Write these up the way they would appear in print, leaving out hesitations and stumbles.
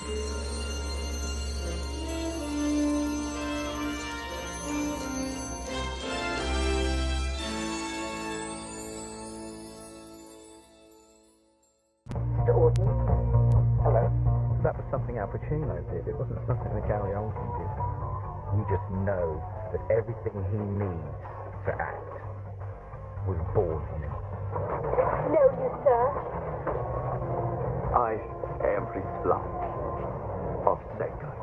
Hello. That was something Al Pacino did. It wasn't something that Gary Oldman did. You just know that everything he needs to act was born in him. No, you, sir. I am result of seconds.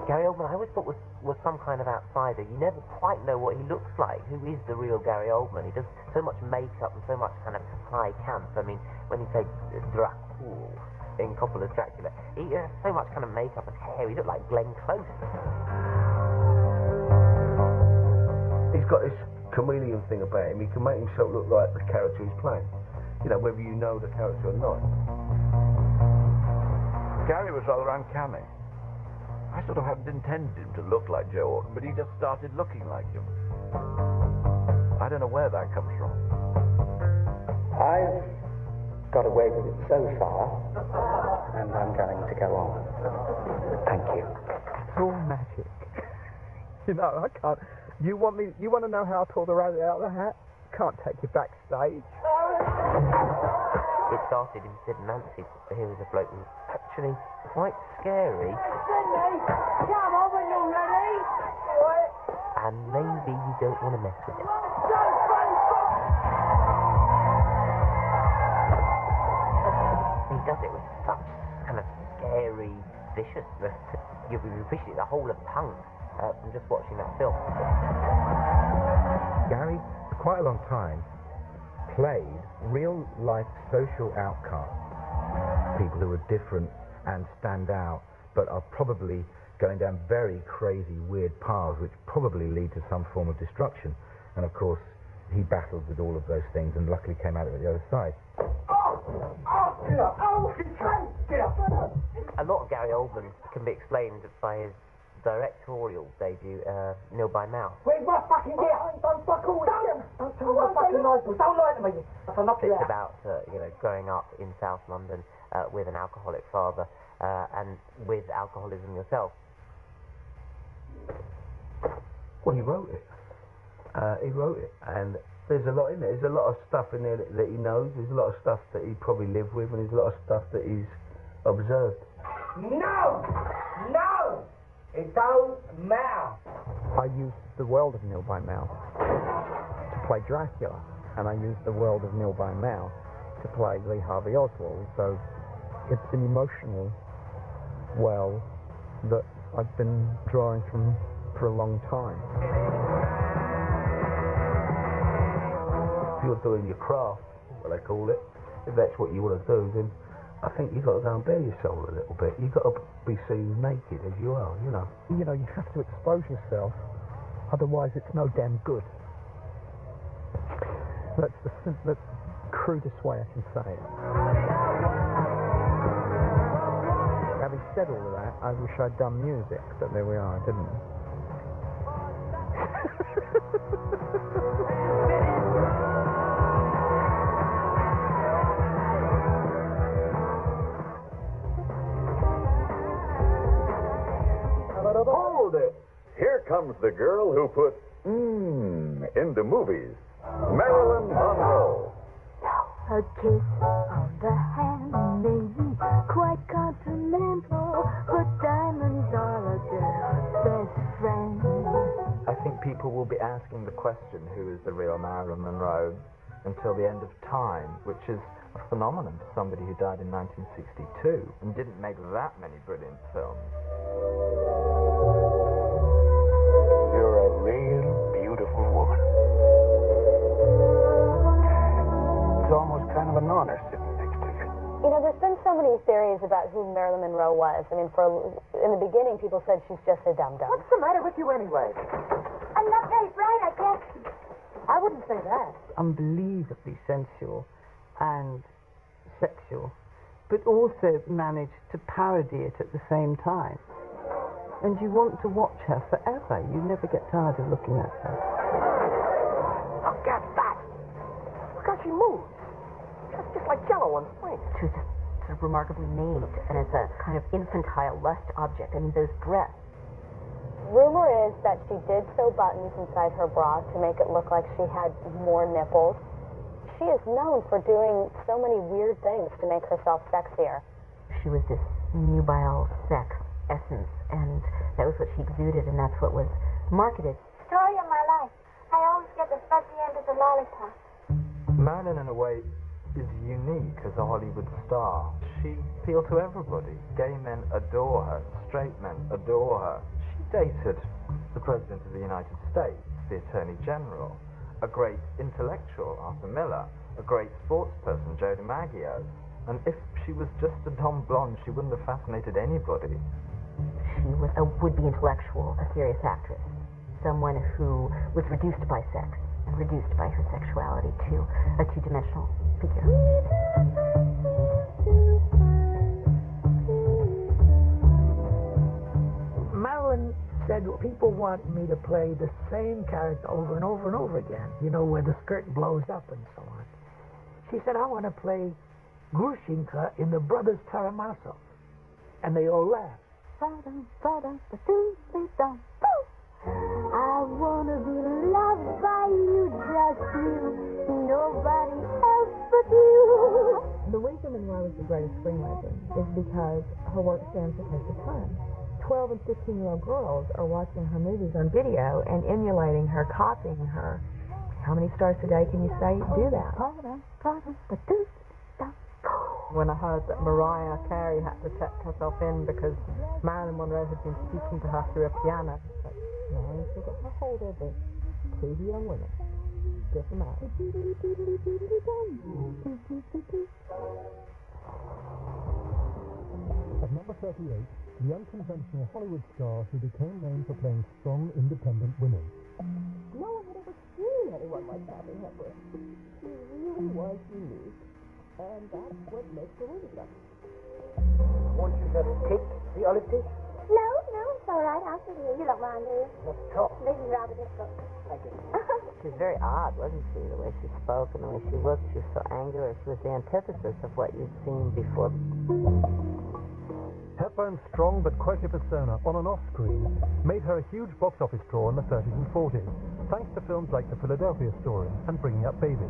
Gary Oldman, I always thought was some kind of outsider. You never quite know what he looks like. Who is the real Gary Oldman? He does so much makeup and so much kind of high camp. I mean, when he played Dracul in Coppola's Dracula, he has so much kind of makeup and hair. He looked like Glenn Close. He's got this chameleon thing about him. He can make himself look like the character he's playing. You know, whether you know the character or not. Gary was rather uncanny. I sort of hadn't intended him to look like Joe Orton, but he just started looking like him. I don't know where that comes from. I've got away with it so far, and I'm going to go on. Thank you. It's all magic. You know, I can't. You want to know how I pull the rabbit out of the hat? Can't take you backstage. It started in Sid and Nancy. Here was a bloke who was actually quite scary. Come on when you're ready. And maybe you don't want to mess with it. He does it with such kind of scary viciousness. You'll be appreciating the whole of punk from just watching that film. Gary, for quite a long time, played real-life social outcasts, people who are different and stand out, but are probably going down very crazy, weird paths, which probably lead to some form of destruction. And of course, he battled with all of those things and luckily came out of it the other side. A lot of Gary Oldman can be explained by his directorial debut, Nil by Mouth. Where's my fucking gear? Don't fuck all with him. Don't tell my fucking lies. Don't lie to me. It's about growing up in South London with an alcoholic father and with alcoholism yourself. Well, he wrote it. And there's a lot in there. There's a lot of stuff in there that he knows. There's a lot of stuff that he probably lived with, and there's a lot of stuff that he's observed. No! No! It don't matter. I used the world of Nil by Mouth to play Dracula, and I used the world of Nil by Mouth to play Lee Harvey Oswald. So it's an emotional well that I've been drawing from for a long time. If you're doing your craft, what they call it, if that's what you want to do, then I think you've got to go and bare your soul a little bit. You've got to be seen naked as you are, you know. You know, you have to expose yourself, otherwise it's no damn good. That's the crudest way I can say it. Having said all of that, I wish I'd done music, but there we are, I didn't. Hold it! Here comes the girl who put into movies. Marilyn Monroe. A kiss on the hand may be quite continental, but diamonds are a girl's best friend. I think people will be asking the question, who is the real Marilyn Monroe, until the end of time, which is a phenomenon for somebody who died in 1962 and didn't make that many brilliant films. You're a real beautiful woman. It's almost kind of an honor sitting next to you. You know, there's been so many theories about who Marilyn Monroe was. I mean, in the beginning, people said she's just a dum-dum. What's the matter with you anyway? I'm not very bright, I guess. I wouldn't say that. Unbelievably sensual and sexual, but also managed to parody it at the same time. And you want to watch her forever. You never get tired of looking at her. Look at that. Look how she moves. Just like Jello on swing. She was just sort of remarkably named and as a kind of infantile lust object. I mean, those breasts. Rumor is that she did sew buttons inside her bra to make it look like she had more nipples. She is known for doing so many weird things to make herself sexier. She was this nubile sex essence, and that was what she exuded, and that's what was marketed. Story of my life. I always get the fuzzy end of the lollipop. Marilyn, in a way, is unique as a Hollywood star. She appealed to everybody. Gay men adore her. Straight men adore her. She dated the President of the United States, the Attorney General, a great intellectual, Arthur Miller, a great sports person, Joe DiMaggio. And if she was just a dumb blonde, she wouldn't have fascinated anybody. She was a would-be intellectual, a serious actress, someone who was reduced by sex and reduced by her sexuality to a two-dimensional figure. Marilyn said people want me to play the same character over and over and over again, you know, where the skirt blows up and so on. She said, I want to play Grushenka in The Brothers Karamazov. And they all laughed. I wanna be loved by you, just you, nobody else but you. The reason Monroe is the greatest screen legend is because her work stands the test of time. 12 and 15-year-old girls are watching her movies on video and emulating her, copying her. How many stars a day can you say do that? When I heard that Mariah Carey had to check herself in because Marilyn Monroe had been speaking to her through a piano, but Marilyn still got her hold of the two young women. Just a matter. At number 38, the unconventional Hollywood star who became known for playing strong, independent women. No one had ever seen anyone like Katharine Hepburn. She really was unique, and that's what makes her wonderful. Won't you let us take the olive dish? No, it's all right. I'll sit here. You don't mind, do you? Let's talk. This is rather difficult. Thank you. She was very odd, wasn't she? The way she spoke and the way she looked. She was so angular. She was the antithesis of what you'd seen before. Hepburn's strong but quirky persona on and off screen made her a huge box office draw in the 30s and 40s, thanks to films like The Philadelphia Story and Bringing Up Baby.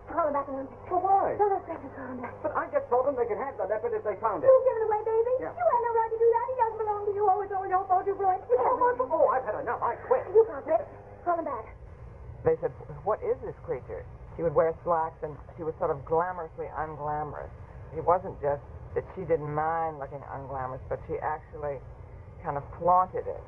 Call him back and Oh, why? No, let's take the call him back. But I just told them they could have the leopard if they found it. Who's giving away, baby? Yeah. You had no right to do that. He doesn't belong to you. Oh, it's all your fault. You blew it. Oh, I've had enough. I quit. You can't quit. Call him back. They said, what is this creature? She would wear slacks, and she was sort of glamorously unglamorous. It wasn't just that she didn't mind looking unglamorous, but she actually kind of flaunted it.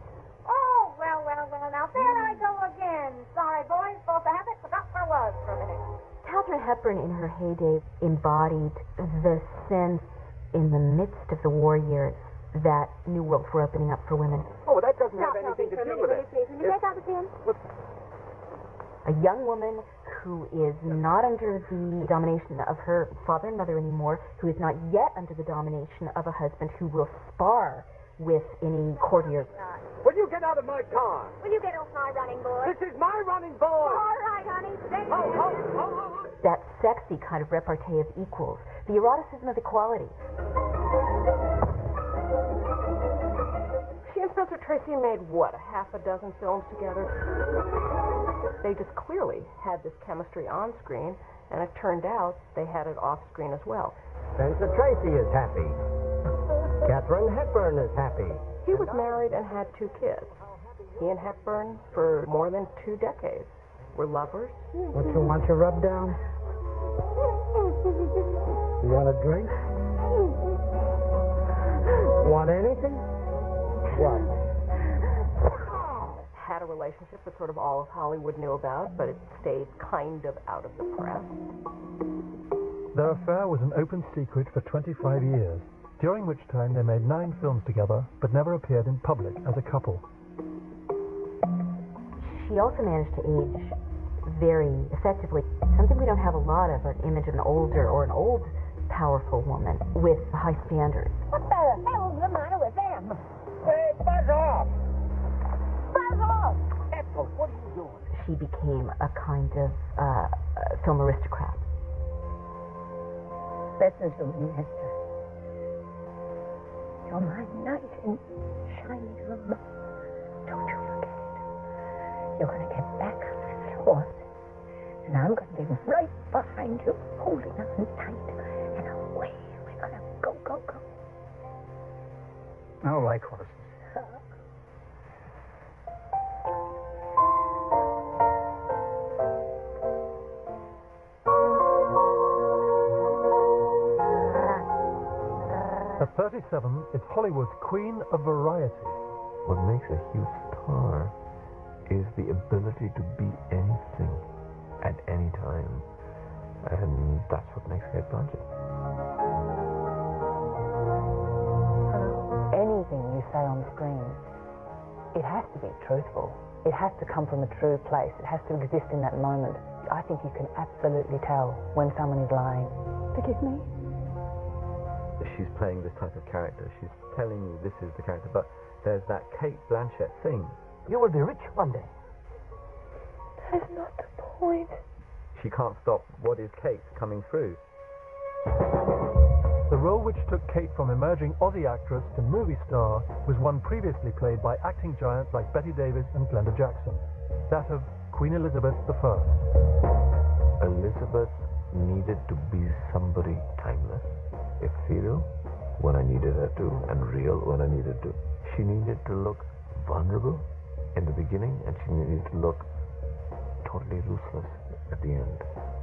Oh, well, now there I go again. Sorry, boys, supposed to have it, forgot where I was for a minute. Katharine Hepburn in her heyday embodied the sense in the midst of the war years that new worlds were opening up for women. Oh, that doesn't have Stop anything talking to for a do minute, with will you it. please? Will you take out the pen? A young woman who is not under the domination of her father and mother anymore, who is not yet under the domination of a husband who will spar with any courtier. Will you get out of my car? Will you get off my running board? This is my running board. All right, honey. Stay there. That sexy kind of repartee of equals, the eroticism of equality. She and Spencer Tracy made, what, a half a dozen films together? They just clearly had this chemistry on screen, and it turned out they had it off screen as well. Spencer Tracy is happy. Katharine Hepburn is happy. He was married and had 2 kids. He and Hepburn, for more than 2 decades, were lovers. What you want to rub down? You want a drink? Want anything? What? Had a relationship that sort of all of Hollywood knew about, but it stayed kind of out of the press. Their affair was an open secret for 25 years, during which time they made 9 films together, but never appeared in public as a couple. She also managed to age very effectively. Something we don't have a lot of, an image of an older or an old powerful woman with high standards. What the hell's the matter with them? Hey, buzz off! Buzz off! Ethel, what are you doing? She became a kind of film aristocrat. better doing it. You're my knight in shining armor. Don't you forget it. You're going to get back on this horse, and I'm going to be right behind you, holding on tight, and away we're going to go, go, go. I don't like horses. At 37, it's Hollywood's queen of variety. What makes a huge star is the ability to be anything at any time. And that's what makes Kate Blanchett. Anything you say on screen, it has to be truthful. It has to come from a true place. It has to exist in that moment. I think you can absolutely tell when someone is lying. Forgive me? She's playing this type of character. She's telling you this is the character, but there's that Kate Blanchett thing. You will be rich one day. That's not the point. She can't stop what is Kate coming through. The role which took Kate from emerging Aussie actress to movie star was one previously played by acting giants like Bette Davis and Glenda Jackson, that of Queen Elizabeth I. Elizabeth needed to be somebody timeless, ethereal when I needed her to, and real when I needed to. She needed to look vulnerable in the beginning, and she needed to look totally ruthless at the end.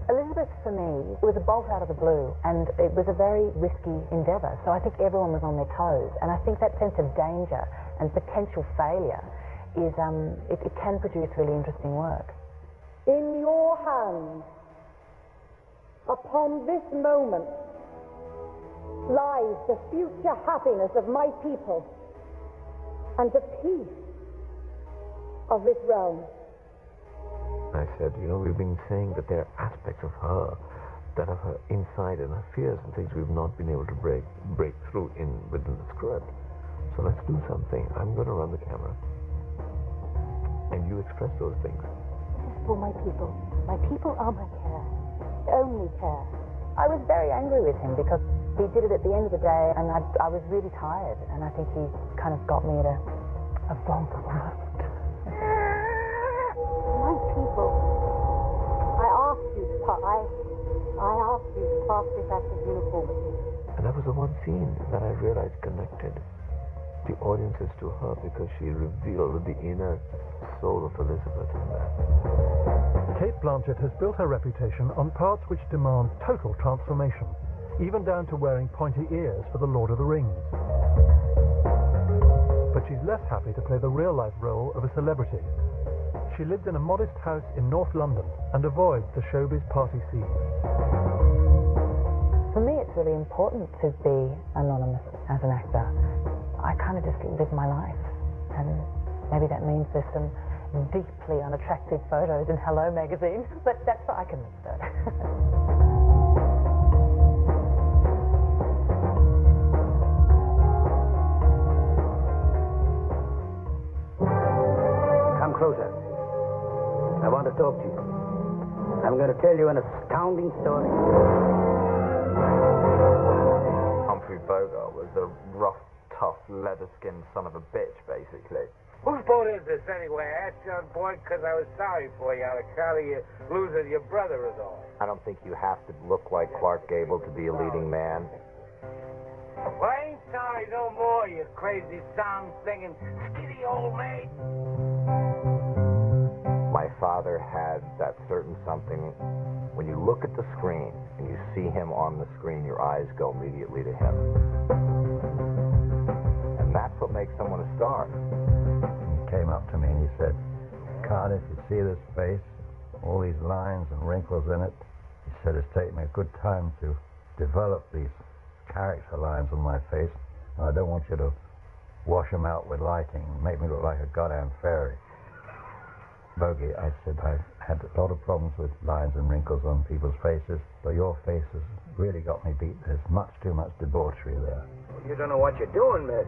Elizabeth, for me, was a bolt out of the blue, and it was a very risky endeavour. So I think everyone was on their toes, and I think that sense of danger and potential failure is it can produce really interesting work. In your hands, upon this moment, lies the future happiness of my people and the peace of this realm. I said, we've been saying that there are aspects of her, that of her inside and her fears and things we've not been able to break through within the script. So let's do something. I'm going to run the camera, and you express those things. This is for my people. My people are my care. Only care. I was very angry with him because he did it at the end of the day, and I was really tired, and I think he kind of got me at a vulnerable moment. My people, I asked you to pass this act of uniformity. And that was the one scene that I realized connected the audiences to her, because she revealed the inner soul of Elizabeth in that. Kate Blanchett has built her reputation on parts which demand total transformation, even down to wearing pointy ears for The Lord of the Rings. But she's less happy to play the real-life role of a celebrity. She lives in a modest house in North London and avoids the showbiz party scene. For me, it's really important to be anonymous as an actor. I kind of just live my life, and maybe that means there's some deeply unattractive photos in Hello magazine, but that's what I can live with. Come closer. I want to talk to you. I'm going to tell you an astounding story. Humphrey Bogart was a rough, tough, leather-skinned son of a bitch, basically. Whose boat is this anyway? I asked you on board because I was sorry for you on account of you losing your brother is all. I don't think you have to look like Clark Gable to be a leading man. Well, I ain't sorry no more, you crazy song-singing, skinny old maid. My father had that certain something. When you look at the screen and you see him on the screen, your eyes go immediately to him. And that's what makes someone a star. He came up to me and he said, "Cardiff, you see this face? All these lines and wrinkles in it?" He said, "It's taken me a good time to develop these character lines on my face. And I don't want you to wash them out with lighting and make me look like a goddamn fairy." Bogey, I said, I've had a lot of problems with lines and wrinkles on people's faces, but your face has really got me beat. There's much too much debauchery there. You don't know what you're doing, miss.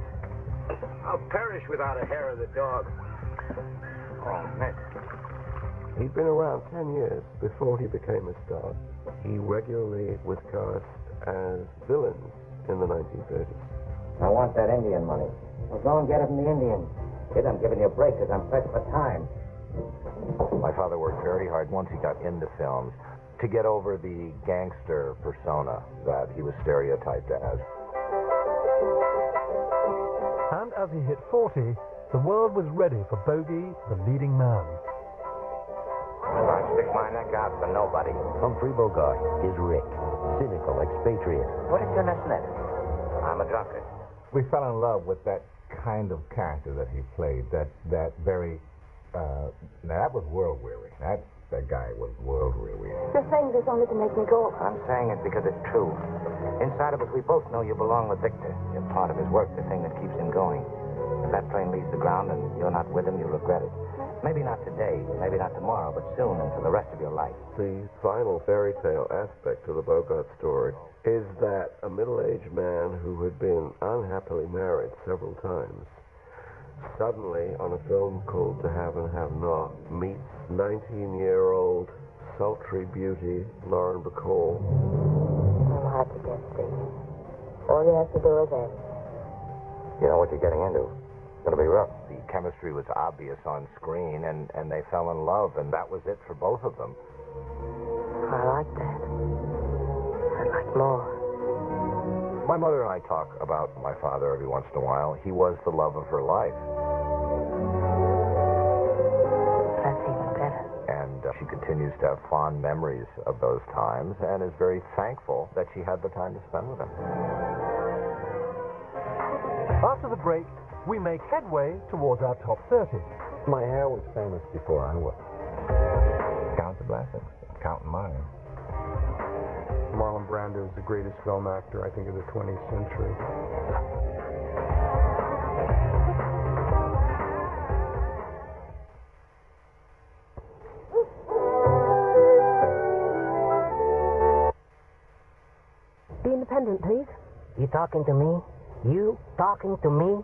I'll perish without a hair of the dog. Oh, Nick. He'd been around 10 years before he became a star. He regularly was cast as villains in the 1930s. I want that Indian money. Well, go and get it from the Indians. Kid, I'm giving you a break because I'm pressed for time. My father worked very hard once he got into films to get over the gangster persona that he was stereotyped as. And as he hit 40, the world was ready for Bogey, the leading man. I stick my neck out for nobody. Humphrey Bogart is Rick, cynical expatriate. What is your nationality? I'm a drunkard. We fell in love with that kind of character that he played, that very, now that was world-weary. That guy was world-weary. You're saying this only to make me go. I'm saying it because it's true. Inside of us, we both know you belong with Victor. You're part of his work, the thing that keeps him going. If that plane leaves the ground and you're not with him, you'll regret it. Maybe not today, maybe not tomorrow, but soon and for the rest of your life. The final fairy tale aspect of the Bogart story is that a middle-aged man who had been unhappily married several times suddenly, on a film called To Have and Have Not, meets 19-year-old sultry beauty Lauren Bacall. I'm hard to get, Steve. All you have to do is ask. You know what you're getting into. It's going to be rough. The chemistry was obvious on screen, and they fell in love, and that was it for both of them. I like that. I'd like more. My mother and I talk about my father every once in a while. He was the love of her life. That's even better. And she continues to have fond memories of those times and is very thankful that she had the time to spend with him. After the break, we make headway towards our top 30. My hair was famous before I was. Count the blessings. Counting mine. Marlon Brando is the greatest film actor, I think, of the 20th century. Be independent, please. You talking to me? You talking to me?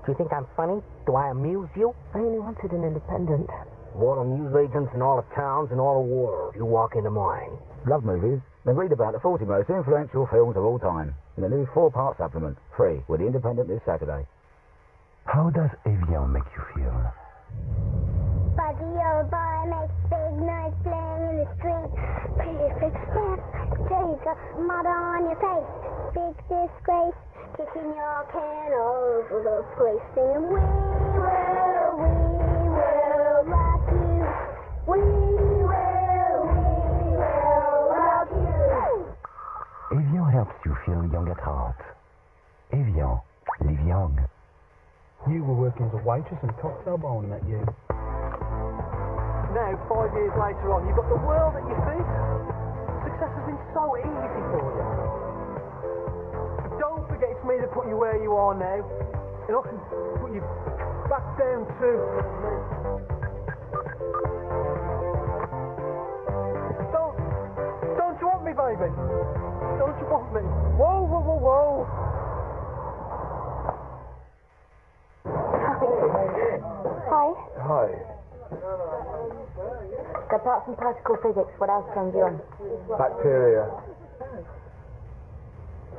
Do you think I'm funny? Do I amuse you? I only wanted an independent. Water news agents in all the towns in all the world. You walk into mine. Love movies. Then read about the 40 most influential films of all time in the new 4-part supplement, free, with The Independent this Saturday. How does Evian make you feel? Fuzzy old boy makes big noise playing in the street. Perfect step, take a mud on your face. Big disgrace, kicking your can all over the place. Singing, we will rock you. We will rock you. Evian helps you feel young at heart. Evian, live young. You were working as a waitress in a cocktail bar when I met you. Now, 5 years later on, you've got the world at your feet. Success has been so easy for you. Don't forget it's me that put you where you are now. And I can put you back down too. Don't you want me, baby? Don't you want me? Whoa, whoa, whoa, whoa. Hi. Hi. Apart from particle physics, what else turns you on? Bacteria.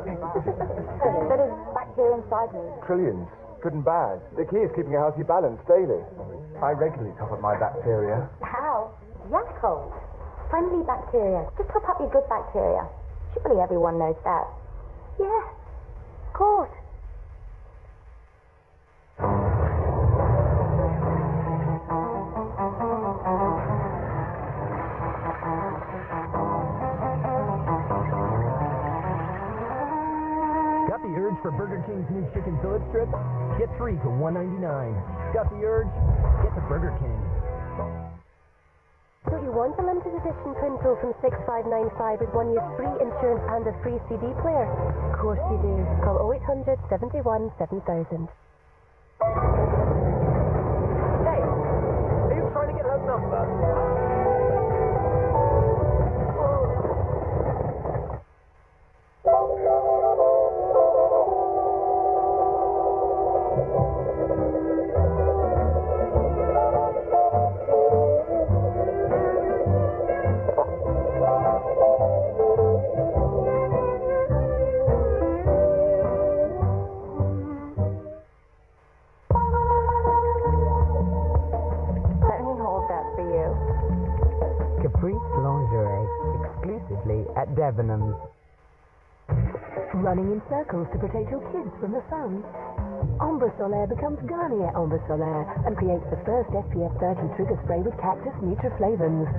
There is bacteria inside me. Trillions. Good and bad. The key is keeping a healthy balance daily. I regularly top up my bacteria. How? Yakult. Friendly bacteria. Just top up your good bacteria. Surely everyone knows that. Yeah, of course. Got the urge for Burger King's new chicken fillet strips? Get 3 for $1.99. Got the urge? Get to Burger King. Don't you want a limited edition Twinto from 6595 with 1 year free insurance and a free CD player? Of course you do. Call 0800 71 7000. Hey, are you trying to get her number? Debenhams. Running in circles to protect your kids from the sun. Ombre Solaire becomes Garnier Ombre Solaire and creates the first SPF 30 trigger spray with cactus nutriflavins.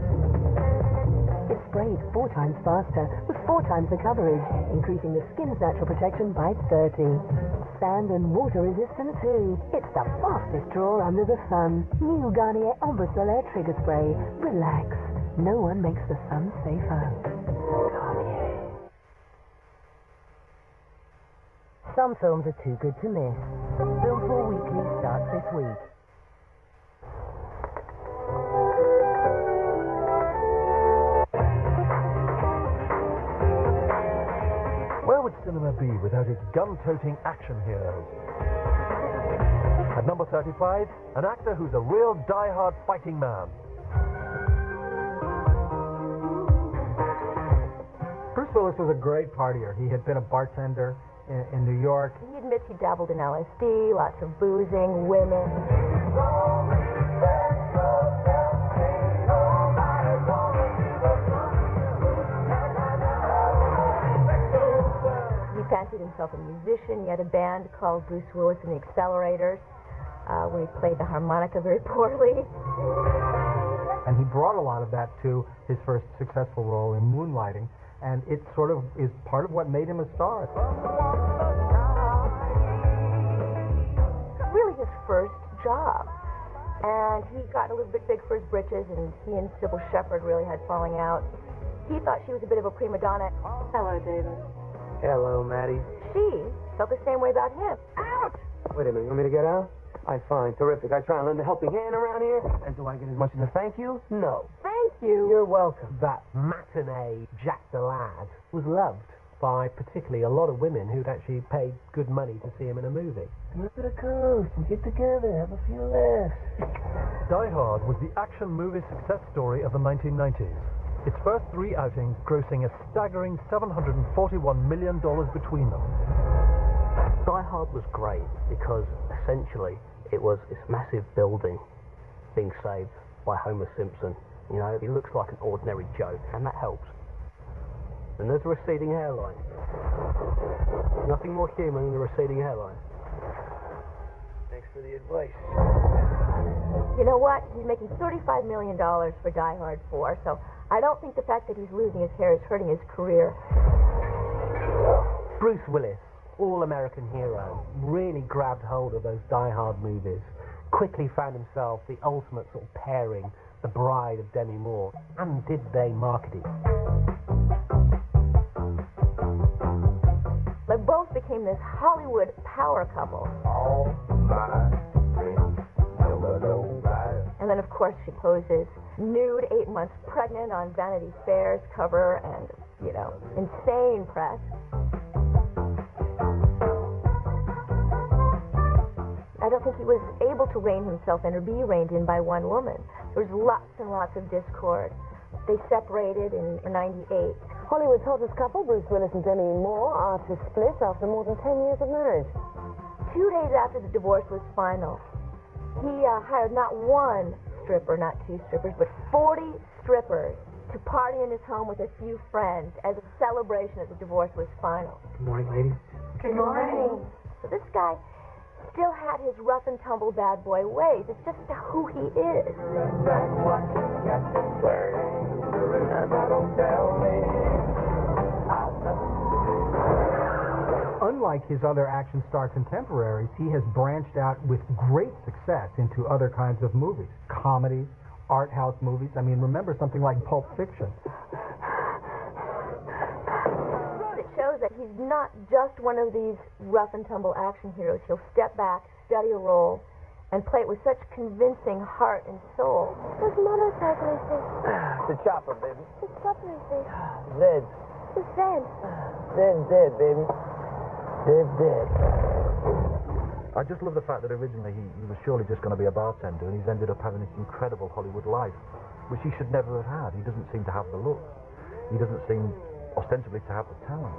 It sprays 4 times faster with 4 times the coverage, increasing the skin's natural protection by 30. Sand and water resistant too. It's the fastest drawer under the sun. New Garnier Ombre Solaire trigger spray. Relax. No one makes the sun safer. Some films are too good to miss. Film 4 Weekly starts this week. Where would cinema be without its gun-toting action heroes? At number 35, an actor who's a real die-hard fighting man. Bruce Willis was a great partier. He had been a bartender in New York. He admits he dabbled in LSD, lots of boozing, women. He fancied himself a musician. He had a band called Bruce Willis and the Accelerators, where he played the harmonica very poorly. And he brought a lot of that to his first successful role in Moonlighting, and it sort of is part of what made him a star. Really his first job. And he got a little bit big for his britches, and he and Sybil Shepherd really had falling out. He thought she was a bit of a prima donna. Hello, David. Hello, Maddie. She felt the same way about him. Out! Wait a minute, you want me to get out? I find terrific. I try and lend a helping hand around here, and do I get as much as a thank you? No. Thank you. You're welcome. That matinee Jack the Lad was loved by particularly a lot of women who'd actually paid good money to see him in a movie. Look at the coast and get together, have a few laughs. Die Hard was the action movie success story of the 1990s. Its first 3 outings grossing a staggering $741 million between them. Die Hard was great because essentially it was this massive building being saved by Homer Simpson. You know, he looks like an ordinary Joe, and that helps. And there's a receding hairline. Nothing more human than a receding hairline. Thanks for the advice. You know what? He's making $35 million for Die Hard 4, so I don't think the fact that he's losing his hair is hurting his career. Bruce Willis, all-American hero, really grabbed hold of those Die Hard movies, quickly found himself the ultimate sort of pairing, the bride of Demi Moore, and did they market it? They both became this Hollywood power couple. And then, of course, she poses nude, 8 months pregnant on Vanity Fair's cover and, you know, insane press. I don't think he was able to rein himself in or be reined in by one woman. There was lots and lots of discord. They separated in '98. Hollywood's hottest couple, Bruce Willis and Demi Moore, are to split after more than 10 years of marriage. 2 days after the divorce was final, he hired not one stripper, not 2 strippers, but 40 strippers to party in his home with a few friends as a celebration that the divorce was final. Good morning, ladies. Good morning. So this guy still had his rough and tumble bad boy ways. It's just who he is. Unlike his other action star contemporaries, he has branched out with great success into other kinds of movies. Comedies, art house movies. I mean, remember something like Pulp Fiction. It shows that he's not just one of these rough and tumble action heroes. He'll step back, study a role, and play it with such convincing heart and soul. Whose motorcycle is this? The chopper, baby. Whose chopper is this? Zed. Who's Zed? Zed's dead, baby. Zed's dead. I just love the fact that originally he was surely just going to be a bartender, and he's ended up having this incredible Hollywood life, which he should never have had. He doesn't seem to have the look. He doesn't seem ostensibly to have the talent.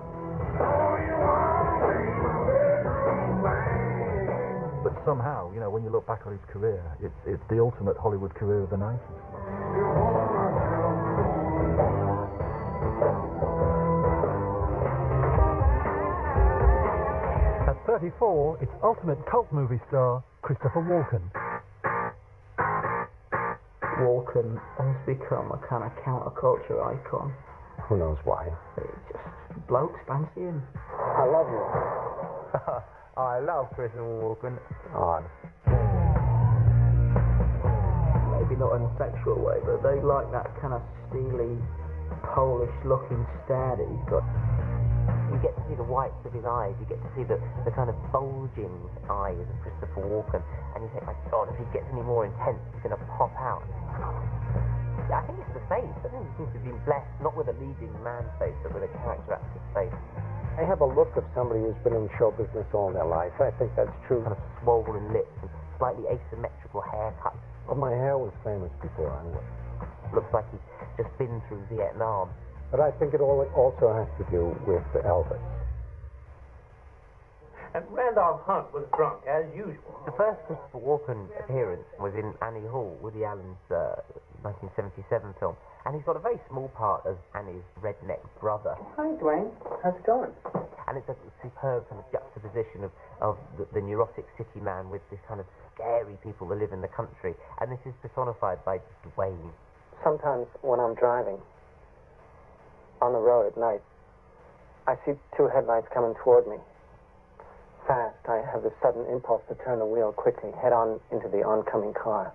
But somehow, you know, when you look back on his career, it's the ultimate Hollywood career of the 90s. 34, its ultimate cult movie star, Christopher Walken. Walken has become a kind of counterculture icon. Who knows why? It's just blokes fancy him. I love you. I love Christopher Walken. Odd. Maybe not in a sexual way, but they like that kind of steely, Polish-looking stare that he's got. You get to see the whites of his eyes, you get to see the kind of bulging eyes of Christopher Walken, and you think, my God, if he gets any more intense, he's going to pop out. Yeah, I think it's the face. I think he seems to be blessed, not with a leading man face, but with a character actor's face. I have a look of somebody who's been in show business all their life. I think that's true. Kind of swollen lips and slightly asymmetrical haircuts. Well, my hair was famous before I was. Looks like he's just been through Vietnam. But I think it all also has to do with Elvis. And Randolph Hunt was drunk, as usual. The first Christopher Walken appearance was in Annie Hall, Woody Allen's 1977 film. And he's got a very small part as Annie's redneck brother. Hi, Dwayne. How's it going? And it's a superb kind of juxtaposition of the neurotic city man with this kind of scary people that live in the country. And this is personified by Dwayne. Sometimes when I'm driving on the road at night, I see two headlights coming toward me. Fast, I have this sudden impulse to turn the wheel quickly, head on into the oncoming car.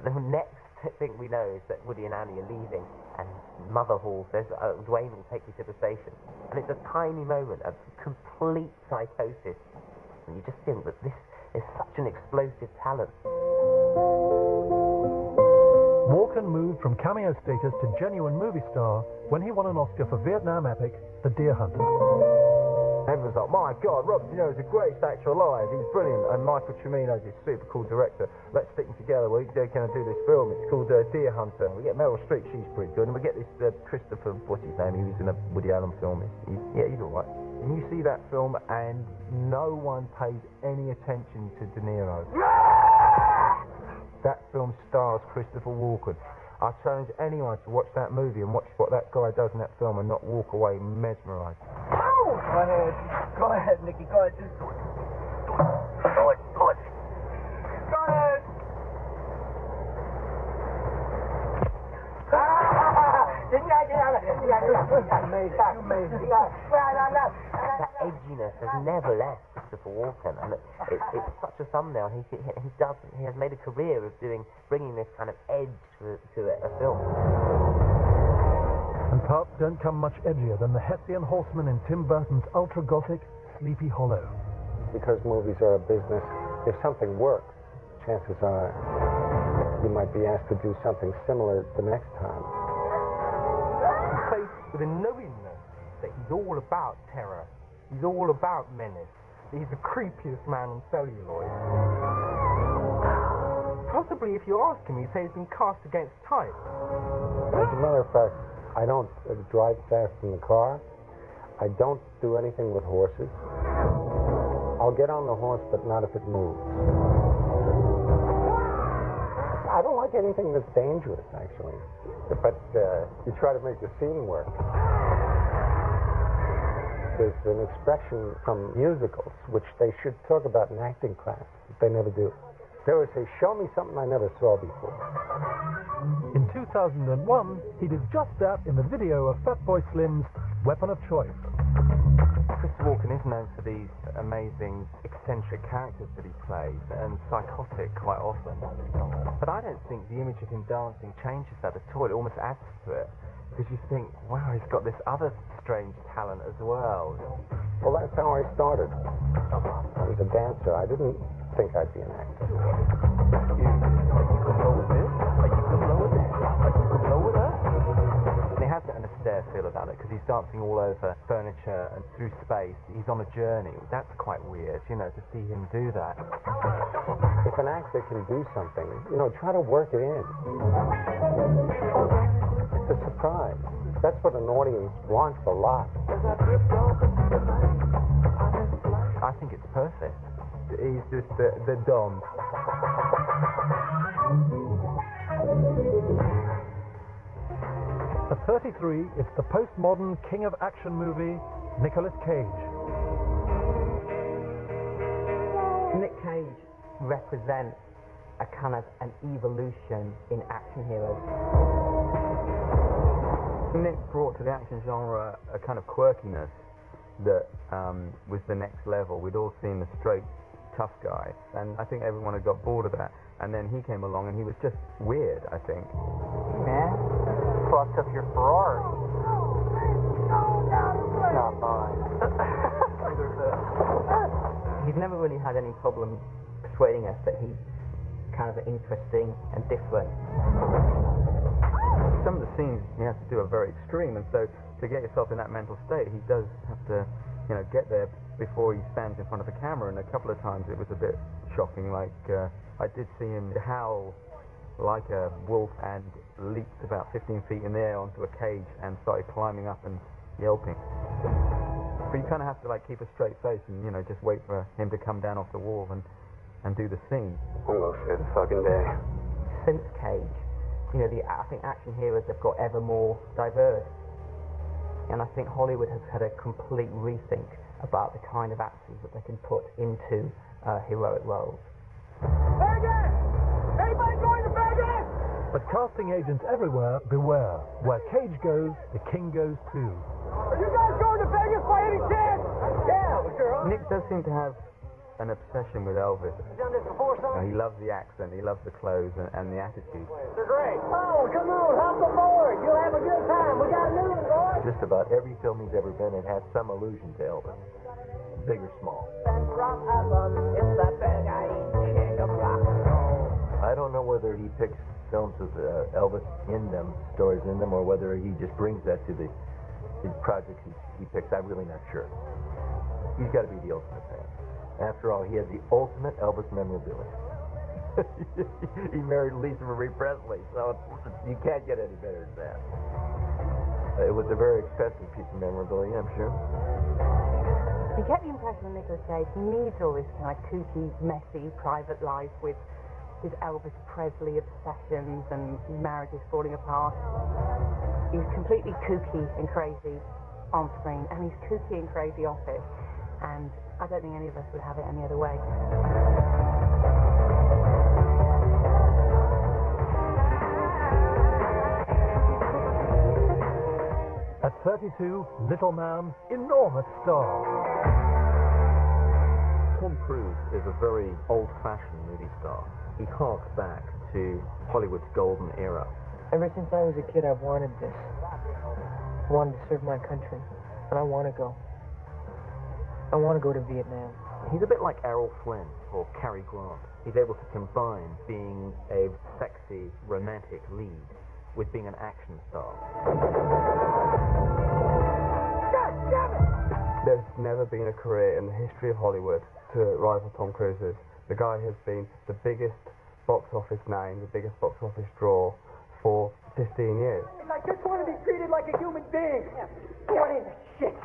The next thing we know is that Woody and Annie are leaving, and Mother Hall says, Dwayne will take you to the station. And it's a tiny moment of complete psychosis. And you just think that this is such an explosive talent. Walken moved from cameo status to genuine movie star when he won an Oscar for Vietnam epic The Deer Hunter. Everyone's like, my God, Robert De Niro's the greatest actor alive. He's brilliant. And Michael Cimino's this super cool director. Let's stick them together. We're going to do this film. It's called Deer Hunter. We get Meryl Streep. She's pretty good. And we get this Christopher, what's his name? He was in a Woody Allen film. He's all right. And you see that film and no one pays any attention to De Niro. That film stars Christopher Walken. I challenge anyone to watch that movie and watch what that guy does in that film and not walk away mesmerised. Go ahead, Nicky. Go ahead. Just do it. Do it. Go ahead. That edginess has never left Christopher Walken, and it's such a thumbnail. He has made a career of bringing this kind of edge to a film. And parts don't come much edgier than the Hessian Horseman in Tim Burton's ultra-gothic Sleepy Hollow. Because movies are a business, if something works, chances are you might be asked to do something similar the next time. Faced with a knowingness that he's all about terror. He's all about menace. He's the creepiest man on celluloid. Possibly, if you ask him, he'd say he's been cast against type. As a matter of fact, I don't drive fast in the car. I don't do anything with horses. I'll get on the horse, but not if it moves. I don't like anything that's dangerous, actually. But you try to make the scene work. There's an expression from musicals, which they should talk about in acting class, but they never do. They would say, show me something I never saw before. In 2001, he did just that in the video of Fatboy Slim's Weapon of Choice. Christopher Walken is known for these amazing, eccentric characters that he plays, and psychotic quite often. But I don't think the image of him dancing changes that at all. It almost adds to it, because you think, wow, he's got this other strange talent as well. Well, that's how I started. I was a dancer. I didn't think I'd be an actor. And he has an austere feel about it, because he's dancing all over furniture and through space. He's on a journey. That's quite weird, to see him do that. If an actor can do something, try to work it in. It's a surprise. That's what an audience wants a lot. I think it's perfect. He's just the Dom. At 33, it's the postmodern king of action movie, Nicolas Cage. Nick Cage represents a kind of an evolution in action heroes. Nick brought to the action genre a kind of quirkiness that was the next level. We'd all seen the straight, tough guy, and I think everyone had got bored of that. And then he came along, and he was just weird, I think. Man, fucked up your Ferrari. Not mine. He's never really had any problem persuading us that he's kind of interesting and different. Some of the scenes he has to do are very extreme, and so to get yourself in that mental state, he does have to, get there before he stands in front of the camera. And a couple of times it was a bit shocking. Like I did see him howl like a wolf and leaped about 15 feet in the air onto a cage and started climbing up and yelping. But you kind of have to keep a straight face and just wait for him to come down off the wall and do the scene. Almost every fucking day. Since Cage, I think action heroes have got ever more diverse. And I think Hollywood has had a complete rethink about the kind of actors that they can put into heroic roles. Vegas! Anybody going to Vegas? But casting agents everywhere, beware. Where Cage goes, the king goes too. Are you guys going to Vegas by any chance? Yeah, girl. Nick does seem to have an obsession with Elvis. You done this before, son? He loves the accent, he loves the clothes and the attitude. They're great. Oh, come on, hop aboard. You'll have a good time. We got a new one, boys. Just about every film he's ever been in has some allusion to Elvis, big or small. I don't know whether he picks films with Elvis in them, stories in them, or whether he just brings that to the projects he picks. I'm really not sure. He's got to be the ultimate fan. After all, he has the ultimate Elvis memorabilia. He married Lisa Marie Presley, so you can't get any better than that. It was a very expensive piece of memorabilia, I'm sure. You get the impression that Nicolas Cage needs all this kind of kooky, messy, private life with his Elvis Presley obsessions and marriages falling apart. He's completely kooky and crazy on screen, and he's kooky and crazy off it. And I don't think any of us would have it any other way. At 32, little man, enormous star. Tom Cruise is a very old-fashioned movie star. He harks back to Hollywood's golden era. Ever since I was a kid, I've wanted this. I wanted to serve my country, and I want to go. I want to go to Vietnam. He's a bit like Errol Flynn or Cary Grant. He's able to combine being a sexy, romantic lead with being an action star. God damn it! There's never been a career in the history of Hollywood to rival Tom Cruise's. The guy has been the biggest box office name, the biggest box office draw for 15 years. I just want to be treated like a human being. What in the shit?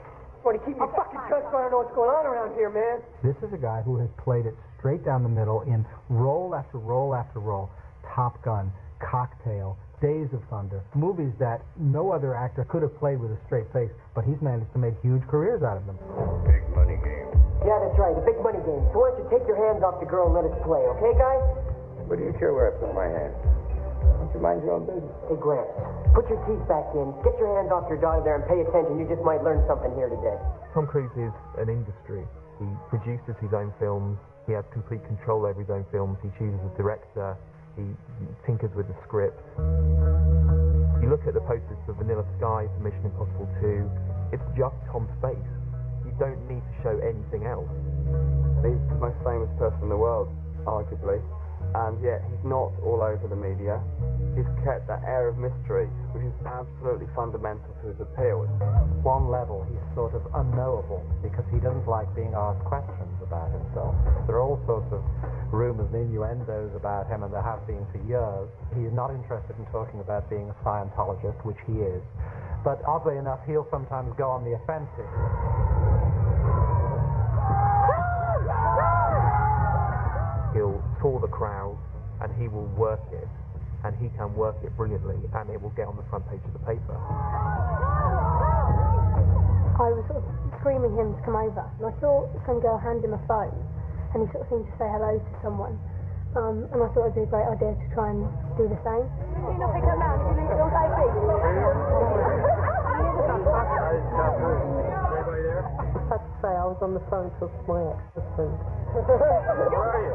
Want to keep me fucking cussed, so I don't know what's going on around here, man. This is a guy who has played it straight down the middle in role after role after role. Top Gun, Cocktail, Days of Thunder, movies that no other actor could have played with a straight face, but he's managed to make huge careers out of them. Big money game. Yeah, that's right, a big money game. So why don't you take your hands off the girl and let us play, okay, guys? What do you care where I put my hand? Don't you mind your own business? Hey, Gramps, put your teeth back in, get your hands off your daughter there, and pay attention. You just might learn something here today. Tom Cruise is an industry. He produces his own films. He has complete control over his own films. He chooses a director. He tinkers with the script. You look at the posters for Vanilla Sky, for Mission Impossible 2, it's just Tom's face. You don't need to show anything else. He's the most famous person in the world, arguably, and yet he's not all over the media. He's kept that air of mystery, which is absolutely fundamental to his appeal. One level, he's sort of unknowable because he doesn't like being asked questions about himself. There are all sorts of rumors and innuendos about him, and there have been for years. He's not interested in talking about being a Scientologist, which he is. But oddly enough, he'll sometimes go on the offensive. He'll tour the crowd, and he will work it, and he can work it brilliantly, and it will get on the front page of the paper. I was sort of screaming him to come over, and I saw some girl hand him a phone, and and he sort of seemed to say hello to someone. And I thought it'd be a great idea to try and do the same. Do you not pick up now? Did you leave it on TV? I have to say, I was on the phone to my ex-husband. Where are you?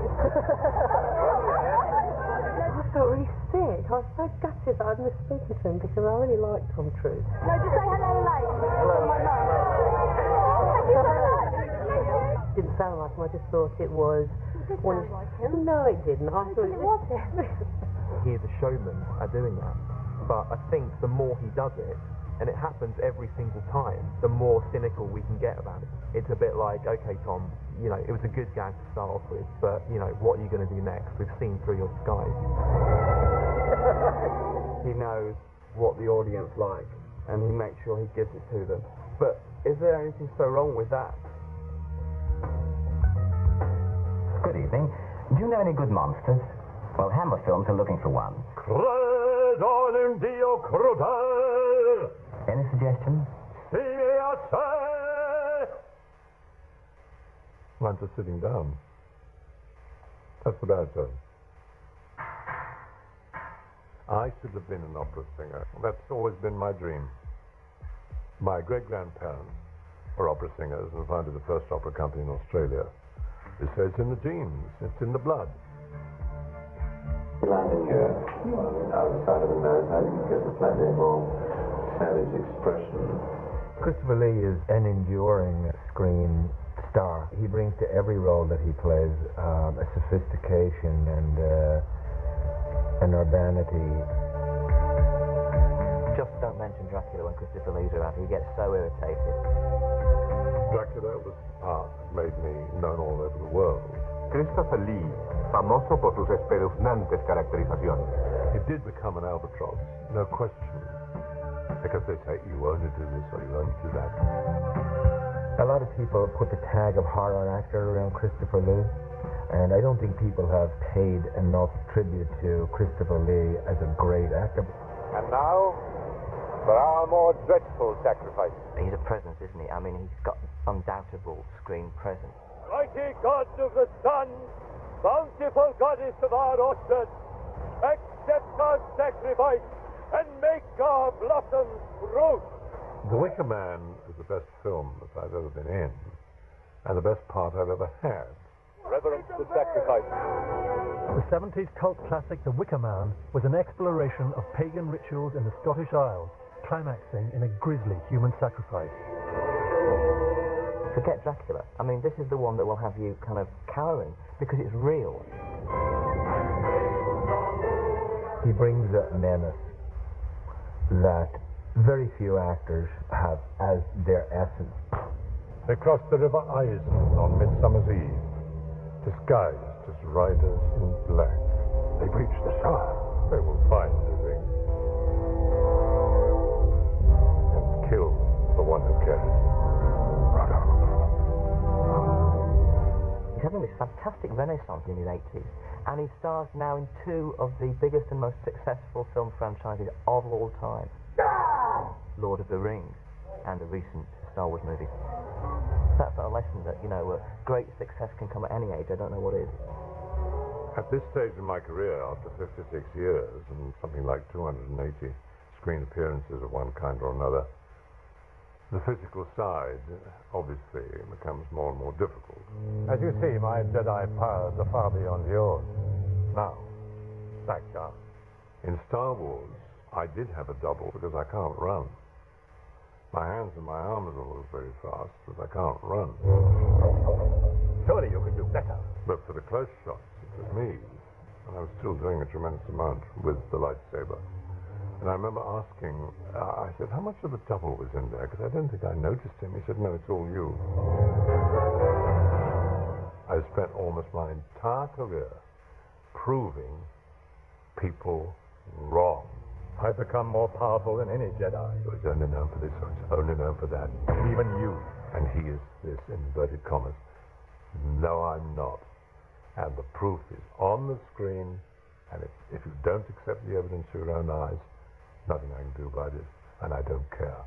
I felt really sick. I was so gutted that I'd missed speaking to him because I really liked Tom Cruise. No, just say hello, Elaine. Hello. My mum. It didn't sound like him. I just thought it was. It did sound like him. No, it didn't. I thought it was him. He is a showman at doing that. But I think the more he does it, and it happens every single time, the more cynical we can get about it. It's a bit like, okay, Tom, you know, it was a good gag to start off with, but, you know, what are you going to do next? We've seen through your disguise. He knows what the audience like, and he makes sure he gives it to them. But is there anything so wrong with that? Good evening. Do you know any good monsters? Well, Hammer Films are looking for one. Any suggestions? I'm just sitting down. That's the baritone. I should have been an opera singer. That's always been my dream. My great-grandparents were opera singers and founded the first opera company in Australia. They say it's in the genes, it's in the blood. Landing here, on the outside of the nose, I think gives a slightly more savage expression. Christopher Lee is an enduring screen star. He brings to every role that he plays a sophistication and an urbanity. Just don't mention Dracula when Christopher Lee's around. He gets so irritated. Dracula was the part that made me known all over the world. Christopher Lee, famoso por sus espeluznantes caracterizaciones. It did become an albatross, no question. Because they say you only do this or you only do that. A lot of people put the tag of horror actor around Christopher Lee, and I don't think people have paid enough tribute to Christopher Lee as a great actor. And now, for our more dreadful sacrifice. He's a presence, isn't he? I mean, he's got undoubtable screen presence. Mighty God of the sun, bountiful goddess of our orchard, accept our sacrifice and make our blossoms fruit. The Wicker Man is the best film that I've ever been in, and the best part I've ever had. Reverence the sacrifice. The 70s cult classic The Wicker Man was an exploration of pagan rituals in the Scottish Isles, climaxing in a grisly human sacrifice. Forget Dracula. I mean, this is the one that will have you kind of cowering, because it's real. He brings a menace that very few actors have as their essence. They crossed the River Isen on Midsummer's Eve, disguised as riders in black. They breach the cellar. They will find the ring and kill the one who carries it. He's having this fantastic renaissance in his 80s, and he stars now in two of the biggest and most successful film franchises of all time. Lord of the Rings and the recent Star Wars movie. That's not a lesson that, you know, great success can come at any age. I don't know what is. At this stage in my career, after 56 years and something like 280 screen appearances of one kind or another, the physical side obviously becomes more and more difficult. As you see, my Jedi powers are far beyond yours. Now, back down. In Star Wars, I did have a double because I can't run. My hands and my arms are always very fast, but I can't run. Surely you could do better. But for the close shots, it was me, and I was still doing a tremendous amount with the lightsaber. And I remember asking, I said, how much of the double was in there? Because I don't think I noticed him. He said, no, it's all you. I spent almost my entire career proving people wrong. I've become more powerful than any Jedi. So he's only known for this, or he's only known for that. Even you. And he is this, inverted commas. No, I'm not. And the proof is on the screen, and if you don't accept the evidence with your own eyes, nothing I can do about it, and I don't care.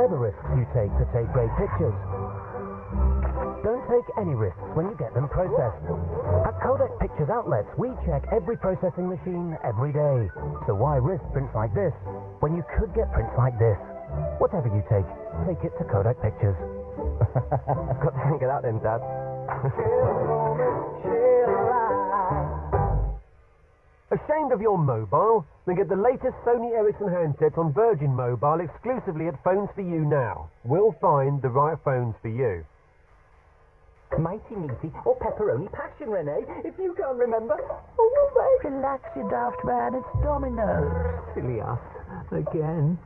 the risks you take to take great pictures. Don't take any risks when you get them processed. At Kodak Pictures outlets, we check every processing machine every day. So why risk prints like this when you could get prints like this? Whatever you take it to Kodak Pictures. Got to think of that then, Dad. Ashamed of your mobile? Then get the latest Sony Ericsson handsets on Virgin Mobile exclusively at Phones For You now. We'll find the right phones for you. Mighty Meaty or Pepperoni Passion, Renee, if you can't remember. Oh, babe. Relax, you daft man. It's Domino's. Silly us. Again.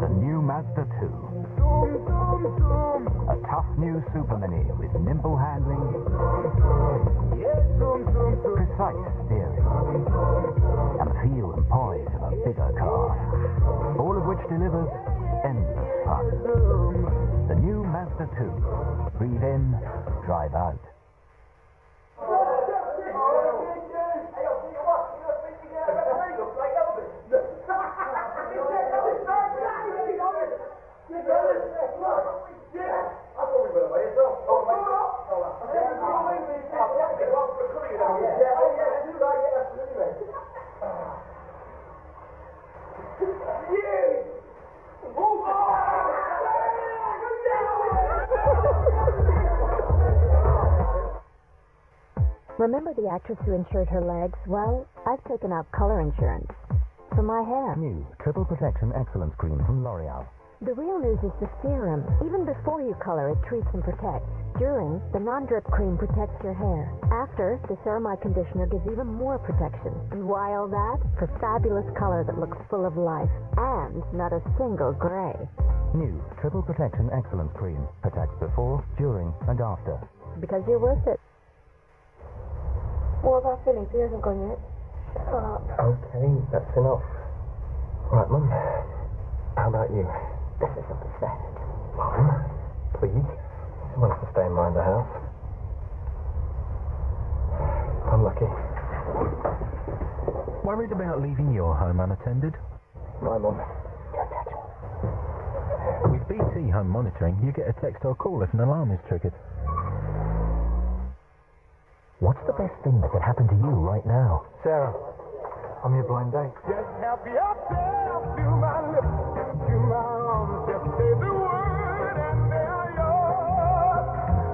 The new Mazda 2. A tough new Super Mini with nimble handling, precise steering, and the feel and poise of a bigger car. All of which delivers endless fun. The new Mazda 2. Breathe in, drive out. Remember the actress who insured her legs? Well, I've taken out color insurance for my hair. New Triple Protection Excellence Cream from L'Oreal. The real news is the serum. Even before you color, it treats and protects. During, the non-drip cream protects your hair. After, the ceramide conditioner gives even more protection. And why all that? For fabulous color that looks full of life. And not a single gray. New Triple Protection Excellence Cream. Protects before, during, and after. Because you're worth it. What about Philip? He hasn't gone yet. Shut up. Okay, that's enough. Right, Mum. How about you? This is obsessed. Mum, please. Someone has to stay and mind the house. Unlucky. Worried about leaving your home unattended? My Mum. With BT Home Monitoring, you get a text or call if an alarm is triggered. What's the best thing that could happen to you right now? Sarah, I'm your blind date. Just help yourself to my lips, to my arms, just say the word and they are yours.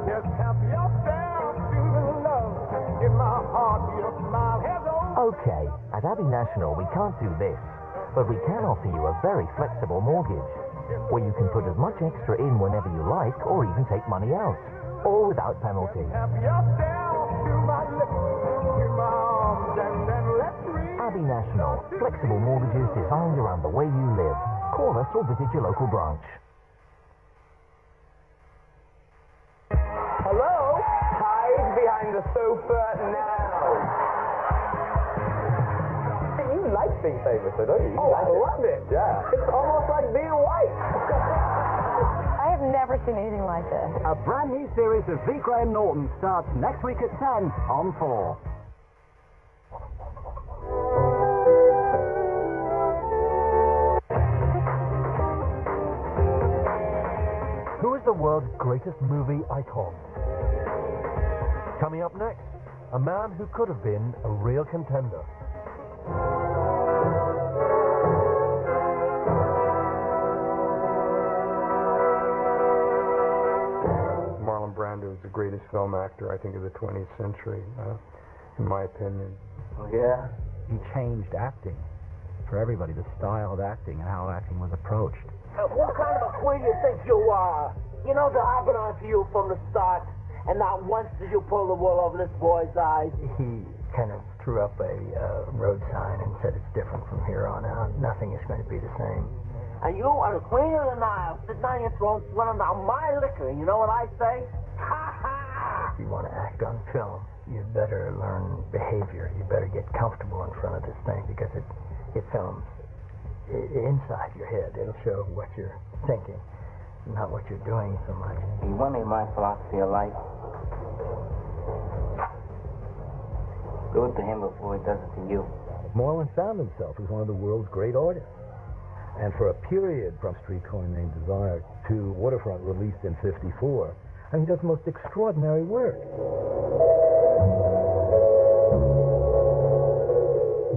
Just help yourself to the love in my heart, your smile has opened. Okay, at Abbey National we can't do this, but we can offer you a very flexible mortgage, where you can put as much extra in whenever you like, or even take money out, all without penalty. Help yourself to my lips, to my arms, and then let's read. Abbey National, flexible mortgages designed around the way you live. Call us or visit your local branch. Hello? Hide behind the sofa now. You like being famous, though, don't you? Oh, I love it. Yeah. It's almost like being white. I have never seen anything like this. A brand new series of V. Graham Norton starts next week at 10 on 4. Who is the world's greatest movie icon? Coming up next, a man who could have been a real contender. Marlon Brando is the greatest film actor, I think, of the 20th century, in my opinion. Oh, yeah? He changed acting for everybody, the style of acting and how acting was approached. What kind of a queen do you think you are? You know that I've been on to you from the start, and not once did you pull the wool over this boy's eyes. He kind of threw up a road sign and said it's different from here on out. Nothing is going to be the same. And you are the queen of the Nile, sitting on your throne, swilling down my liquor. You know what I say? Ha ha! If you want to act on film, you better learn behavior. You better get comfortable in front of this thing because it films inside your head. It'll show what you're thinking, not what you're doing so much. You want me my philosophy of life? Do it to him before he does it to you. Marlon found himself as one of the world's great artists. And for a period from Streetcar Named Desire to Waterfront, released in '54, and he does the most extraordinary work.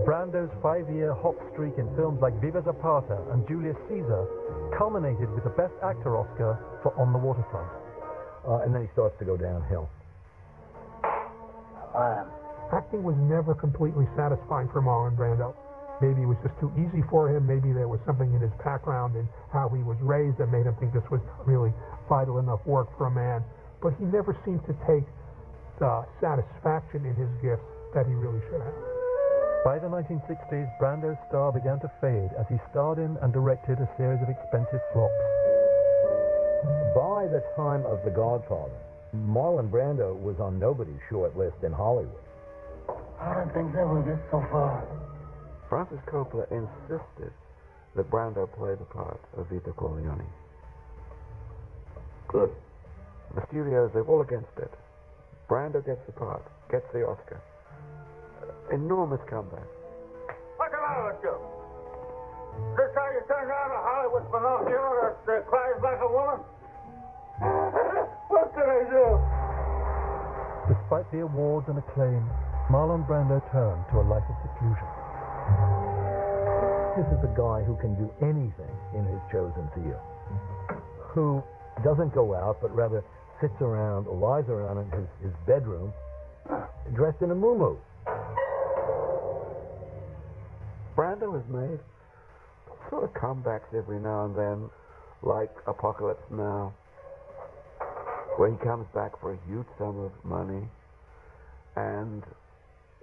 Brando's 5-year hot streak in films like Viva Zapata and Julius Caesar culminated with the Best Actor Oscar for On the Waterfront. And then he starts to go downhill. Acting was never completely satisfying for Marlon Brando. Maybe it was just too easy for him. Maybe there was something in his background and how he was raised that made him think this was really vital enough work for a man. But he never seemed to take the satisfaction in his gifts that he really should have. By the 1960s, Brando's star began to fade as he starred in and directed a series of expensive flops. By the time of The Godfather, Marlon Brando was on nobody's short list in Hollywood. How did things ever get so far? Francis Coppola insisted that Brando play the part of Vito Corleone. Good. The studios, they're all against it. Brando gets the part, gets the Oscar. Enormous comeback. What's the matter with you? Is this how you turn down a Hollywood Pinocchio that cries like a woman? What can I do? Despite the awards and acclaim, Marlon Brando turned to a life of seclusion. This is a guy who can do anything in his chosen field, who doesn't go out, but rather sits around or lies around in his bedroom, dressed in a muumuu. Brando has made sort of comebacks every now and then, like Apocalypse Now, where he comes back for a huge sum of money and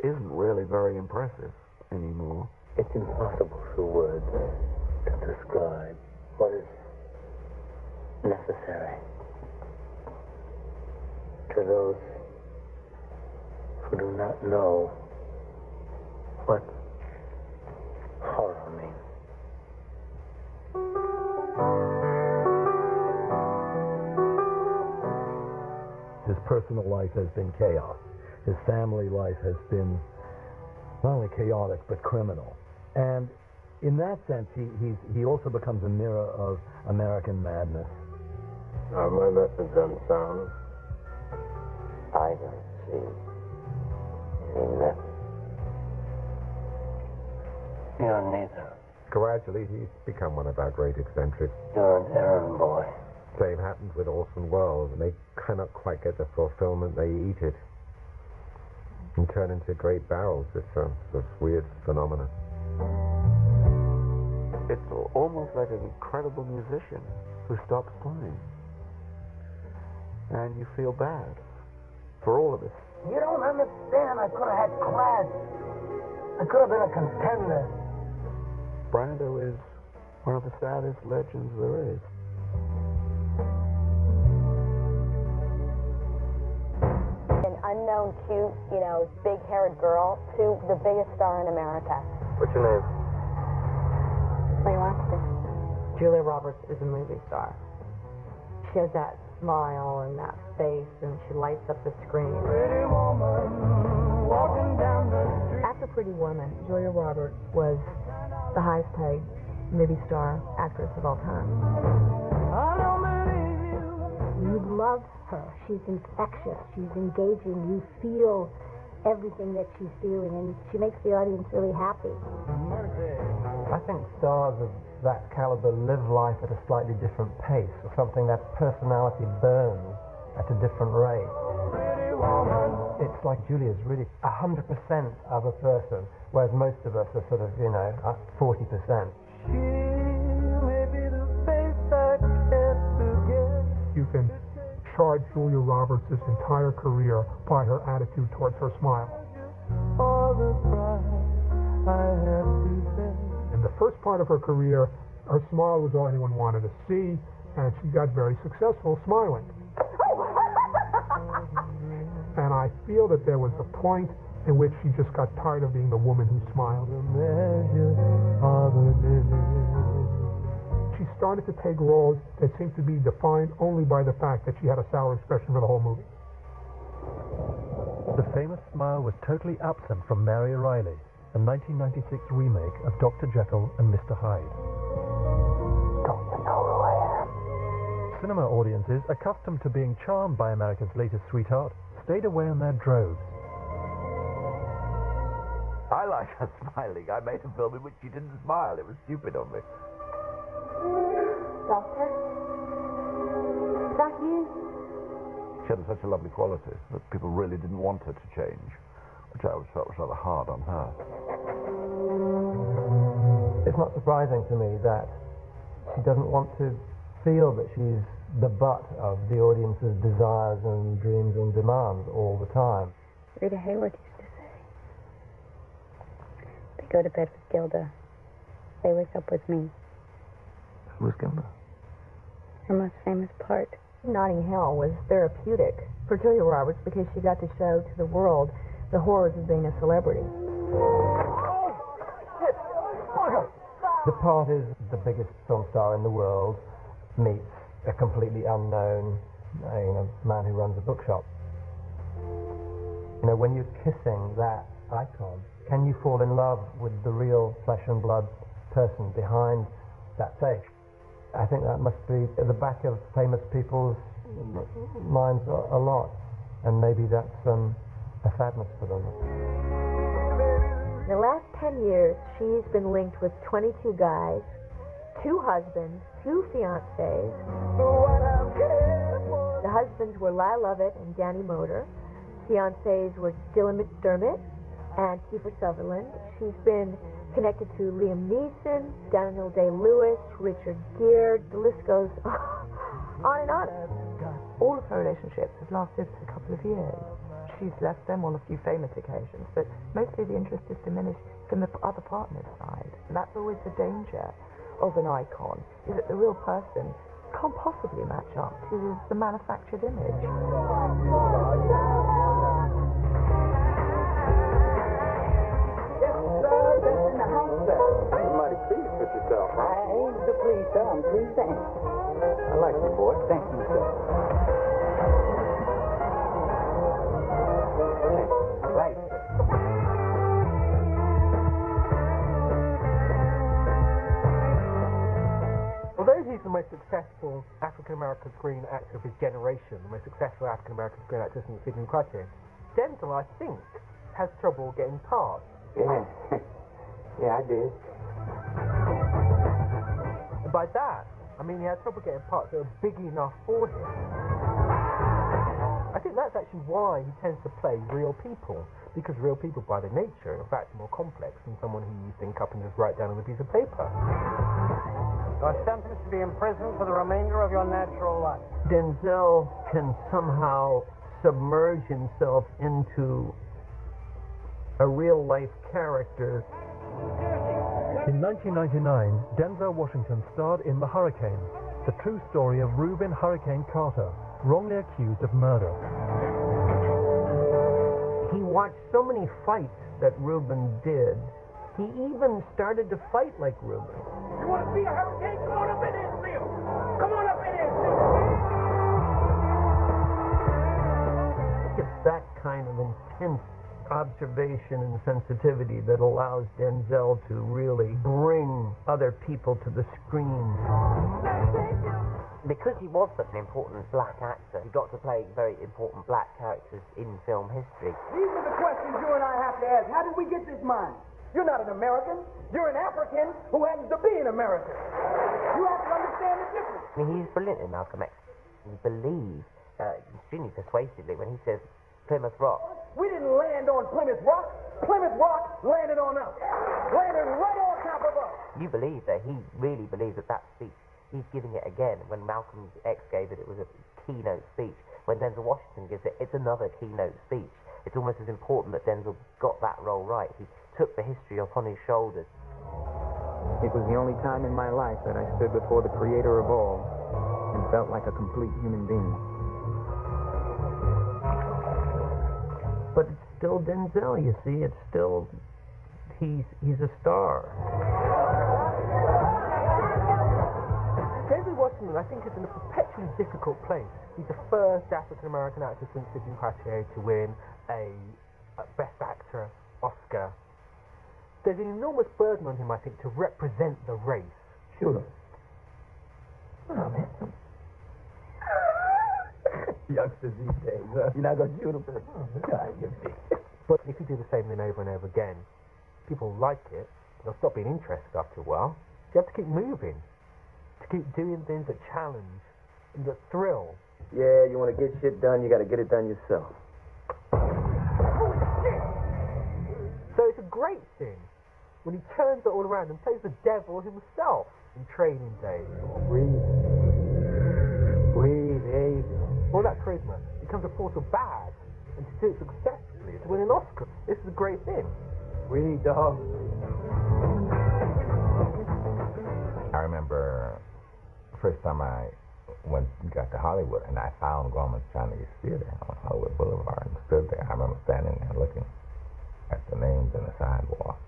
isn't really very impressive anymore. It's impossible through words to describe what is necessary to those who do not know what horror means. His personal life has been chaos. His family life has been not only chaotic, but criminal. And in that sense, he also becomes a mirror of American madness. Are my methods unsound? I don't see any method. You're neither. Gradually, he's become one of our great eccentrics. You're an errand boy. Same happens with Orson Welles. When they cannot quite get the fulfillment, they eat it and turn into great barrels. It's a weird phenomenon. It's almost like an incredible musician who stops playing. And you feel bad for all of us. You don't understand. I could have had class. I could have been a contender. Brando is one of the saddest legends there is. An unknown, cute, big-haired girl to the biggest star in America. What's your name? What do you want to? Julia Roberts is a movie star. She has that smile and that face, and she lights up the screen. Pretty woman walking down the street. After Pretty Woman, Julia Roberts was the highest paid movie star actress of all time. You love her. She's infectious. She's engaging. You feel everything that she's doing, and she makes the audience really happy. I think stars of that caliber live life at a slightly different pace, or something that personality burns at a different rate. It's like Julia's really 100% of a person, whereas most of us are sort of, 40%. You can chart Julia Roberts' entire career by her attitude towards her smile. In the first part of her career, her smile was all anyone wanted to see, and she got very successful smiling. And I feel that there was a point in which she just got tired of being the woman who smiled. She started to take roles that seemed to be defined only by the fact that she had a sour expression for the whole movie. The famous smile was totally absent from Mary O'Reilly, a 1996 remake of Dr. Jekyll and Mr. Hyde. Don't you know who I am? Cinema audiences, accustomed to being charmed by America's latest sweetheart, stayed away in their droves. I like her smiling. I made a film in which she didn't smile. It was stupid of me. Doctor? Is that you? She had such a lovely quality that people really didn't want her to change, which I always felt was rather hard on her. It's not surprising to me that she doesn't want to feel that she's the butt of the audience's desires and dreams and demands all the time. Rita Hayworth used to say, they go to bed with Gilda, they wake up with me. Who was Gilda? Her most famous part. Notting Hill was therapeutic for Julia Roberts because she got to show to the world the horrors of being a celebrity. The part is the biggest film star in the world meets a completely unknown man who runs a bookshop. When you're kissing that icon, can you fall in love with the real flesh and blood person behind that face? I think that must be at the back of famous people's minds a lot, and maybe that's a sadness for them. In the last 10 years, she's been linked with 22 guys, 2 husbands, 2 fiancés. The husbands were Lyle Lovett and Danny Moder. Fiancés were Dylan McDermott and Kiefer Sutherland. She's been connected to Liam Neeson, Daniel Day-Lewis, Richard Gere. The list goes on and on. All of her relationships have lasted a couple of years. She's left them on a few famous occasions, but mostly the interest is diminished from the other partner's side. And that's always the danger of an icon, is that the real person can't possibly match up to the manufactured image. You're mighty pleased with yourself, huh? I ain't the pleased, sir. I'm pleased to answer. I like you, boy. Thank you, sir. Right, sir. Although he's the most successful African-American screen actor of his generation, the most successful African-American screen actor since Sidney Crichton, Denzel, I think, has trouble getting parts. Yeah. Yeah, I did. And by that, I mean he has trouble getting parts that are big enough for him. I think that's actually why he tends to play real people, because real people by their nature are in fact more complex than someone who you think up and just write down on a piece of paper. You are sentenced to be imprisoned for the remainder of your natural life. Denzel can somehow submerge himself into a real-life character. In 1999, Denzel Washington starred in The Hurricane, the true story of Reuben Hurricane Carter, wrongly accused of murder. He watched so many fights that Reuben did, he even started to fight like Reuben. You want to see a hurricane? Come on up in here, see him. Come on up in here, see him. It's that kind of intense observation and sensitivity that allows Denzel to really bring other people to the screen. Because he was such an important black actor, he got to play very important black characters in film history. These are the questions you and I have to ask. How did we get this mind? You're not an American. You're an African who happens to be an American. You have to understand the difference. I mean, he's brilliant in Malcolm X. He believes extremely persuasively when he says Plymouth Rock. We didn't land on Plymouth Rock. Plymouth Rock landed on us. Landed right on top of us. You believe that he really believes that speech, he's giving it again. When Malcolm X gave it, it was a keynote speech. When Denzel Washington gives it, it's another keynote speech. It's almost as important that Denzel got that role right. He took the history upon his shoulders. It was the only time in my life that I stood before the creator of all and felt like a complete human being. But it's still Denzel, you see. It's still, he's a star. David Washington Freeman, I think, is in a perpetually difficult place. He's the first African-American actor since Sidney Poitier to win a Best Actor Oscar. There's an enormous burden on him, I think, to represent the race. Shoot him. Oh, man. Youngsters these days, huh? You're not going to shoot him? God, you big. But if you do the same thing over and over again, people like it, they'll stop being interested after a while. You have to keep moving, to keep doing things that challenge and that thrill. Yeah, you want to get shit done, you got to get it done yourself. So it's a great thing when he turns it all around and plays the devil himself in Training Day. Breathe, there you go. All that charisma becomes a force of bad, and to do it successfully, to win an Oscar, this is a great thing. Breathe, dog. I remember the first time I got to Hollywood, and I found Grauman's Chinese Theater on Hollywood Boulevard and stood there. I remember standing there looking at the names in the sidewalk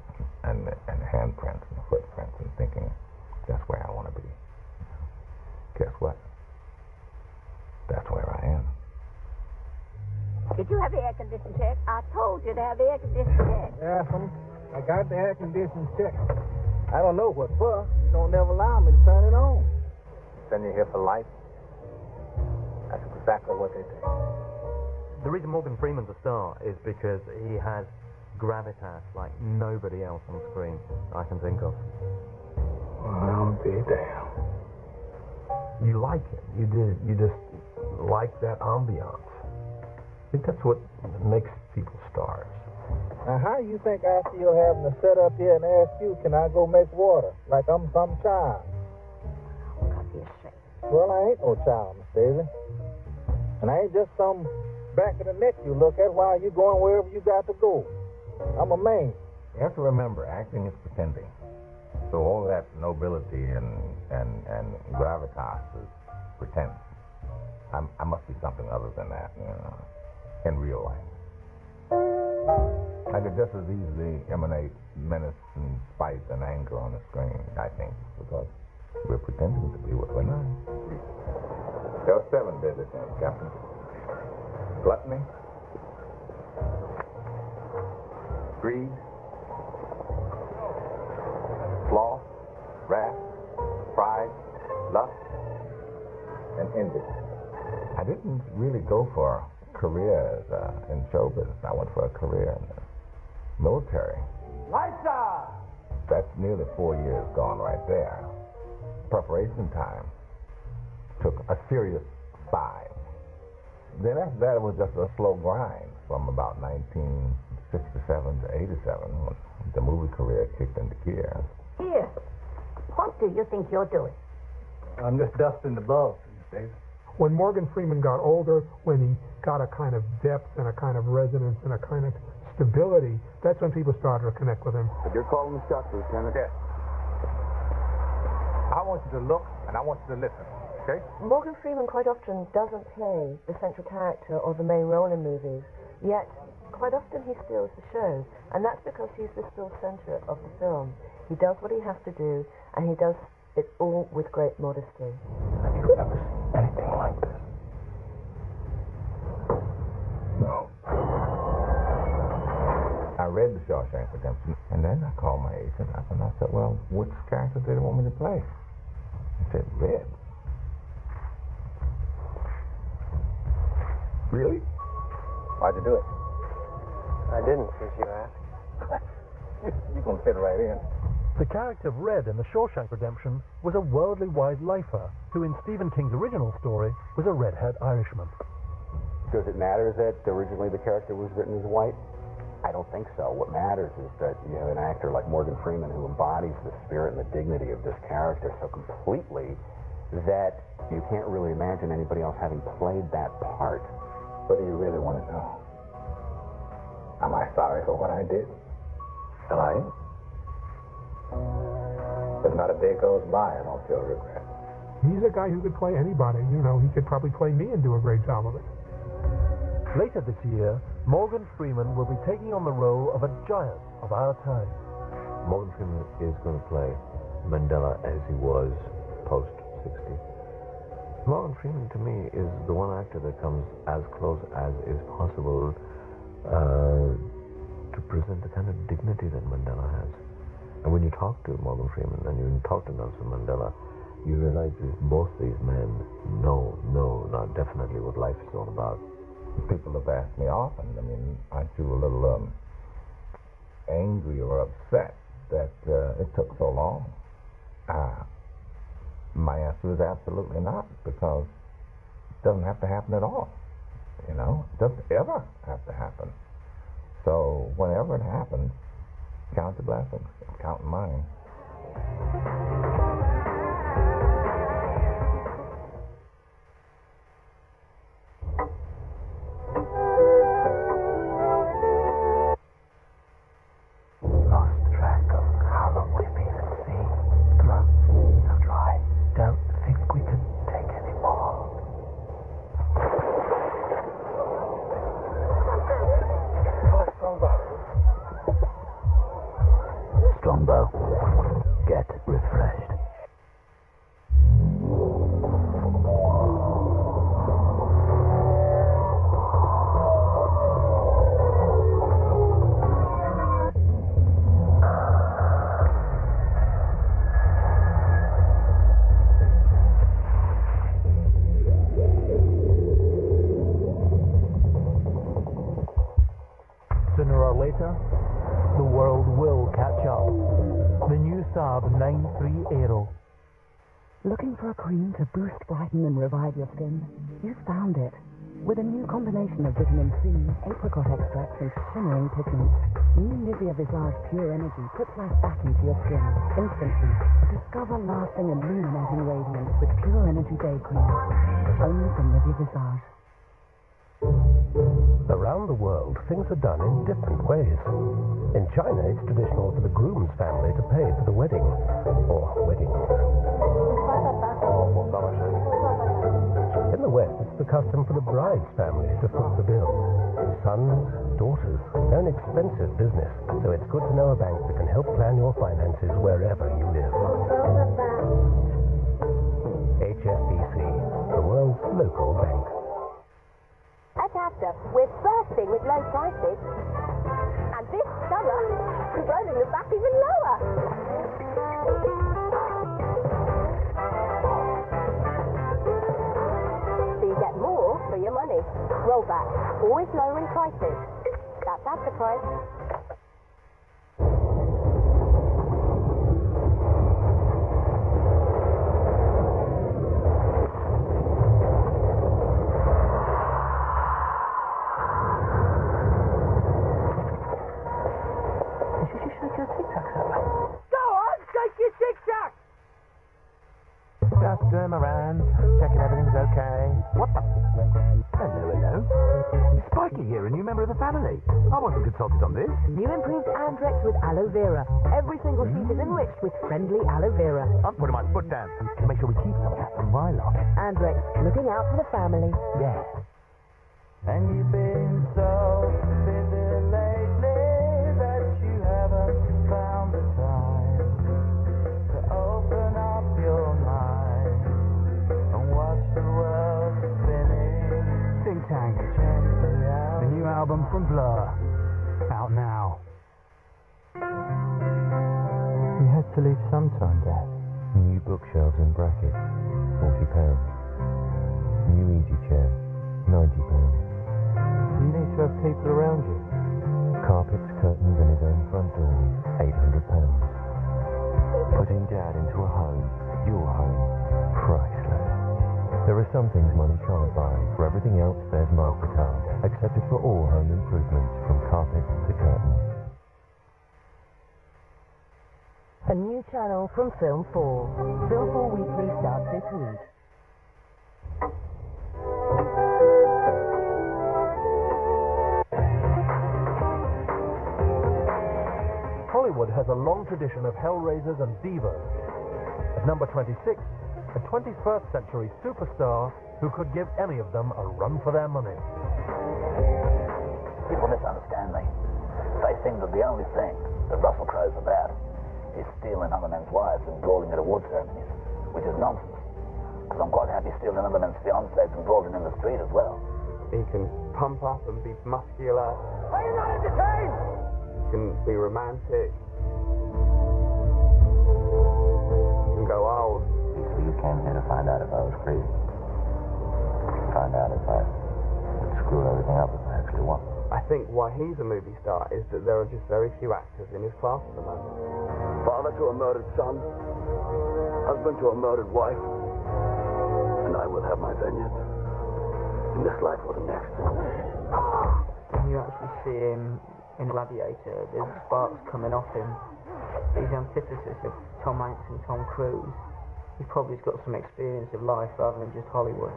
and the handprints and the footprints and thinking, that's where I want to be. Guess what? That's where I am. Did you have the air conditioning checked? I told you to have the air conditioning checked. Yeah, I got the air conditioning checked. I don't know what for. You don't never allow me to turn it on. Then you're here for life? That's exactly what they do. The reason Morgan Freeman's a star is because he has gravitas like nobody else on screen I can think of. I'll be damned. You like it. You just like that ambiance. I think that's what makes people stars. Now, how you think I feel having to sit up here and ask you, can I go make water? Like I'm some child. Well, I ain't no child, Miss Daisy. And I ain't just some back of the neck you look at while you going wherever you got to go. I'm a man. You have to remember, acting is pretending. So all that nobility and gravitas is pretend. I must be something other than that, you know, in real life. I could just as easily emanate menace and spite and anger on the screen, I think, because we're pretending to be what we're not. There are 7 deadly sins, Captain. Gluttony, greed, sloth, wrath, pride, lust, and envy. I didn't really go for careers in show business. I went for a career in the military. Lights out! That's nearly 4 years gone right there. Preparation time took a serious 5. Then after that, it was just a slow grind from about 1967 to 87 when the movie career kicked into gear. Here, what do you think you're doing? I'm just dusting the bulbs, Miss Daisy. When Morgan Freeman got older, when he got a kind of depth and a kind of resonance and a kind of stability, that's when people started to connect with him. But you're calling the shots, Lieutenant. Yes. I want you to look and I want you to listen, okay? Morgan Freeman quite often doesn't play the central character or the main role in movies, yet quite often he steals the show, and that's because he's the still center of the film. He does what he has to do, and he does it all with great modesty. Have you ever seen anything like this? No. I read The Shawshank Redemption, and then I called my agent up and I said, well, which character did they want me to play? He said, Red. Really? Why'd you do it? I didn't, since you asked. You're going to fit right in. The character of Red in The Shawshank Redemption was a worldly wise lifer who in Stephen King's original story was a red-haired Irishman. Does it matter that originally the character was written as white? I don't think so. What matters is that you have an actor like Morgan Freeman who embodies the spirit and the dignity of this character so completely that you can't really imagine anybody else having played that part. What do you really want to know? Am I sorry for what I did? Well, I am. But not a day goes by I don't feel regret. He's a guy who could play anybody. You know, he could probably play me and do a great job of it. Later this year, Morgan Freeman will be taking on the role of a giant of our time. Morgan Freeman is going to play Mandela as he was post-60. Morgan Freeman, to me, is the one actor that comes as close as is possible to present the kind of dignity that Mandela has. And when you talk to Morgan Freeman and you talk to Nelson Mandela, you realize that both these men know definitely what life is all about. People have asked me often, I mean, I feel a little angry or upset that it took so long. My answer is absolutely not, because it doesn't have to happen at all. You know, it doesn't ever have to happen. So whenever it happens, count the blessings. I'm counting mine. Lost track of how long we've been at sea. Throat so dry. Don't think we can take any more. Strongbow. Get refreshed. Sooner or later, the world will catch up. The new Saab 9-3 Aero. Looking for a cream to boost, brighten, and revive your skin? You found it. With a new combination of vitamin C, apricot extracts, and shimmering pigments, new Nivea Visage Pure Energy puts life back into your skin instantly. Discover lasting and illuminating radiance with Pure Energy Day Cream. Only from Nivea Visage. Around the world, things are done in different ways. In China, it's traditional for the groom's family to pay for the wedding, or weddings. In the West, it's the custom for the bride's family to foot the bill. Sons, daughters, they're an expensive business, so it's good to know a bank that can help plan your finances wherever you live. HSBC, the world's local bank. At Asda, we're bursting with low prices. And this summer, we're rolling them back even lower. So you get more for your money. Rollback, always lowering prices. That's Asda price. Go on, shake your tic-tac! Just doing my rounds, checking everything's okay. What the? Hello. Spiky here, a new member of the family. I wasn't consulted on this. New improved Andrex with aloe vera. Every single sheet is enriched with friendly aloe vera. I'm putting my foot down to make sure we keep some of that for my lot. Andrex, looking out for the family. Yeah. And you've been so busy lately that you haven't found the time to open up your mind and watch the world spinning. Think Tank, the new album from Blur, out now. We had to leave sometime, Dad. New bookshelves and brackets, £40. New easy chair, £90. You need to have people around you. Carpets, curtains, and his own front door, £800. Putting Dad into a home, your home, priceless. There are some things money can't buy. For everything else, there's MasterCard. Accepted for all home improvements, from carpets to curtains. A new channel from Film 4. Film 4 Weekly starts this week. Hollywood has a long tradition of hellraisers and divas. At number 26, a 21st century superstar who could give any of them a run for their money. People misunderstand me. They think that the only thing that Russell Crowe's about is stealing other men's wives and brawling at award ceremonies, which is nonsense. Because I'm quite happy stealing other men's fiancés and rolling in the street as well. He can pump up and be muscular. Are you not entertained? He can be romantic. He can go old. So you came here to find out if I was crazy. Find out if I would screw everything up as I actually want. I think why he's a movie star is that there are just very few actors in his class at the moment. Father to a murdered son, husband to a murdered wife, and I will have my vengeance in this life or the next. You actually see him in Gladiator, there's sparks coming off him. He's the antithesis of Tom Hanks and Tom Cruise. He's probably got some experience of life rather than just Hollywood.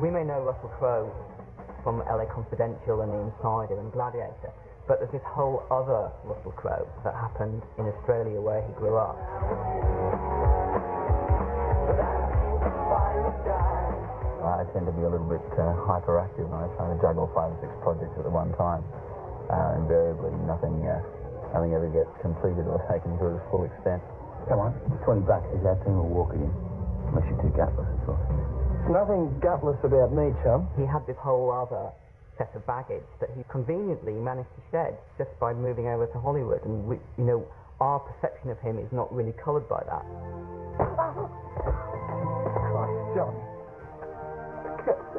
We may know Russell Crowe from LA Confidential and The Insider and Gladiator, but there's this whole other Russell Crowe that happened in Australia where he grew up. I tend to be a little bit hyperactive when I try to juggle 5 or 6 projects at the one time. Invariably, nothing ever gets completed or taken to its full extent. Come on, $20 is that thing will walk in, unless you're too gutless, of course. Nothing gutless about me, chum. He had this whole other set of baggage that he conveniently managed to shed just by moving over to Hollywood, and we, you know, our perception of him is not really coloured by that. Christ, Johnny.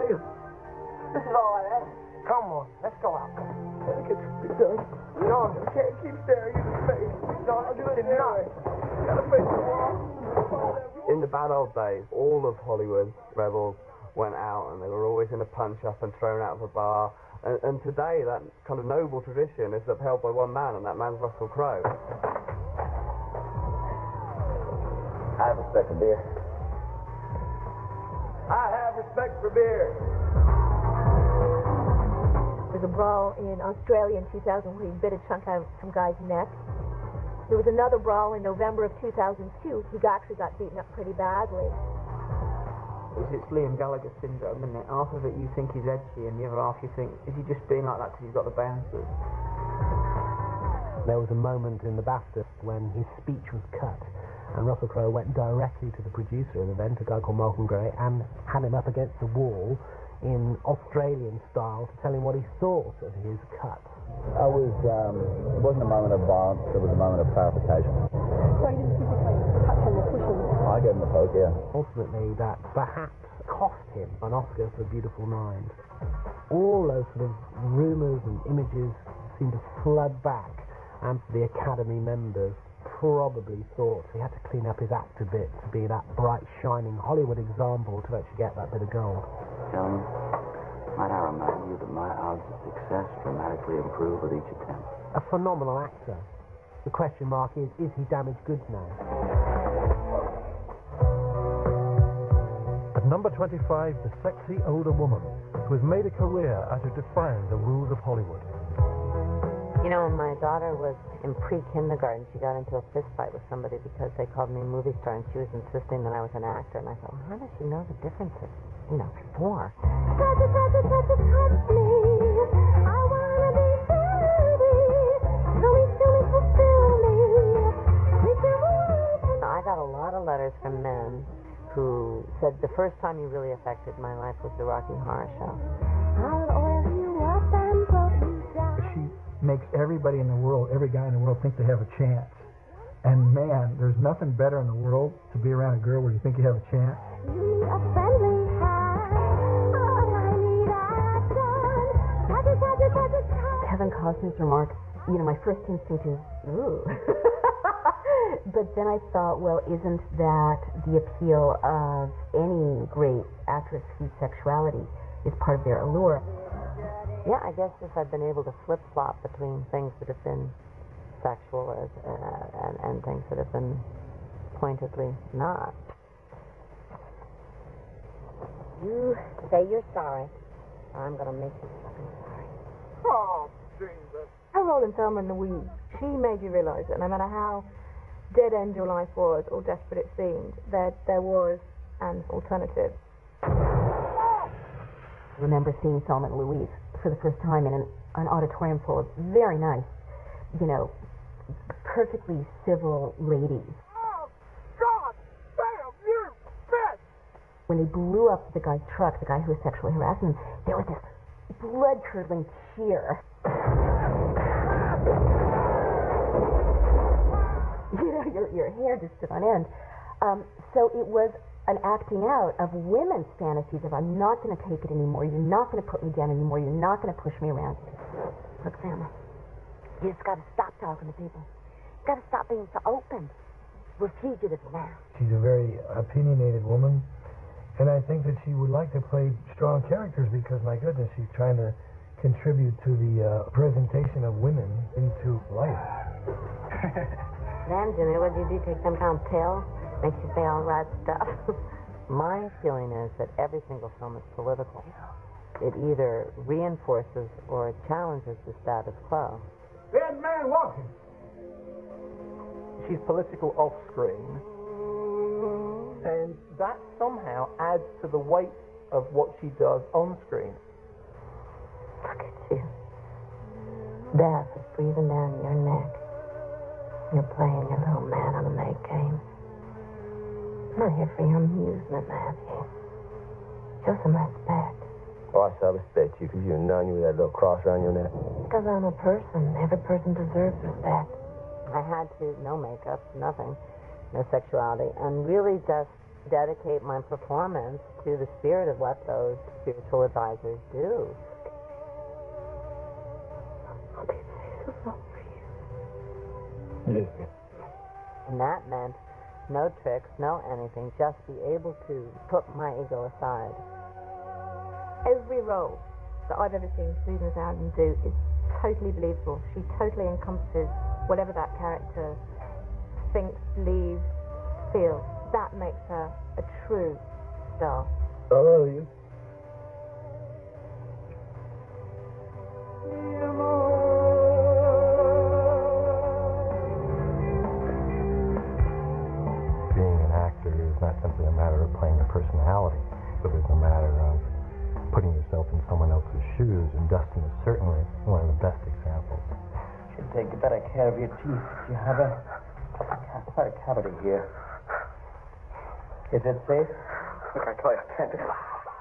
This is all I have. Come on, let's go out. Take it done. No, you can't keep staring you in the face. No, I'll do it anyway. You gotta face the wall. In the bad old days, all of Hollywood's rebels went out and they were always in a punch-up and thrown out of a bar. And today, that kind of noble tradition is upheld by one man, and that man's Russell Crowe. I have respect for beer. I have respect for beer. There's a brawl in Australia in 2000 where he bit a chunk out of some guy's neck. There was another brawl in November of 2002. He actually got beaten up pretty badly. It's Liam Gallagher syndrome, isn't it? Half of it you think he's edgy, and the other half you think, is he just being like that because he's got the bouncers? There was a moment in the BAFTA when his speech was cut, and Russell Crowe went directly to the producer of the event, a guy called Malcolm Gray, and had him up against the wall in Australian style to tell him what he thought of his cut. It wasn't a moment of violence, it was a moment of clarification. So you didn't physically touch him or push him? I gave him a poke, yeah. Ultimately, that perhaps cost him an Oscar for Beautiful Mind. All those sort of rumours and images seemed to flood back, and the Academy members probably thought he had to clean up his act a bit to be that bright, shining Hollywood example to actually get that bit of gold. Gentlemen, might I remind you that my odds of success dramatically improve with each attempt. A phenomenal actor. The question mark is he damaged goods now? At number 25, the sexy older woman who has made a career out of defying the rules of Hollywood. You know, when my daughter was in pre-kindergarten, she got into a fist fight with somebody because they called me a movie star, and she was insisting that I was an actor. And I thought, well, how does she know the differences? You know, 4. I got a lot of letters from men who said the first time you really affected my life was the Rocky Horror Show. Makes everybody in the world, every guy in the world, think they have a chance. And man, there's nothing better in the world to be around a girl where you think you have a chance. Kevin Costner's remark, you know, my first instinct is, ooh. But then I thought, well, isn't that the appeal of any great actress whose sexuality is part of their allure? Yeah, I guess if I've been able to flip-flop between things that have been sexual and things that have been pointedly not. You say you're sorry, or I'm going to make you fucking sorry. Oh, Jesus. Her role in Thelma and Louise, she made you realise that no matter how dead end your life was or desperate it seemed, that there was an alternative. I remember seeing Thelma and Louise for the first time in an auditorium full of very nice you know, perfectly civil ladies. Oh, God damn you, bitch! When they blew up the guy's truck, the guy who was sexually harassing him, there was this blood-curdling cheer. You know, your hair just stood on end. So it was an acting out of women's fantasies of, I'm not going to take it anymore, you're not going to put me down anymore, you're not going to push me around. Look, Sam, you just got to stop talking to people. You got to stop being so open. We're fugitives now. She's a very opinionated woman, and I think that she would like to play strong characters because, my goodness, she's trying to contribute to the presentation of women into life. Then, Jimmy, what did you do? Take some kind of pill? Makes you say all right stuff? My feeling is that every single film is political. It either reinforces or challenges the status quo. Dead man walking. She's political off-screen, and that somehow adds to the weight of what she does on-screen. Look at you. Death is breathing down your neck. You're playing your little man on a May game. I'm not here for your amusement, Matthew. Show some respect. Oh, I shall respect you because you're a nun with that little cross around your neck. Because I'm a person. Every person deserves respect. I had to, no makeup, nothing, no sexuality, and really just dedicate my performance to the spirit of what those spiritual advisors do. And that meant no tricks, no anything, just be able to put my ego aside. Every role that I've ever seen Susan Sarandon do is totally believable. She totally encompasses whatever that character thinks, believes, feels. That makes her a true star. I love you. Being an actor is not simply a matter of playing a personality, but it's a matter of putting yourself in someone else's shoes, and Dustin is certainly one of the best examples. Should take better care of your teeth. You have quite a cavity here. Is it safe? Look, I tell you, I can't do it.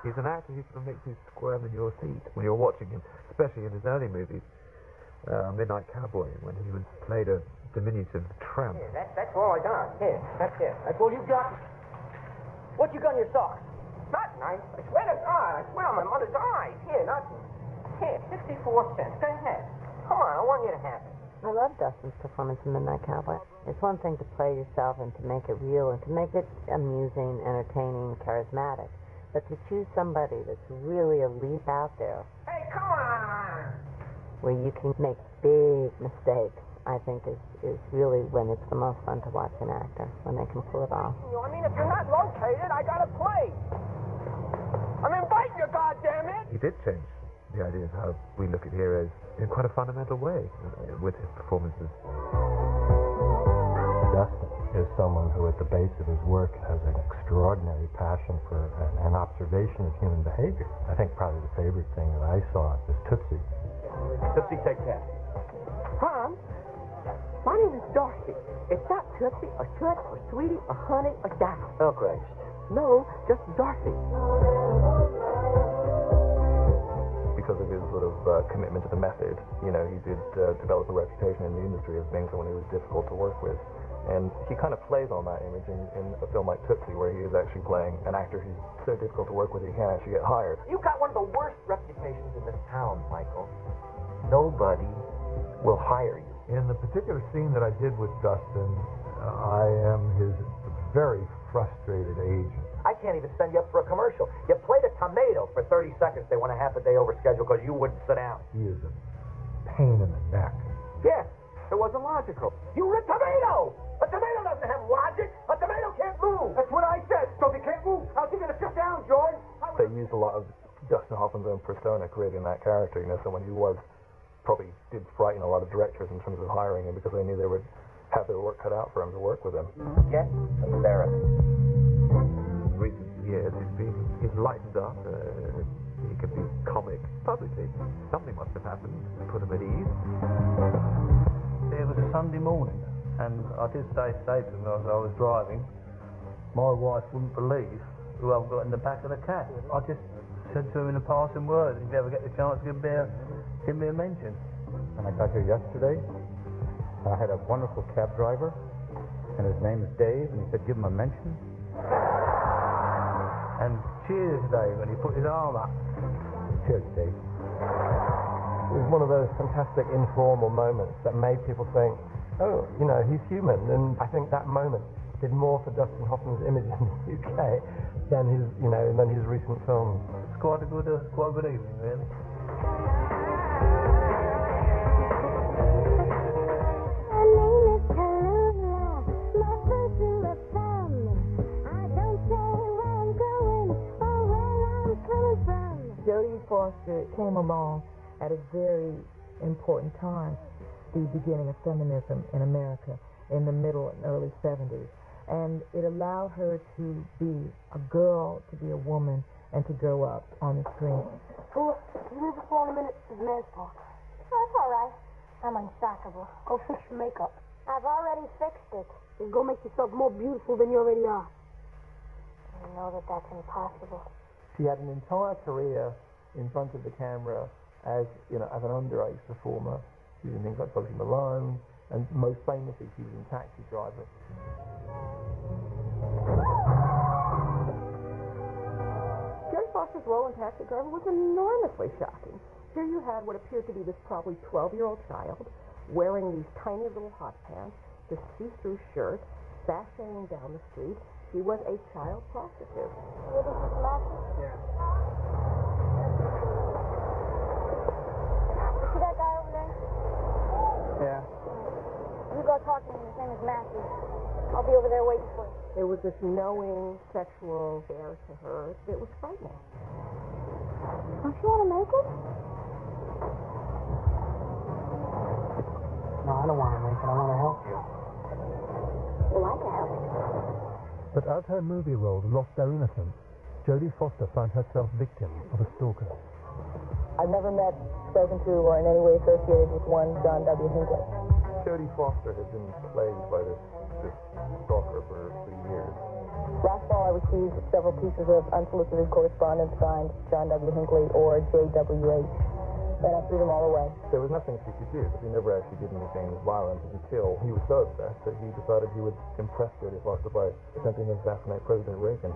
He's an actor who sort of makes you squirm in your seat when you're watching him, especially in his early movies. Midnight Cowboy, when he played a diminutive tramp. Here, that's all I got. Here, that's it. That's all you got? What you got in your socks? Nothing. I swear to God. I swear on my mother's eyes. Here, nothing. Here, 64 cents. Go ahead. Come on, I want you to have it. I love Dustin's performance in Midnight Cowboy. It's one thing to play yourself and to make it real and to make it amusing, entertaining, charismatic. But to choose somebody that's really a leap out there, Hey, come on! where you can make big mistakes, I think is really when it's the most fun to watch an actor, when they can pull it off. I mean, if you're not located, I gotta play. I'm inviting you, goddammit! He did change the idea of how we look at heroes in quite a fundamental way with his performances. Dustin is someone who, at the base of his work, has an extraordinary passion for an observation of human behavior. I think probably the favorite thing that I saw is Tootsie. Tootsie, take care. Tom, my name is Darcy. It's not Tootsie or Toot or Sweetie or Honey or Dazzle. Oh, Christ. No, just Darcy. Because of his sort of commitment to the method, you know, he did develop a reputation in the industry as being someone who was difficult to work with. And he kind of plays on that image in a film like Tootsie, where he is actually playing an actor who's so difficult to work with he can't actually get hired. You got one of the worst reputations in this town, Michael. Nobody will hire you. In the particular scene that I did with Dustin, I am his very frustrated agent. I can't even send you up for a commercial. You played a tomato for 30 seconds. They went a half a day over schedule because you wouldn't sit down. He is a pain in the neck. Yes, it wasn't logical. You were a tomato! A tomato doesn't have logic. A tomato can't move. That's what I said. So if he can't move, how's he going to sit down, George? They used a lot of Dustin Hoffman's own persona creating that character, you know, someone who probably did frighten a lot of directors in terms of hiring him because they knew they would have their work cut out for him to work with him. Get a therapist. Recent years, he's lightened up. He can be comic publicly. Something must have happened to put him at ease. Sunday morning, and I did say to him as I was driving, my wife wouldn't believe who I've got in the back of the cab. I just said to him in a passing word, if you ever get the chance, give me a mention. When I got here yesterday, I had a wonderful cab driver, and his name is Dave, and he said, give him a mention. And cheers, Dave, and he put his arm up. Cheers, Dave. It was one of those fantastic informal moments that made people think, oh, you know, he's human. And I think that moment did more for Dustin Hoffman's image in the UK than his recent films. It's quite a good evening, really. Jodie Foster came along at a very important time, the beginning of feminism in America in the middle and early 70s. And it allowed her to be a girl, to be a woman, and to grow up on the screen. Oh, you leave us for a minute. It's Mary's fault. Oh, it's all right. I'm unstoppable. Go fix your makeup. I've already fixed it. Then go make yourself more beautiful than you already are. You know that that's impossible. She had an entire career in front of the camera as an underage performer. She was in things like Bugsy Malone, and most famously, she was in Taxi Driver. Jodie Foster's role in Taxi Driver was enormously shocking. Here you had what appeared to be this probably 12-year-old child wearing these tiny little hot pants, this see-through shirt, sashaying down the street. She was a child prostitute. You looking for some action? Yeah. You see that guy over there? Yeah. You go talk to him. His name is Matthew. I'll be over there waiting for you. There was this knowing sexual air to her that was frightening. Don't you want to make it? No, I don't want to make it. I want to help you. Well, I can help you. But as her movie roles lost their innocence, Jodie Foster found herself victim of a stalker. I've never met, spoken to, or in any way associated with one John W. Hinckley. Jodie Foster had been plagued by this stalker for years. Last fall, I received several pieces of unsolicited correspondence signed John W. Hinckley or JWH, and I threw them all away. There was nothing she could do, because he never actually did anything violent until he was so obsessed that he decided he would impress Jodie Foster by attempting to assassinate President Reagan.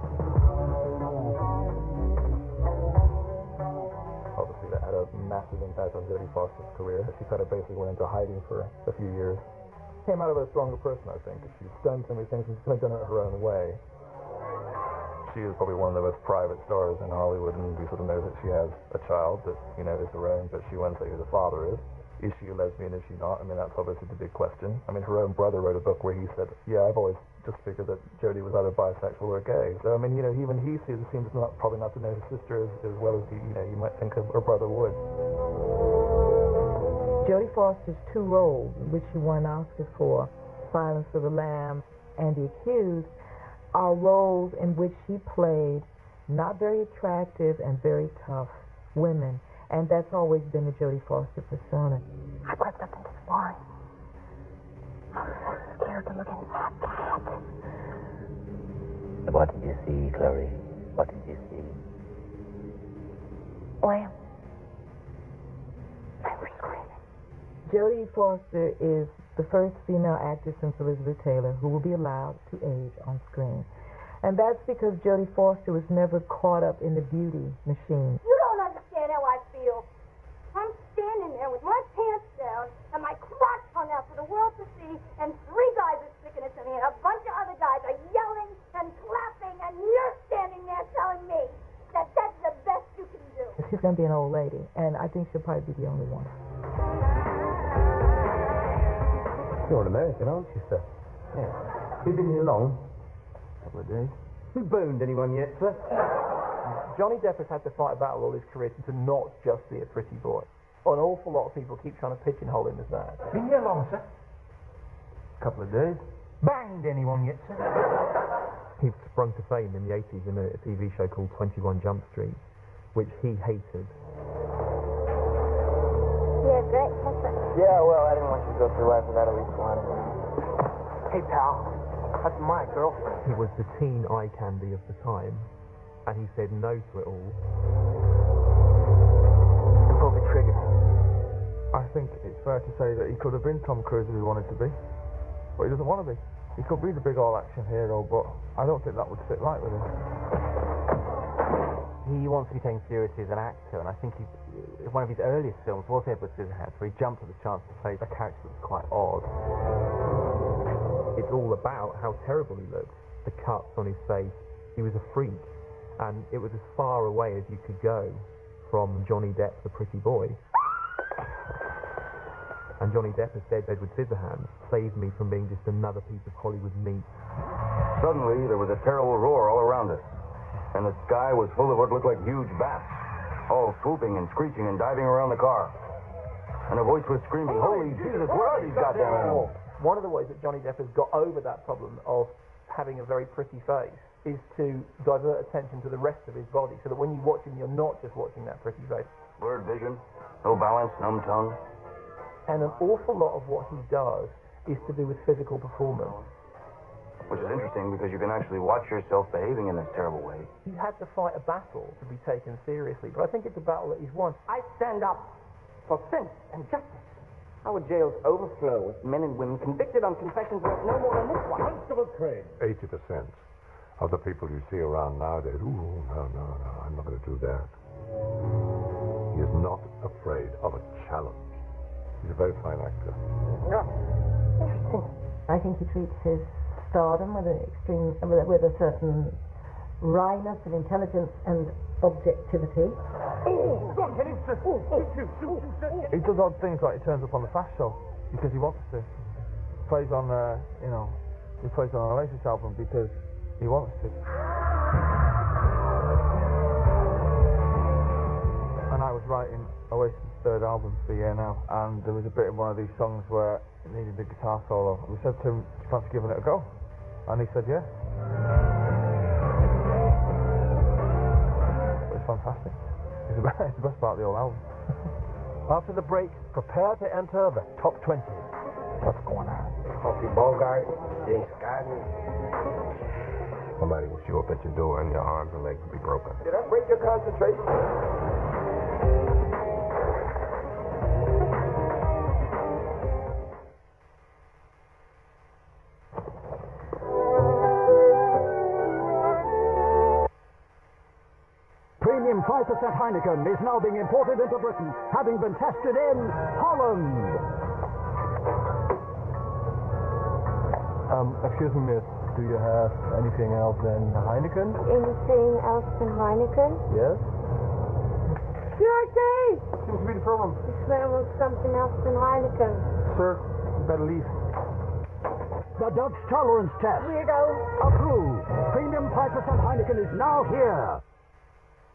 Obviously, that had a massive impact on Jodie Foster's career. She kind of basically went into hiding for a few years. Came out of a stronger person, I think. She's done so many things, and she's kind of done it her own way. She is probably one of the most private stars in Hollywood, and we sort of know that she has a child that, is her own, but she won't say who the father is. Is she a lesbian, is she not? I mean, that's obviously the big question. I mean, her own brother wrote a book where he said, yeah, I've always just figured that Jodie was either bisexual or gay. So, I mean, even he seems probably not to know his sister as well as you might think her brother would. Jodie Foster's two roles, which she won an Oscar for, Silence of the Lambs and The Accused, are roles in which she played not very attractive and very tough women, and that's always been the Jodie Foster persona. I crept up into the barn. I was so scared to look into that cat. What did you see, Chloe? What did you see? Lamb. They were screaming. Jodie Foster is the first female actress since Elizabeth Taylor who will be allowed to age on screen. And that's because Jodie Foster was never caught up in the beauty machine. You don't understand how I feel. I'm standing there with my pants down and my crotch hung out for the world to see, and three guys are sticking it to me, and a bunch of other guys are yelling and clapping, and you're standing there telling me that that's the best you can do. She's going to be an old lady, and I think she'll probably be the only one. You're an American, aren't you, sir? Yeah. You've been here long? A couple of days. You boned anyone yet, sir? Johnny Depp has had to fight a battle all his career to not just be a pretty boy. An awful lot of people keep trying to pigeonhole him as that. Been here long, sir? A couple of days. Banged anyone yet, sir? He sprung to fame in the 80s in a TV show called 21 Jump Street, which he hated. Yeah, great. Yeah, well, I didn't want you to go through life without at least one. Hey, pal, that's my girlfriend. He was the teen eye candy of the time, and he said no to it all. Pull the trigger. I think it's fair to say that he could have been Tom Cruise if he wanted to be, but he doesn't want to be. He could be the big all-action hero, but I don't think that would sit right with him. He wants to be taken seriously as an actor, and I think one of his earliest films was Edward Scissorhands, where he jumped at the chance to play a character that was quite odd. It's all about how terrible he looked, the cuts on his face. He was a freak, and it was as far away as you could go from Johnny Depp, the pretty boy. And Johnny Depp has said Edward Scissorhands saved me from being just another piece of Hollywood meat. Suddenly, there was a terrible roar all around us, and the sky was full of what looked like huge bats, all swooping and screeching and diving around the car. And a voice was screaming, "Holy Jesus, what are these goddamn animals?" One of the ways that Johnny Depp has got over that problem of having a very pretty face is to divert attention to the rest of his body, so that when you watch him, you're not just watching that pretty face. Blurred vision, no balance, numb tongue. And an awful lot of what he does is to do with physical performance. Which is interesting because you can actually watch yourself behaving in this terrible way. He's had to fight a battle to be taken seriously, but I think it's a battle that he's won. I stand up for sense and justice. Our jails overflow with men and women convicted on confessions worth no more than this one. Constable Crane. 80% of the people you see around nowadays, no, I'm not going to do that. He is not afraid of a challenge. He's a very fine actor. Interesting. I think he treats his stardom with a certain wryness and intelligence and objectivity. He does odd things like he turns up on the Fast Show because he wants to. Plays on, he plays on a Oasis album because he wants to. And I was writing Oasis' third album for a year now, and there was a bit in one of these songs where it needed a guitar solo. And we said to him, "Do you fancy giving it a go?" And he said, "Yeah." It's fantastic. It's the best part of the whole album. After the break, prepare to enter the top 20. What's going on? Humphrey Bogart, James Scott. Somebody will show up at your door and your arms and legs will be broken. Did I break your concentration? Premium 5% Heineken is now being imported into Britain, having been tested in Holland. Excuse me, miss. Do you have anything else than Heineken? Anything else than Heineken? Yes? Jackie! Seems to be the problem. You smell something else than Heineken. Sir, you better leave. The Dutch tolerance test. Weirdo. Approved. Premium 5% Heineken is now here.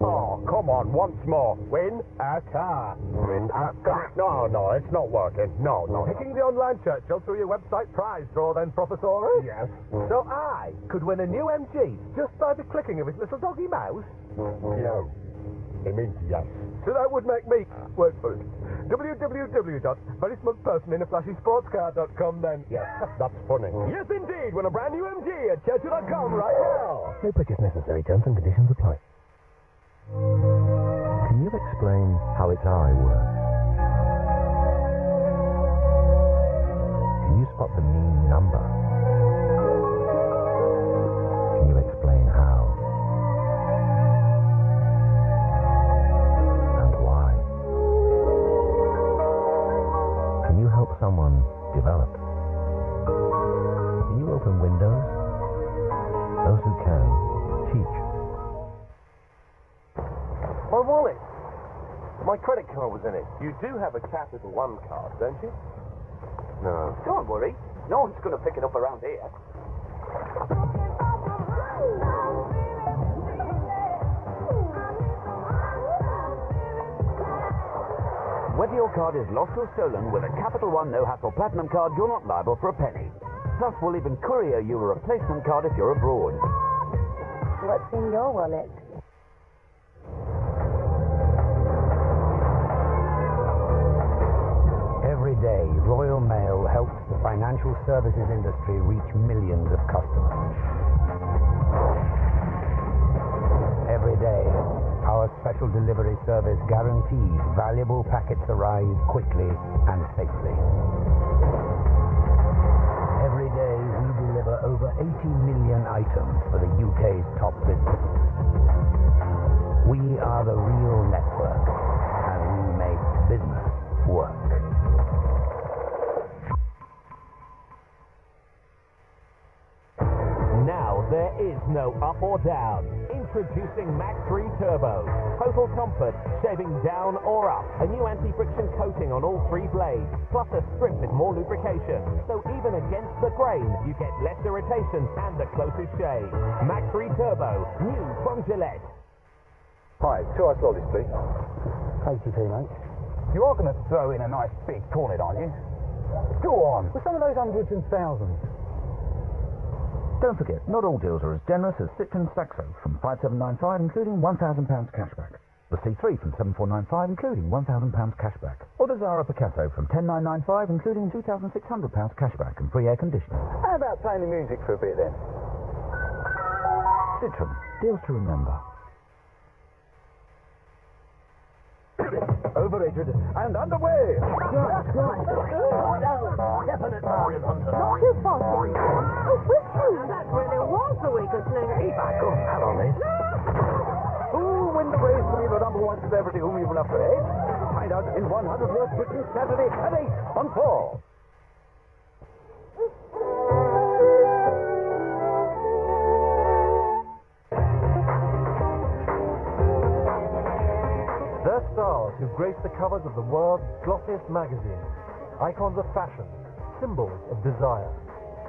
Oh, come on, once more. Win a car. Win a car. No, it's not working. No. Picking the online Churchill through your website prize draw then, Professor? Yes. So I could win a new MG just by the clicking of his little doggy mouse? No. It means yes. So that would make me, wait for it, www.verysmugpersoninaflashysportscar.com then. Yes, that's funny. Yes, indeed, win a brand new MG at Churchill.com right now. No purchase necessary. Terms and conditions apply. Can you explain how its eye works? Can you spot the mean number? Can you explain how? And why? Can you help someone develop? Can you open windows? Those who can, teach. My wallet. My credit card was in it. You do have a Capital One card, don't you? No. Don't worry. No one's going to pick it up around here. Whether your card is lost or stolen, with a Capital One no-hassle Platinum card, you're not liable for a penny. Plus, we'll even courier you a replacement card if you're abroad. What's in your wallet? Every day, day, Royal Mail helps the financial services industry reach millions of customers. Every day, our special delivery service guarantees valuable packets arrive quickly and safely. Every day, we deliver over 80 million items for the UK's top businesses. We are the real network, and we make business work. Now there is no up or down. Introducing Max 3 Turbo. Total comfort, shaving down or up. A new anti-friction coating on all 3 blades, plus a strip with more lubrication. So even against the grain, you get less irritation and the closest shave. Max 3 Turbo, new from Gillette. Hi, 2 ice lollies, please. ATP, mate. You are going to throw in a nice big cornet, aren't you? Go on, with some of those hundreds and thousands. Don't forget, not all deals are as generous as Citroen Saxo from £5,795, including £1,000 cashback. The C3 from £7,495, including £1,000 cashback. Or the Zara Picasso from £10,995, including £2,600 cashback and free air conditioning. How about playing the music for a bit then? Citroen, deals to remember. Overrated and underway! Definite bargain hunter. Not too fast, oh, with you. That really was the weakest link. Keep back on that on this. Who win the race to be the number 1 celebrity whom you've enough to hate? Find out in 100 Years Britain Saturday at 8 on 4. They're stars who grace the covers of the world's glossiest magazines, icons of fashion, symbols of desire.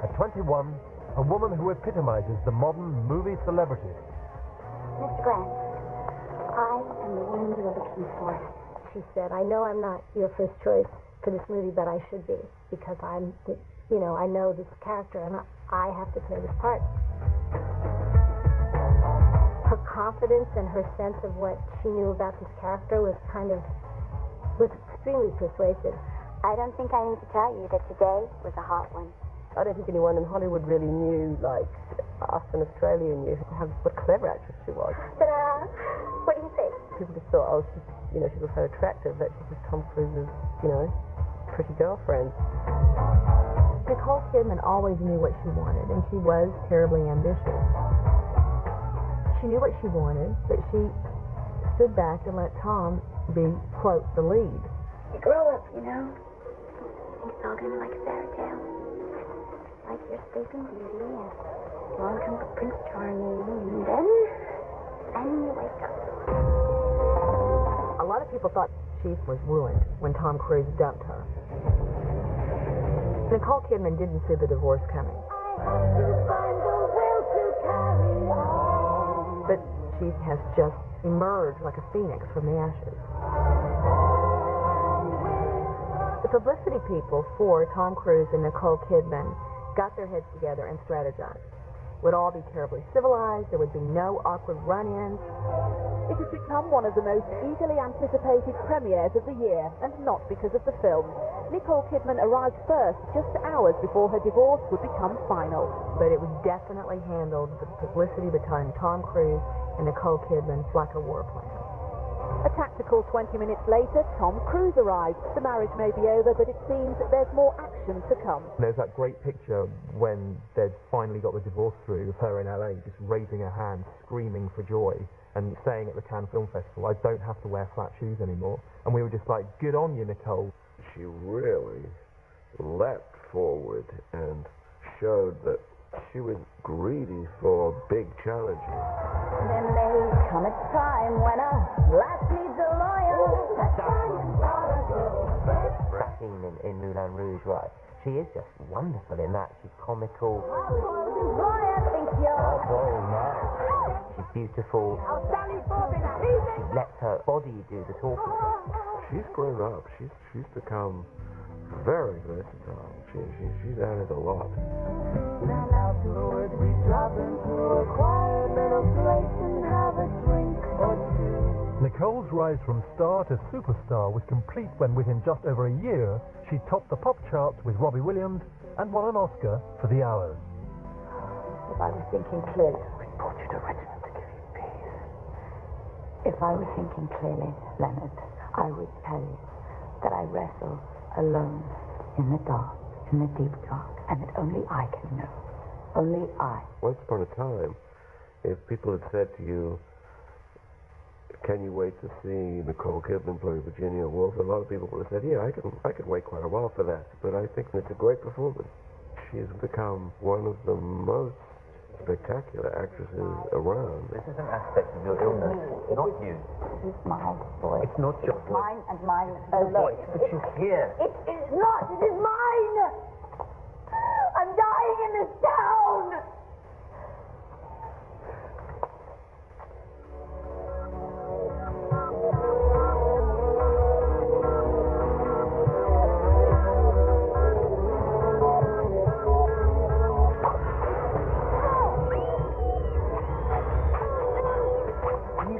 At 21, a woman who epitomizes the modern movie celebrity. Mr. Grant, I am the woman you are looking for. She said, I know I'm not your first choice for this movie, but I should be, because I know this character and I have to play this part. Her confidence and her sense of what she knew about this character was extremely persuasive. I don't think I need to tell you that today was a hot one. I don't think anyone in Hollywood really knew, like us in Australia knew, what a clever actress she was. Ta-da! What do you think? People just thought, oh, she was so attractive that she was Tom Cruise's, pretty girlfriend. Nicole Kidman always knew what she wanted, and she was terribly ambitious. She knew what she wanted, but she stood back and let Tom be, quote, the lead. You grow up, you know. It's all gonna be like a fairy tale. Like your Sleeping Beauty, and along comes Prince Charming, and then you wake up. A lot of people thought she was ruined when Tom Cruise dumped her. Nicole Kidman didn't see the divorce coming. But she has just emerged like a phoenix from the ashes. The publicity people for Tom Cruise and Nicole Kidman got their heads together and strategized. It would all be terribly civilized, there would be no awkward run-ins. It has become one of the most eagerly anticipated premieres of the year, and not because of the film. Nicole Kidman arrived first just hours before her divorce would become final. But it was definitely handled, the publicity between Tom Cruise and Nicole Kidman, like a war plan. A tactical 20 minutes later, Tom Cruise arrives. The marriage may be over, but it seems there's more action to come. There's that great picture when they'd finally got the divorce through of her in LA, just raising her hand, screaming for joy, and saying at the Cannes Film Festival, I don't have to wear flat shoes anymore. And we were just like, good on you, Nicole. She really leapt forward and showed that she was greedy for big challenges. There may come a time when a lass needs a lawyer. That scene in Moulin Rouge, right? She is just wonderful in that. She's comical. She's beautiful. She lets her body do the talking. She's grown up. She's become very versatile. She's added a lot. Then afterwards we drop into a quiet little place and have a drink or two. Nicole's rise from star to superstar was complete when within just over a year, she topped the pop charts with Robbie Williams and won an Oscar for The Hours. If I was thinking clearly, we brought you to Richmond to give you peace. If I was thinking clearly, Leonard, I would tell you that I wrestle alone in the dark, in the deep dark, and that only I can know. Only I. Once upon a time, if people had said to you, can you wait to see Nicole Kidman play Virginia Woolf? A lot of people would have said, yeah, I could wait quite a while for that. But I think it's a great performance. She's become one of the most spectacular actresses around. This is an aspect of your illness, not you. It is my voice. It's not your voice. Mine and mine Your alone. voice, but you hear. It is not. It is mine. I'm dying in this town.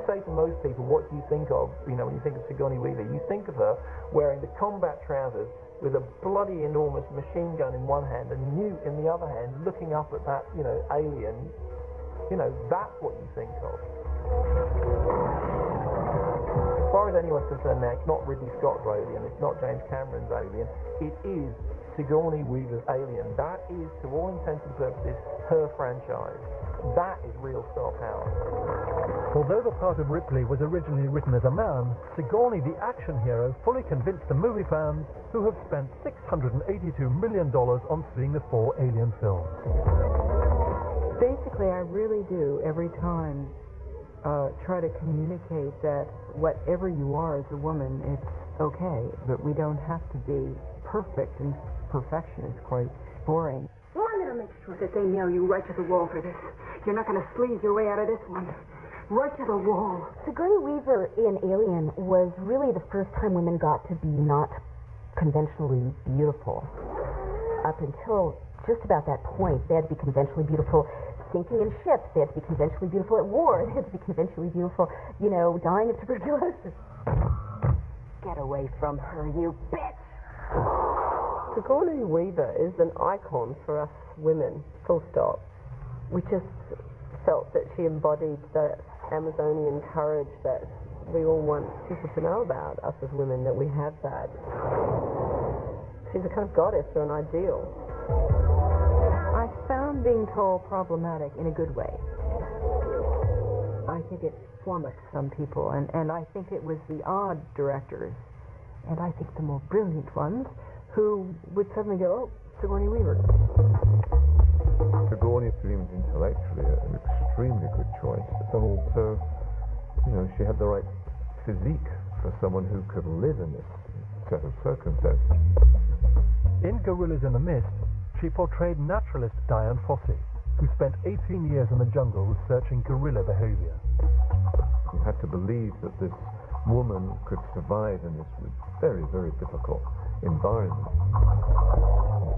Say to most people, what do you think of, when you think of Sigourney Weaver? You think of her wearing the combat trousers with a bloody enormous machine gun in one hand and newt in the other hand, looking up at that, alien. That's what you think of. As far as anyone's concerned now, it's not Ridley Scott's Alien, it's not James Cameron's Alien, it is Sigourney Weaver's Alien. That is, to all intents and purposes, her franchise. That is real star power. Although the part of Ripley was originally written as a man, Sigourney, the action hero, fully convinced the movie fans who have spent $682 million on seeing the 4 Alien films. Basically, I really do, every time, try to communicate that whatever you are as a woman, it's okay, but we don't have to be perfect, and perfection is quite boring. Well, I'm going to make sure that they nail you right to the wall for this. You're not going to sleaze your way out of this one. Right to the wall. Sigourney Weaver in Alien was really the first time women got to be not conventionally beautiful. Up until just about that point, they had to be conventionally beautiful sinking in ships. They had to be conventionally beautiful at war. They had to be conventionally beautiful, dying of tuberculosis. Get away from her, you bitch! Sigourney Weaver is an icon for us women, full stop. We just felt that she embodied that Amazonian courage that we all want people to know about, us as women, that we have that. She's a kind of goddess or an ideal. I found being tall problematic in a good way. I think it flummoxed some people, and I think it was the odd directors, and I think the more brilliant ones, who would suddenly go, oh, Sigourney Weaver. Sigourney seems intellectually an extremely good choice, and also, she had the right physique for someone who could live in this set of circumstances. In Gorillas in the Mist, she portrayed naturalist Diane Fossey, who spent 18 years in the jungle researching gorilla behavior. You had to believe that this woman could survive in this very, very difficult environment.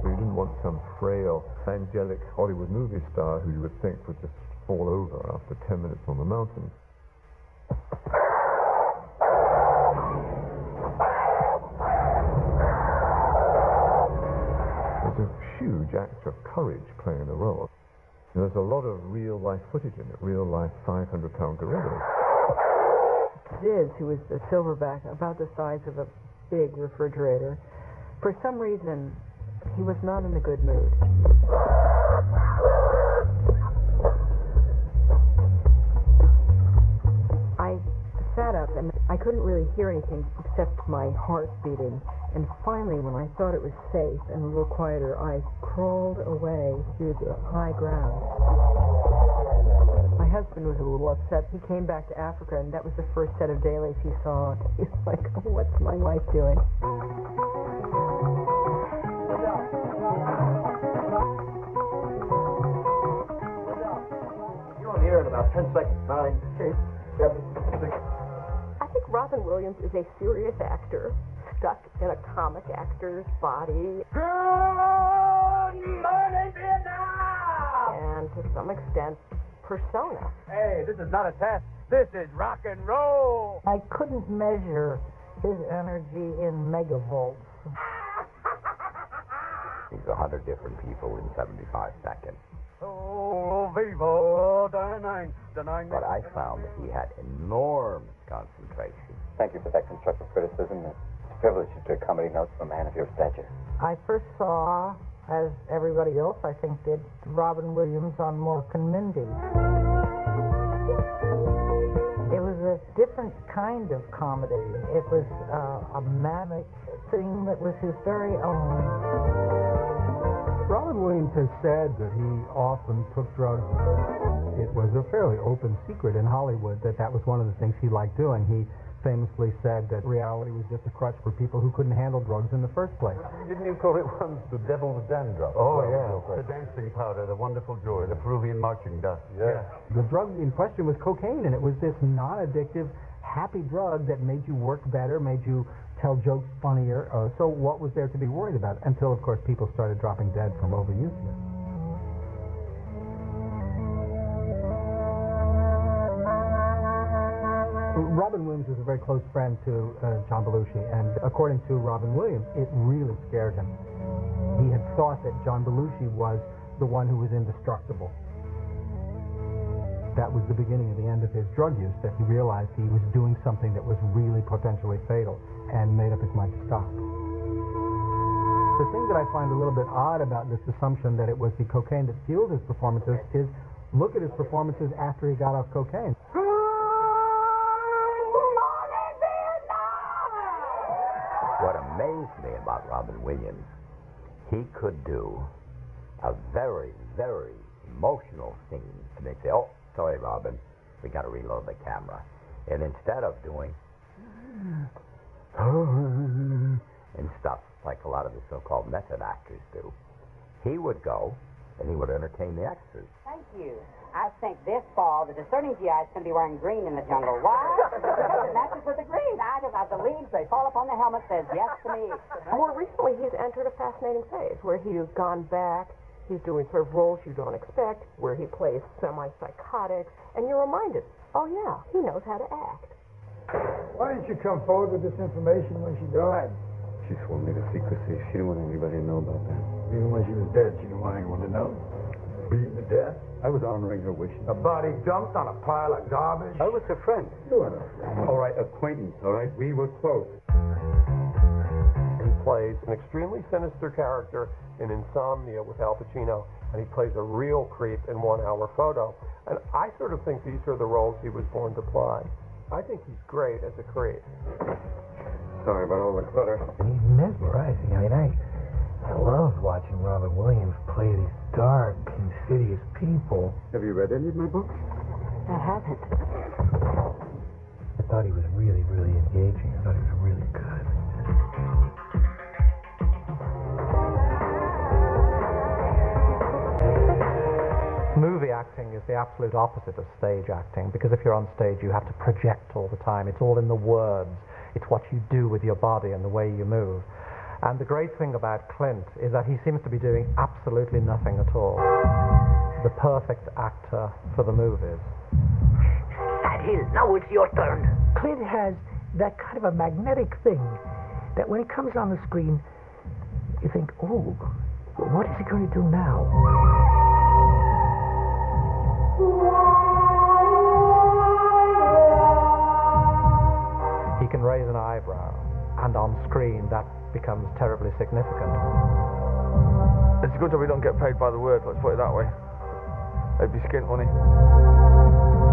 So you didn't want some frail, angelic Hollywood movie star who you would think would just fall over after 10 minutes on the mountain. There's a huge act of courage playing the role. And there's a lot of real-life footage in it, real-life 500-pound gorillas. Diz, who was a silverback about the size of a big refrigerator, for some reason, he was not in a good mood. I sat up and I couldn't really hear anything except my heart beating. And finally, when I thought it was safe and a little quieter, I crawled away to the high ground. My husband was a little upset. He came back to Africa, and that was the first set of dailies he saw. He was like, oh, what's my wife doing? You're on the air in about 10 seconds. 9, 8, 7, 6. I think Robin Williams is a serious actor, stuck in a comic actor's body. Good morning, Vietnam! And to some extent, persona. Hey, this is not a test. This is rock and roll. I couldn't measure his energy in megavolts. He's 100 different people in 75 seconds. Oh, vivo, the nine. But I found that he had enormous concentration. Thank you for that constructive criticism. It's a privilege to accommodate notes from a man of your stature. I first saw, as everybody else I think did, Robin Williams on Mork and Mindy. It was a different kind of comedy. It was a manic thing that was his very own. Robin Williams has said that he often took drugs. It was a fairly open secret in Hollywood that that was one of the things he liked doing. He famously said that reality was just a crutch for people who couldn't handle drugs in the first place. Didn't you call it once the devil's dandruff? Oh, yeah. The dancing powder, the wonderful joy, the Peruvian marching dust. Yeah. The drug in question was cocaine, and it was this non-addictive, happy drug that made you work better, made you tell jokes funnier. So what was there to be worried about? Until, of course, people started dropping dead from overuse of it. Robin Williams was a very close friend to John Belushi, and according to Robin Williams, it really scared him. He had thought that John Belushi was the one who was indestructible. That was the beginning of the end of his drug use, that he realized he was doing something that was really potentially fatal, and made up his mind to stop. The thing that I find a little bit odd about this assumption that it was the cocaine that fueled his performances is look at his performances after he got off cocaine. What amazed me about Robin Williams, he could do a very, very emotional scene, and they'd say, "Oh, sorry, Robin, we got to reload the camera." And instead of doing and stuff like a lot of the so-called method actors do, he would go and he would entertain the extras. Thank you. I think this fall the discerning GI is going to be wearing green in the jungle. Why? Because it matches with the green. The leaves, they fall upon the helmet, says yes to me. More recently, he's entered a fascinating phase where he's gone back. He's doing sort of roles you don't expect, where he plays semi-psychotics, and you're reminded, oh yeah, he knows how to act. Why didn't you come forward with this information when she died? She swore me to secrecy. She didn't want anybody to know about that. Even when she was dead, she didn't want anyone to know. Beaten to death. I was honoring her wishes. A body dumped on a pile of garbage. I was her friend. You weren't a friend. All right, acquaintance, all right? We were close. He plays an extremely sinister character in Insomnia with Al Pacino, and he plays a real creep in 1 Hour Photo. And I sort of think these are the roles he was born to play. I think he's great as a creep. Sorry about all the clutter. He's mesmerizing. I mean, I love watching Robin Williams play these dark, insidious people. Have you read any of my books? I haven't. I thought he was really, really engaging. I thought he was really good. Movie acting is the absolute opposite of stage acting, because if you're on stage you have to project all the time. It's all in the words. It's what you do with your body and the way you move. And the great thing about Clint is that he seems to be doing absolutely nothing at all. The perfect actor for the movies. Hill, now it's your turn. Clint has that kind of a magnetic thing that when he comes on the screen, you think, oh, what is he going to do now? He can raise an eyebrow, and on screen that becomes terribly significant. It's a good job we don't get paid by the word, let's put it that way. It'd be skint money.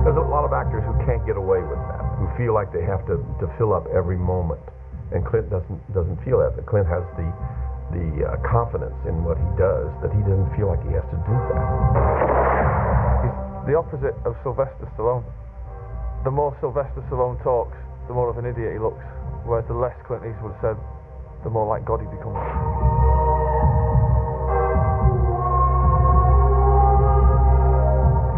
There's a lot of actors who can't get away with that, who feel like they have to fill up every moment. And Clint doesn't feel that. Clint has the confidence in what he does, that he doesn't feel like he has to do that. He's the opposite of Sylvester Stallone. The more Sylvester Stallone talks, the more of an idiot he looks. Whereas the less Clint Eastwood said, the more like God he becomes.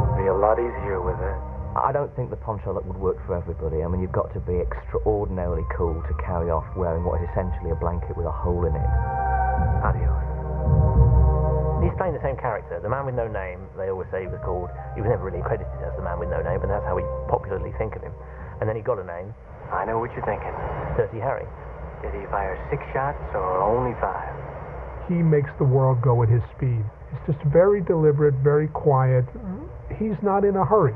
It'll be a lot easier with it. I don't think the poncho look would work for everybody. I mean, you've got to be extraordinarily cool to carry off wearing what is essentially a blanket with a hole in it. Adios. This playing the same character. The Man with No Name, they always say he was called, he was never really credited as the Man with No Name, but that's how we popularly think of him. And then he got a name. I know what you're thinking. Dirty Harry. Did he fire 6 shots or only 5? He makes the world go at his speed. It's just very deliberate, very quiet. He's not in a hurry.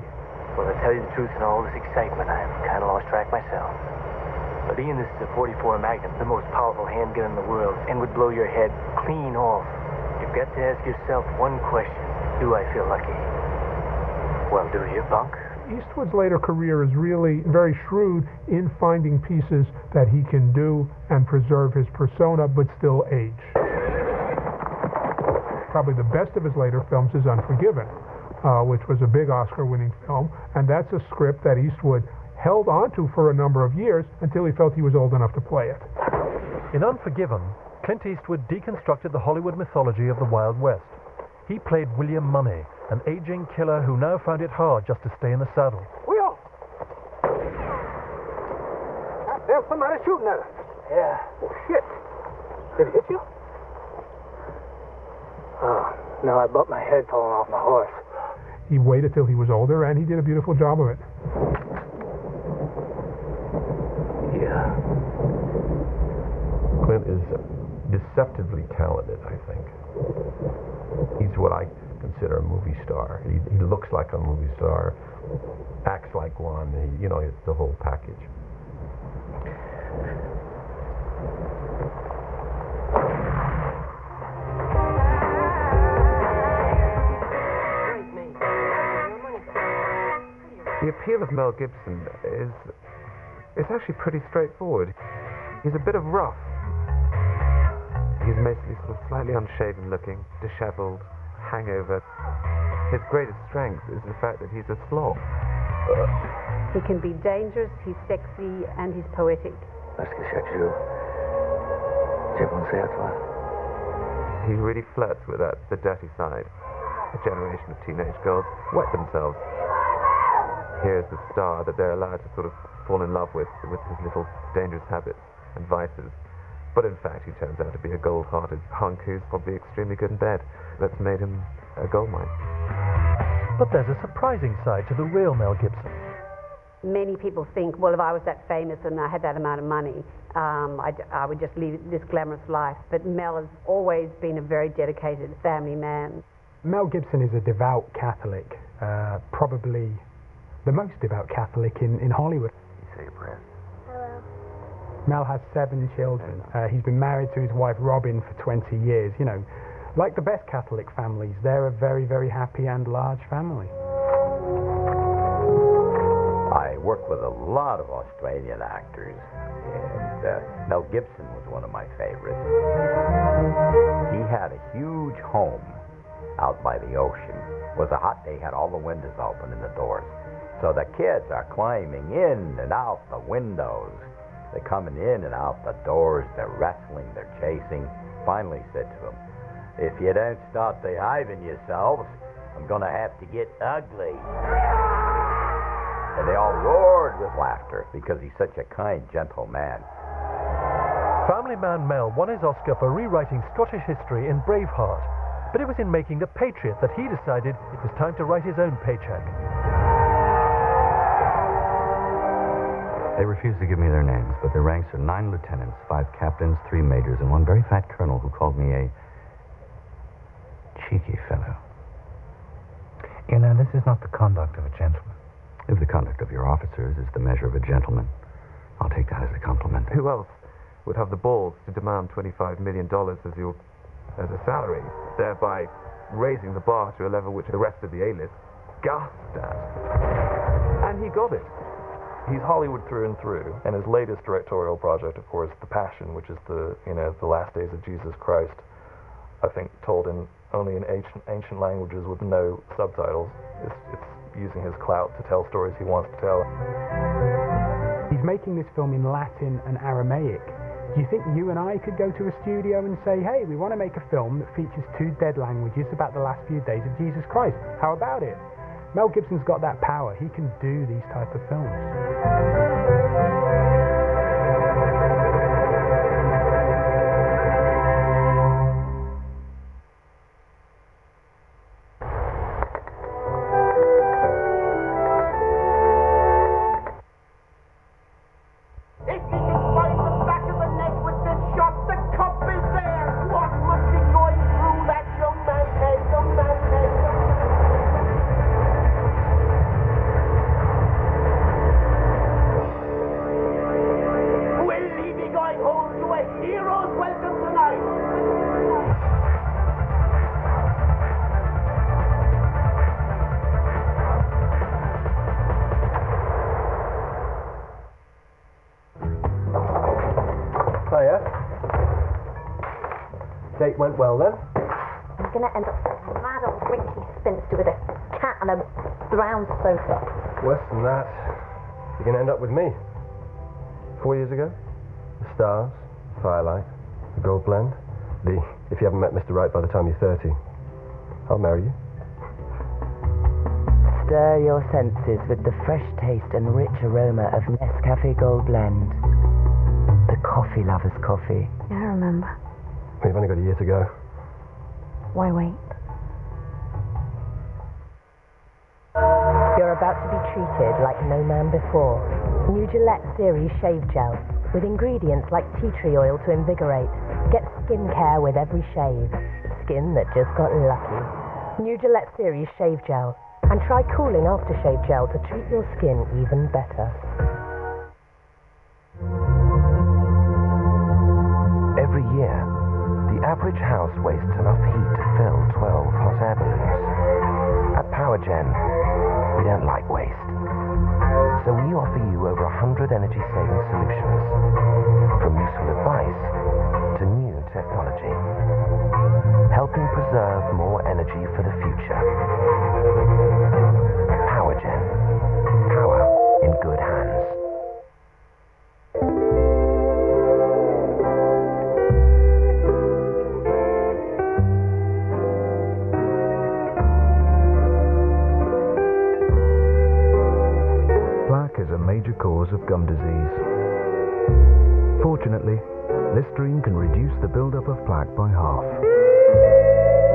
Well, to tell you the truth, in all this excitement, I've kind of lost track myself. But Ian, this is a 44 Magnum, the most powerful handgun in the world, and would blow your head clean off. You've got to ask yourself one question. Do I feel lucky? Well, do you, punk? Eastwood's later career is really very shrewd in finding pieces that he can do and preserve his persona, but still age. Probably the best of his later films is Unforgiven, which was a big Oscar-winning film, and that's a script that Eastwood held onto for a number of years until he felt he was old enough to play it. In Unforgiven, Clint Eastwood deconstructed the Hollywood mythology of the Wild West. He played William Money, an aging killer who now found it hard just to stay in the saddle. Will! There's somebody shooting at us. Yeah. Oh, shit. Did it hit you? Oh, no, I bumped my head falling off my horse. He waited till he was older, and he did a beautiful job of it. Yeah. Clint is deceptively talented, I think. He's what I consider a movie star. He looks like a movie star, acts like one. It's the whole package. The appeal of Mel Gibson is actually pretty straightforward. He's a bit of rough. He's mostly sort of slightly unshaven looking, disheveled, hangover. His greatest strength is the fact that he's a slob. He can be dangerous, he's sexy, and he's poetic. Parce que chaque jour, j'ai pensé à toi. He really flirts with the dirty side. A generation of teenage girls wet themselves. Here's the star that they're allowed to sort of fall in love with his little dangerous habits and vices. But in fact, he turns out to be a gold-hearted hunk who's probably extremely good in bed. That's made him a goldmine. But there's a surprising side to the real Mel Gibson. Many people think, well, if I was that famous and I had that amount of money, I would just lead this glamorous life. But Mel has always been a very dedicated family man. Mel Gibson is a devout Catholic, probably the most devout Catholic in Hollywood. You say your prayers. Hello. Mel has 7 children. He's been married to his wife Robin for 20 years. Like the best Catholic families, they're a very, very happy and large family. I work with a lot of Australian actors, and Mel Gibson was one of my favorites. He had a huge home out by the ocean. It was a hot day, had all the windows open and the doors. So the kids are climbing in and out the windows. They're coming in and out the doors. They're wrestling. They're chasing. Finally said to them, "If you don't stop behaving yourselves, I'm going to have to get ugly." And they all roared with laughter because he's such a kind, gentle man. Family man Mel won his Oscar for rewriting Scottish history in Braveheart. But it was in making The Patriot that he decided it was time to write his own paycheck. They refused to give me their names, but their ranks are 9 lieutenants, 5 captains, 3 majors, and 1 very fat colonel who called me a cheeky fellow. This is not the conduct of a gentleman. If the conduct of your officers is the measure of a gentleman, I'll take that as a compliment. Who else would have the balls to demand $25 million as a salary, thereby raising the bar to a level which the rest of the A-list gasped at? And he got it. He's Hollywood through and through, and his latest directorial project, of course, The Passion, which is the last days of Jesus Christ, I think told only in ancient languages with no subtitles. It's using his clout to tell stories he wants to tell. He's making this film in Latin and Aramaic. Do you think you and I could go to a studio and say, hey, we want to make a film that features 2 dead languages about the last few days of Jesus Christ? How about it? Mel Gibson's got that power. He can do these type of films. Hiya. Date went well then? I'm going to end up a mad old wrinkly spinster with a cat and a brown sofa. Worse than that. You're going to end up with me. 4 years ago, the stars, firelight, the gold blend. If you haven't met Mr. Right by the time you're 30, I'll marry you. Stir your senses with the fresh taste and rich aroma of Nescafe Gold Blend. The coffee lover's coffee. Yeah, I remember. We've only got a year to go. Why wait? You're about to be treated like no man before. New Gillette Series Shave Gel, with ingredients like tea tree oil to invigorate. Get skin care with every shave. Skin that just got lucky. New Gillette Series Shave Gel. And try cooling aftershave gel to treat your skin even better. Every year, the average house wastes enough heat to fill 12 hot air balloons. At PowerGen, we don't like waste. So we offer you over 100 energy-saving solutions, from useful advice to new technology, helping preserve more energy for the future. PowerGen. Power in good hands. Plaque is a major cause of gum disease. Fortunately, Listerine can reduce the buildup of plaque by half.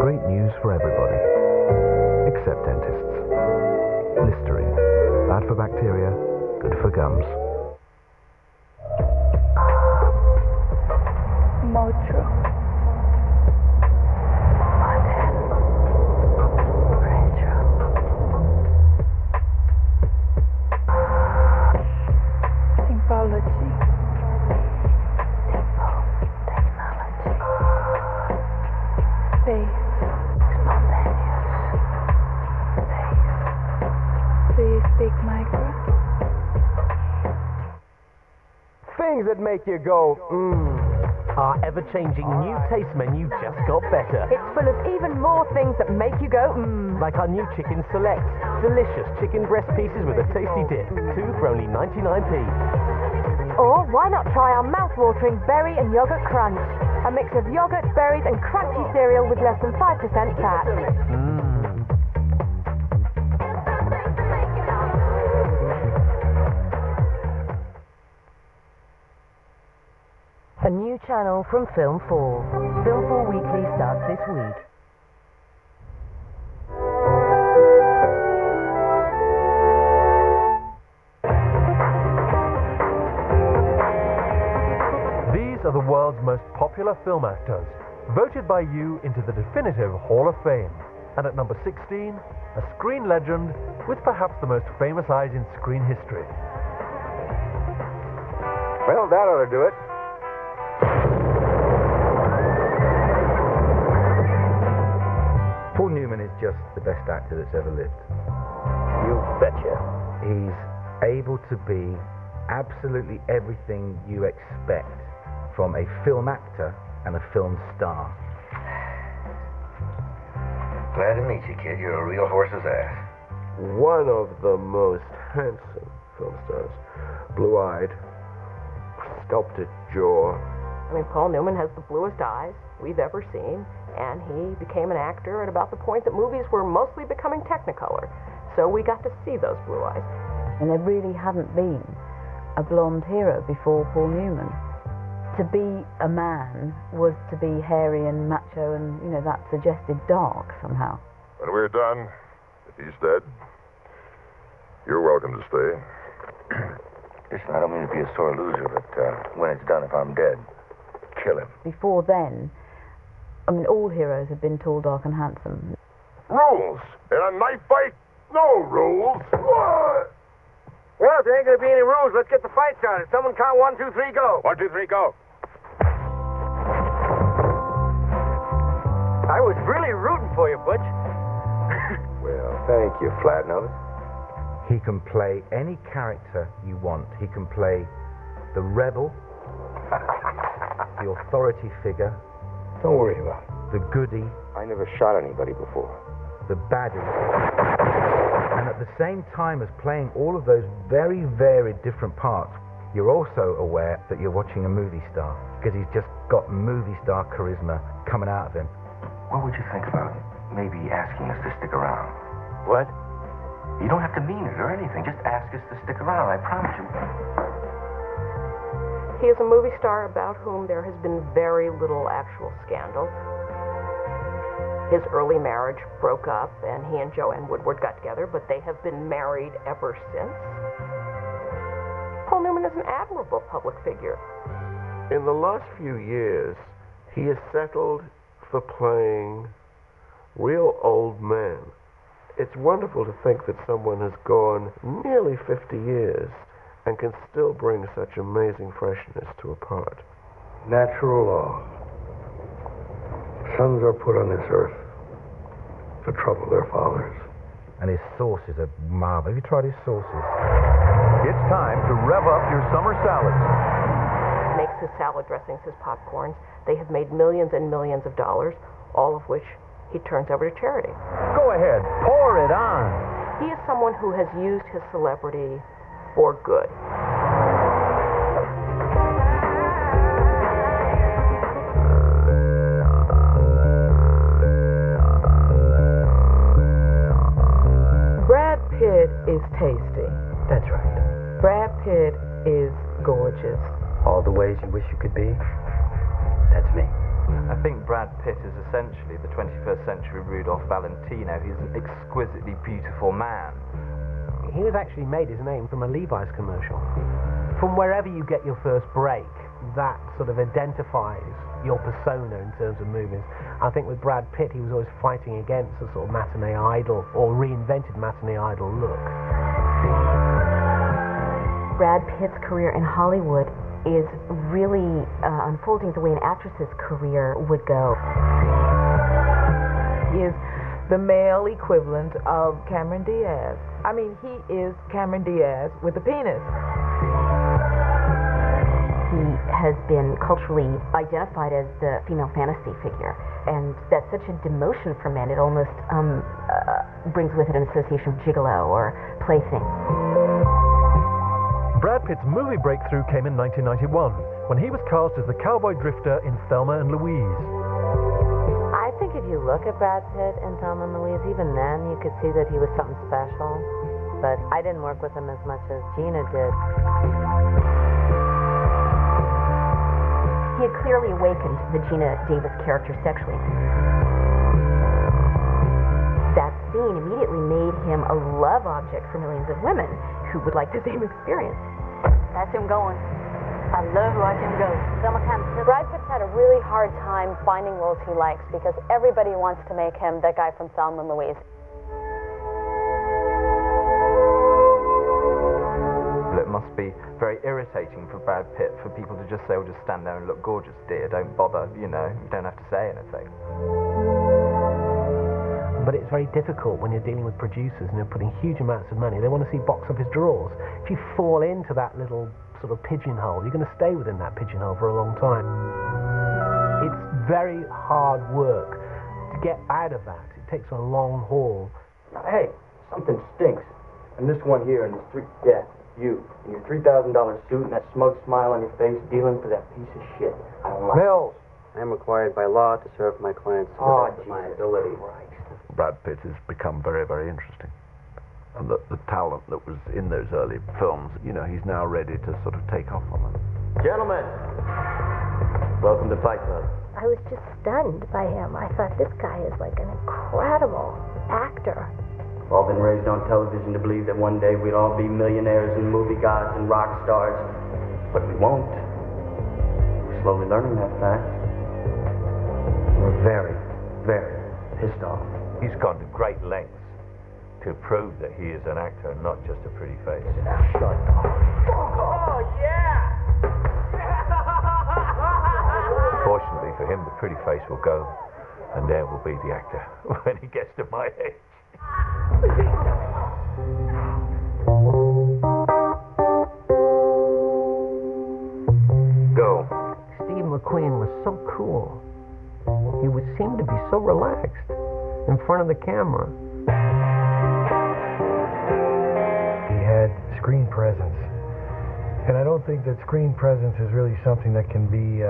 Great news for everybody, except dentists. Listerine. Bad for bacteria, good for gums. Motro. Symbology. Space. Do you speak micro? Things that make you go, Our ever-changing new taste menu just got better. It's full of even more things that make you go, Like our new Chicken Select. Delicious chicken breast pieces with a tasty dip. 2 for only 99p. Or why not try our mouth-watering berry and yogurt crunch? A mix of yogurt, berries and crunchy cereal with less than 5% fat. A new channel from Film 4. Film 4 Weekly starts this week. These are the world's most popular film actors, voted by you into the definitive Hall of Fame. And at number 16, a screen legend with perhaps the most famous eyes in screen history. Well, that ought to do it. Paul Newman is just the best actor that's ever lived. You betcha. He's able to be absolutely everything you expect from a film actor and a film star. Glad to meet you, kid. You're a real horse's ass. One of the most handsome film stars. Blue-eyed, sculpted jaw. I mean, Paul Newman has the bluest eyes we've ever seen, and he became an actor at about the point that movies were mostly becoming Technicolor. So we got to see those blue eyes. And there really hadn't been a blonde hero before Paul Newman. To be a man was to be hairy and macho, and, you know, that suggested dark somehow. When we're done, if he's dead, you're welcome to stay. Listen, I don't mean to be a sore loser, but when it's done, if I'm dead, kill him. Before then, I mean, all heroes have been tall, dark, and handsome. Rules! In a knife fight, no rules! Well, if there ain't gonna be any rules, let's get the fight started. Someone count 1, 2, 3, go. 1, 2, 3, go. I was really rooting for you, Butch. Well, thank you, Flatnose. He can play any character you want. He can play the rebel. the authority figure. Don't worry about it. The goody. I never shot anybody before. The baddie. And at the same time as playing all of those very varied different parts, you're also aware that you're watching a movie star, because he's just got movie star charisma coming out of him. What would you think about maybe asking us to stick around? What? You don't have to mean it or anything. Just ask us to stick around. I promise you. He is a movie star about whom there has been very little actual scandal. His early marriage broke up, and he and Joanne Woodward got together, but they have been married ever since. Paul Newman is an admirable public figure. In the last few years, he has settled for playing real old men. It's wonderful to think that someone has gone nearly 50 years and can still bring such amazing freshness to a part. Natural law. Sons are put on this earth to trouble their fathers. And his sauces are marvelous. Have you tried his sauces? It's time to rev up your summer salads. Makes his salad dressings, his popcorns. They have made millions and millions of dollars, all of which he turns over to charity. Go ahead, pour it on. He is someone who has used his celebrity for good. Brad Pitt is tasty. That's right. Brad Pitt is gorgeous. All the ways you wish you could be, that's me. I think Brad Pitt is essentially the 21st century Rudolph Valentino. He's an exquisitely beautiful man. He has actually made his name from a Levi's commercial. From wherever you get your first break, that sort of identifies your persona in terms of movies. I think with Brad Pitt, he was always fighting against a sort of matinee idol or reinvented matinee idol look. Brad Pitt's career in Hollywood is really unfolding the way an actress's career would go. He is the male equivalent of Cameron Diaz. I mean, he is Cameron Diaz with a penis. He has been culturally identified as the female fantasy figure, and that's such a demotion for men. It almost brings with it an association with gigolo or plaything. Brad Pitt's movie breakthrough came in 1991 when he was cast as the cowboy drifter in Thelma and Louise. I think if you look at Brad Pitt in Thelma and Louise, even then you could see that he was something special. But I didn't work with him as much as Gina did. He had clearly awakened the Gina Davis character sexually. That scene immediately made him a love object for millions of women who would like the same experience. That's him going. I love watching him go. Brad Pitt's had a really hard time finding roles he likes because everybody wants to make him that guy from Thelma and Louise. It must be very irritating for Brad Pitt for people to just say, "Oh, just stand there and look gorgeous, dear. Don't bother, you know. You don't have to say anything." But it's very difficult when you're dealing with producers and they're putting huge amounts of money. They want to see box office draws. If you fall into that little sort of pigeonhole, you're going to stay within that pigeonhole for a long time. It's very hard work to get out of that. It takes a long haul. Hey, something stinks. And this one here, and this you, in your $3,000 suit and that smug smile on your face, dealing for that piece of shit. I don't like Mills! I am required by law to serve my clients to the best of my ability. Brad Pitt has become very, very interesting. And the talent that was in those early films, you know, he's now ready to sort of take off on them. Gentlemen, welcome to Fight Club. I was just stunned by him. I thought this guy is like an incredible actor. We've all been raised on television to believe that one day we'd all be millionaires and movie gods and rock stars, but we won't. We're slowly learning that fact. We're very, very pissed off. He's gone to great lengths to prove that he is an actor and not just a pretty face. Shut up. Oh, yeah! Fortunately for him, the pretty face will go, and there will be the actor when he gets to my age. Stephen McQueen was so cool. He would seem to be so relaxed in front of the camera. He had screen presence. And I don't think that screen presence is really something that can be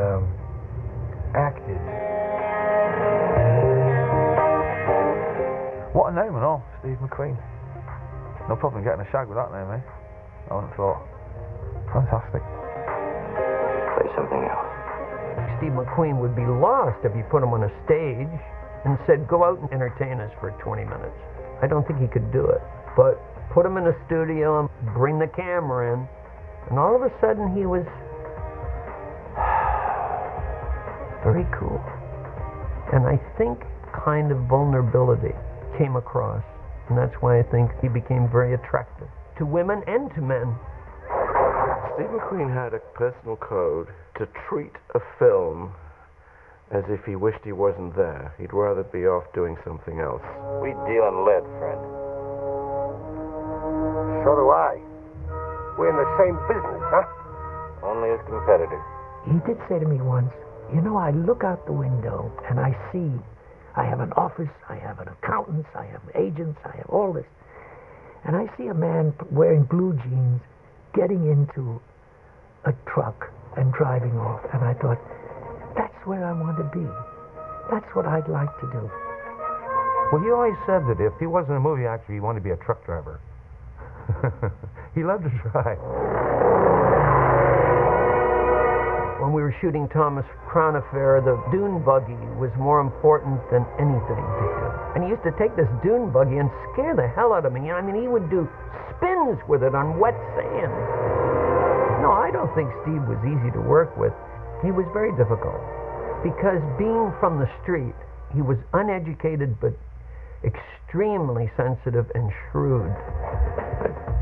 acted. What a name and all, Steve McQueen. No problem getting a shag with that name, eh? I wouldn't have thought. Fantastic. Play something else. Steve McQueen would be lost if you put him on a stage and said, go out and entertain us for 20 minutes. I don't think he could do it. But put him in a studio and bring the camera in, and all of a sudden he was very cool. And I think kind of vulnerability came across. And that's why I think he became very attractive to women and to men. Steve McQueen had a personal code to treat a film as if he wished he wasn't there. He'd rather be off doing something else. We deal in lead, friend. So do I. We're in the same business, huh? Only as competitors. He did say to me once, you know, I look out the window and I see, I have an office, I have an accountant, I have agents, I have all this. And I see a man wearing blue jeans getting into a truck and driving off. And I thought, that's where I want to be. That's what I'd like to do. Well, he always said that if he wasn't a movie actor, he wanted to be a truck driver. He loved to drive. When we were shooting Thomas Crown Affair, the dune buggy was more important than anything to him. And he used to take this dune buggy and scare the hell out of me. I mean, he would do spins with it on wet sand. No, I don't think Steve was easy to work with. He was very difficult. Because being from the street, he was uneducated but extremely sensitive and shrewd.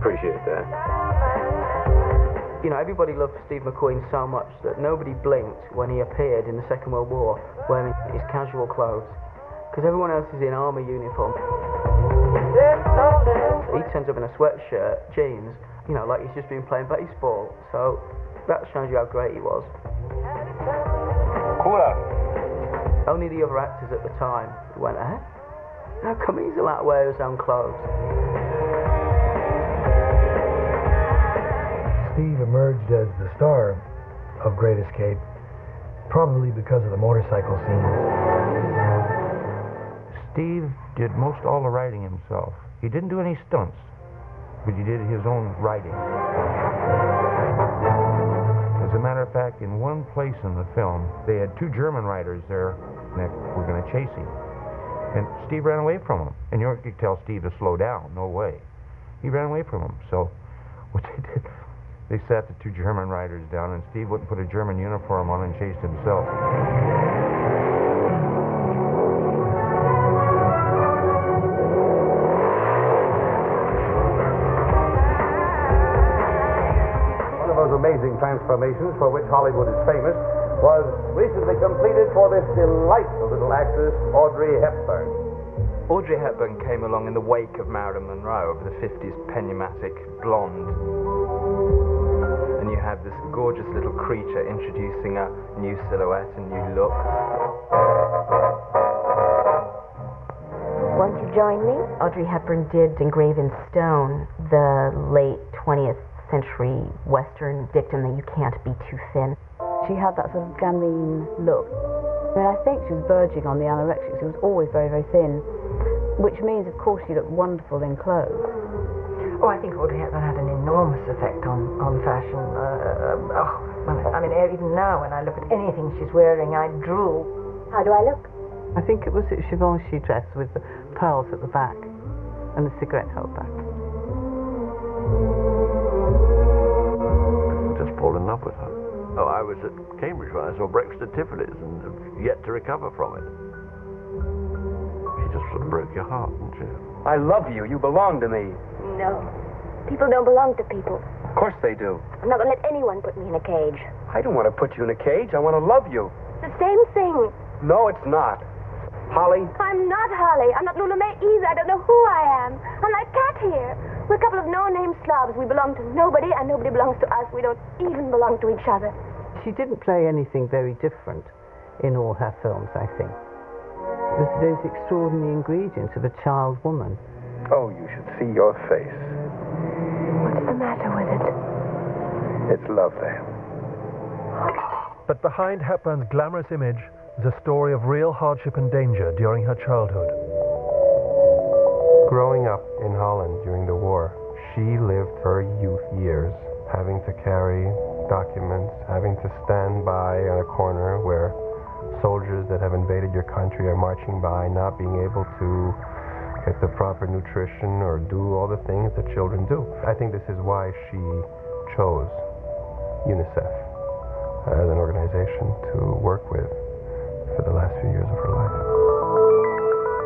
Appreciate that. You know, everybody loved Steve McQueen so much that nobody blinked when he appeared in the Second World War wearing his casual clothes, because everyone else is in army uniform. He turns up in a sweatshirt, jeans, you know, like he's just been playing baseball. So that shows you how great he was. Cooler. Only the other actors at the time went, eh? How come he's allowed to wear his own clothes? Steve emerged as the star of Great Escape, probably because of the motorcycle scene. Steve did most all the writing himself. He didn't do any stunts, but he did his own writing. As a matter of fact, in one place in the film, they had two German writers there that were going to chase him. And Steve ran away from them. And you could tell Steve to slow down. No way. He ran away from them. So what they did, they sat the two German riders down, and Steve wouldn't put a German uniform on and chased himself. One of those amazing transformations for which Hollywood is famous was recently completed for this delightful little actress, Audrey Hepburn. Audrey Hepburn came along in the wake of Marilyn Monroe of the 50s penyomatic blonde. And you had this gorgeous little creature introducing a new silhouette, a new look. Won't you join me? Audrey Hepburn did engrave in stone the late 20th century Western dictum that you can't be too thin. She had that sort of gamine look. I mean, I think she was verging on the anorexic. She was always very, very thin, which means, of course, she looked wonderful in clothes. Oh, I think Audrey Hepburn had an enormous effect on fashion. I mean, even now when I look at anything she's wearing, I drool. How do I look? I think it was a Givenchy dress with the pearls at the back and the cigarette holder. Just fall in love with her. Oh, I was at Cambridge when I saw Breakfast at Tiffany's and have yet to recover from it. She just sort of broke your heart, didn't she? I love you. You belong to me. No. People don't belong to people. Of course they do. I'm not going to let anyone put me in a cage. I don't want to put you in a cage. I want to love you. It's the same thing. No, it's not. Holly? I'm not Holly. I'm not Lula May either. I don't know who I am. I'm like Cat here. We're a couple of no-name slobs. We belong to nobody, and nobody belongs to us. We don't even belong to each other. she didn't play anything very different in all her films, I think. With those extraordinary ingredients of a child woman. Oh, you should see your face. What's the matter with it? It's lovely. But behind Hepburn's glamorous image is a story of real hardship and danger during her childhood. Growing up in Holland during the war, she lived her youth years having to carry documents, having to stand by on a corner where soldiers that have invaded your country are marching by, not being able to get the proper nutrition or do all the things that children do. I think this is why she chose UNICEF as an organization to work with for the last few years of her life.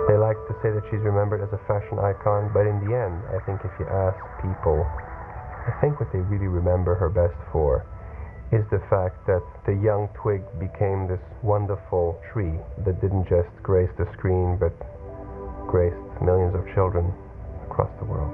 They like to say that she's remembered as a fashion icon, but in the end, I think if you ask people, I think what they really remember her best for is the fact that the young twig became this wonderful tree that didn't just grace the screen, but graced millions of children across the world.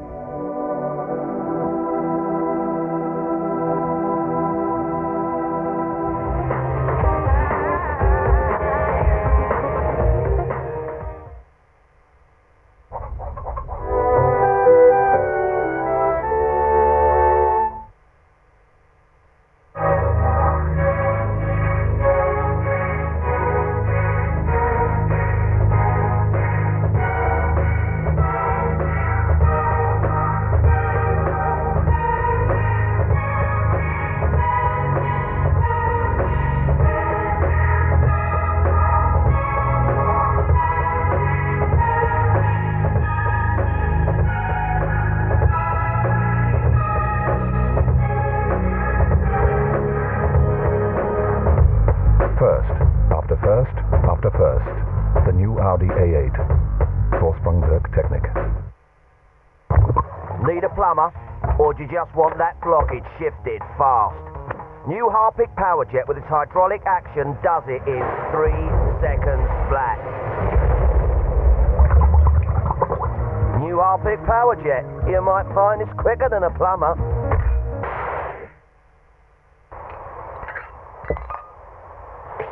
The new Audi A8. Technik. Need a plumber? Or do you just want that blockage shifted fast? New Harpic PowerJet with its hydraulic action does it in 3 seconds flat. New Harpic PowerJet. You might find it's quicker than a plumber.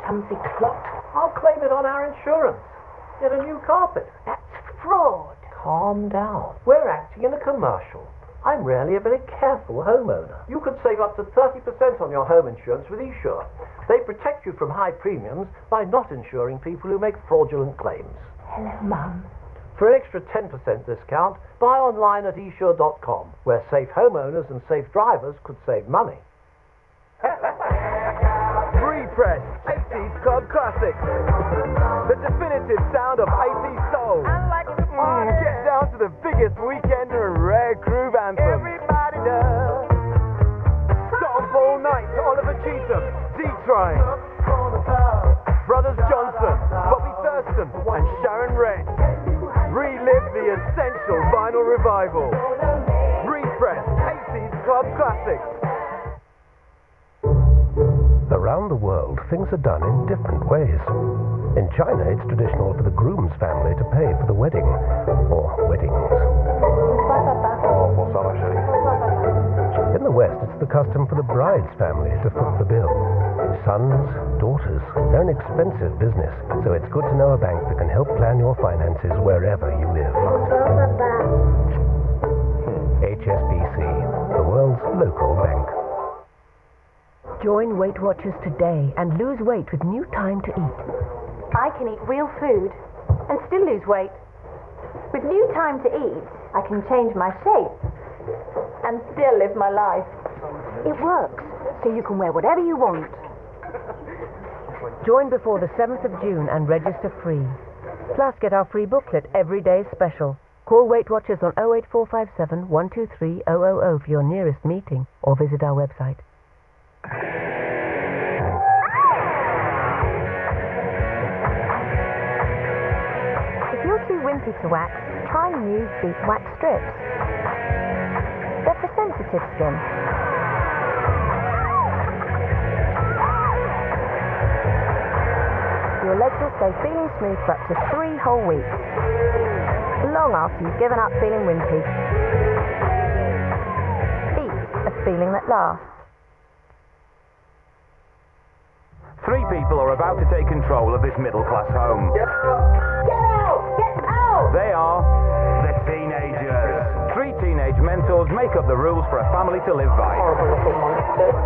Clumsy plot. I'll claim it on our insurance. Get a new carpet. That's fraud. Calm down. We're acting in a commercial. I'm really a very careful homeowner. You could save up to 30% on your home insurance with eSure. They protect you from high premiums by not insuring people who make fraudulent claims. Hello, Mum. For an extra 10% discount, buy online at eSure.com, where safe homeowners and safe drivers could save money. Pre-press 80s Club Classics. The definitive sound of 80s soul. Get down to the biggest weekender and rare groove anthem. Everybody does. Stop all night to Oliver Cheatham, D-Train, Brothers Johnson, Bobby Thurston, and Sharon Redd. Relive the essential vinyl revival. Repress 80s Club Classics. Around the world, things are done in different ways. In China, it's traditional for the groom's family to pay for the wedding, or weddings. In the West, it's the custom for the bride's family to foot the bill. Sons, daughters, they're an expensive business, so it's good to know a bank that can help plan your finances wherever you live. HSBC, the world's local bank. Join Weight Watchers today and lose weight with new time to eat. I can eat real food and still lose weight. With new time to eat, I can change my shape and still live my life. It works, so you can wear whatever you want. Join before the 7th of June and register free. Plus, get our free booklet, Everyday Special. Call Weight Watchers on 08457 123 000 for your nearest meeting, or visit our website. If you're too wimpy to wax, try new Beat Wax Strips. They're for sensitive skin. Your legs will stay feeling smooth for up to 3 whole weeks, long after you've given up feeling wimpy. Beat a feeling that lasts. Three people are about to take control of this middle-class home. Get out! Get out! They are the teenagers. Three teenage mentors make up the rules for a family to live by.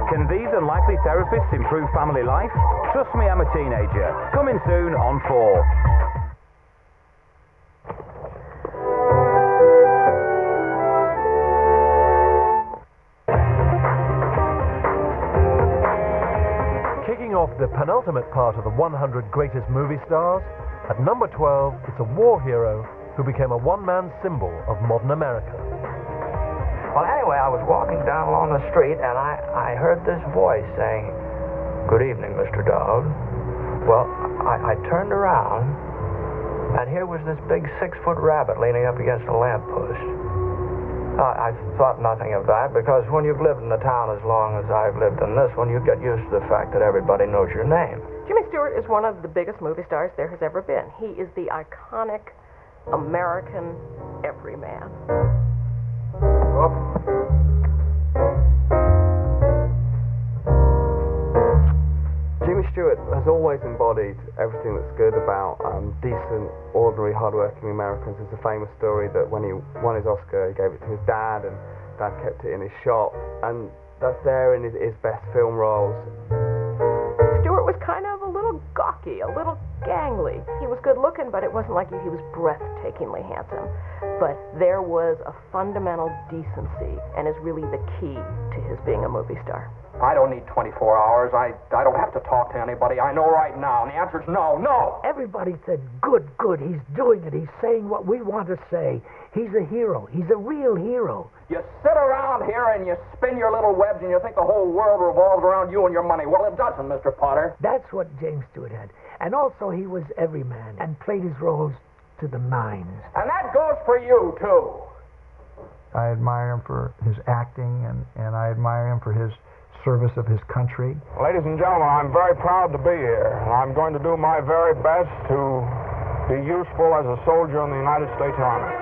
Can these unlikely therapists improve family life? Trust me, I'm a teenager. Coming soon on 4. Kicking off the penultimate part of the 100 greatest movie stars, at number 12, it's a war hero who became a one-man symbol of modern America. Well, anyway, I was walking down along the street, and I heard this voice saying, "Good evening, Mr. Dowd." Well, I turned around, and here was this big 6-foot rabbit leaning up against a lamppost. I thought nothing of that, because when you've lived in the town as long as I've lived in this one, you get used to the fact that everybody knows your name. Jimmy Stewart is one of the biggest movie stars there has ever been. He is the iconic American everyman. Jimmy Stewart has always embodied everything that's good about decent, ordinary, hard-working Americans. There's a famous story that when he won his Oscar, he gave it to his dad, and Dad kept it in his shop, and that's there in his best film roles. Stewart was kind of a little gawky, a little gangly. He was good-looking, but it wasn't like he was breathtakingly handsome. But there was a fundamental decency, and is really the key to his being a movie star. I don't need 24 hours. I don't have to talk to anybody. I know right now, and the answer is no, no. Everybody said, good, he's doing it. He's saying what we want to say. He's a hero. He's a real hero. You sit around here and you spin your little webs and you think the whole world revolves around you and your money. Well, it doesn't, Mr. Potter. That's what James Stewart had. And also, he was everyman and played his roles to the nines. And that goes for you, too. I admire him for his acting, and I admire him for his service of his country. Ladies and gentlemen, I'm very proud to be here, and I'm going to do my very best to be useful as a soldier in the United States Army.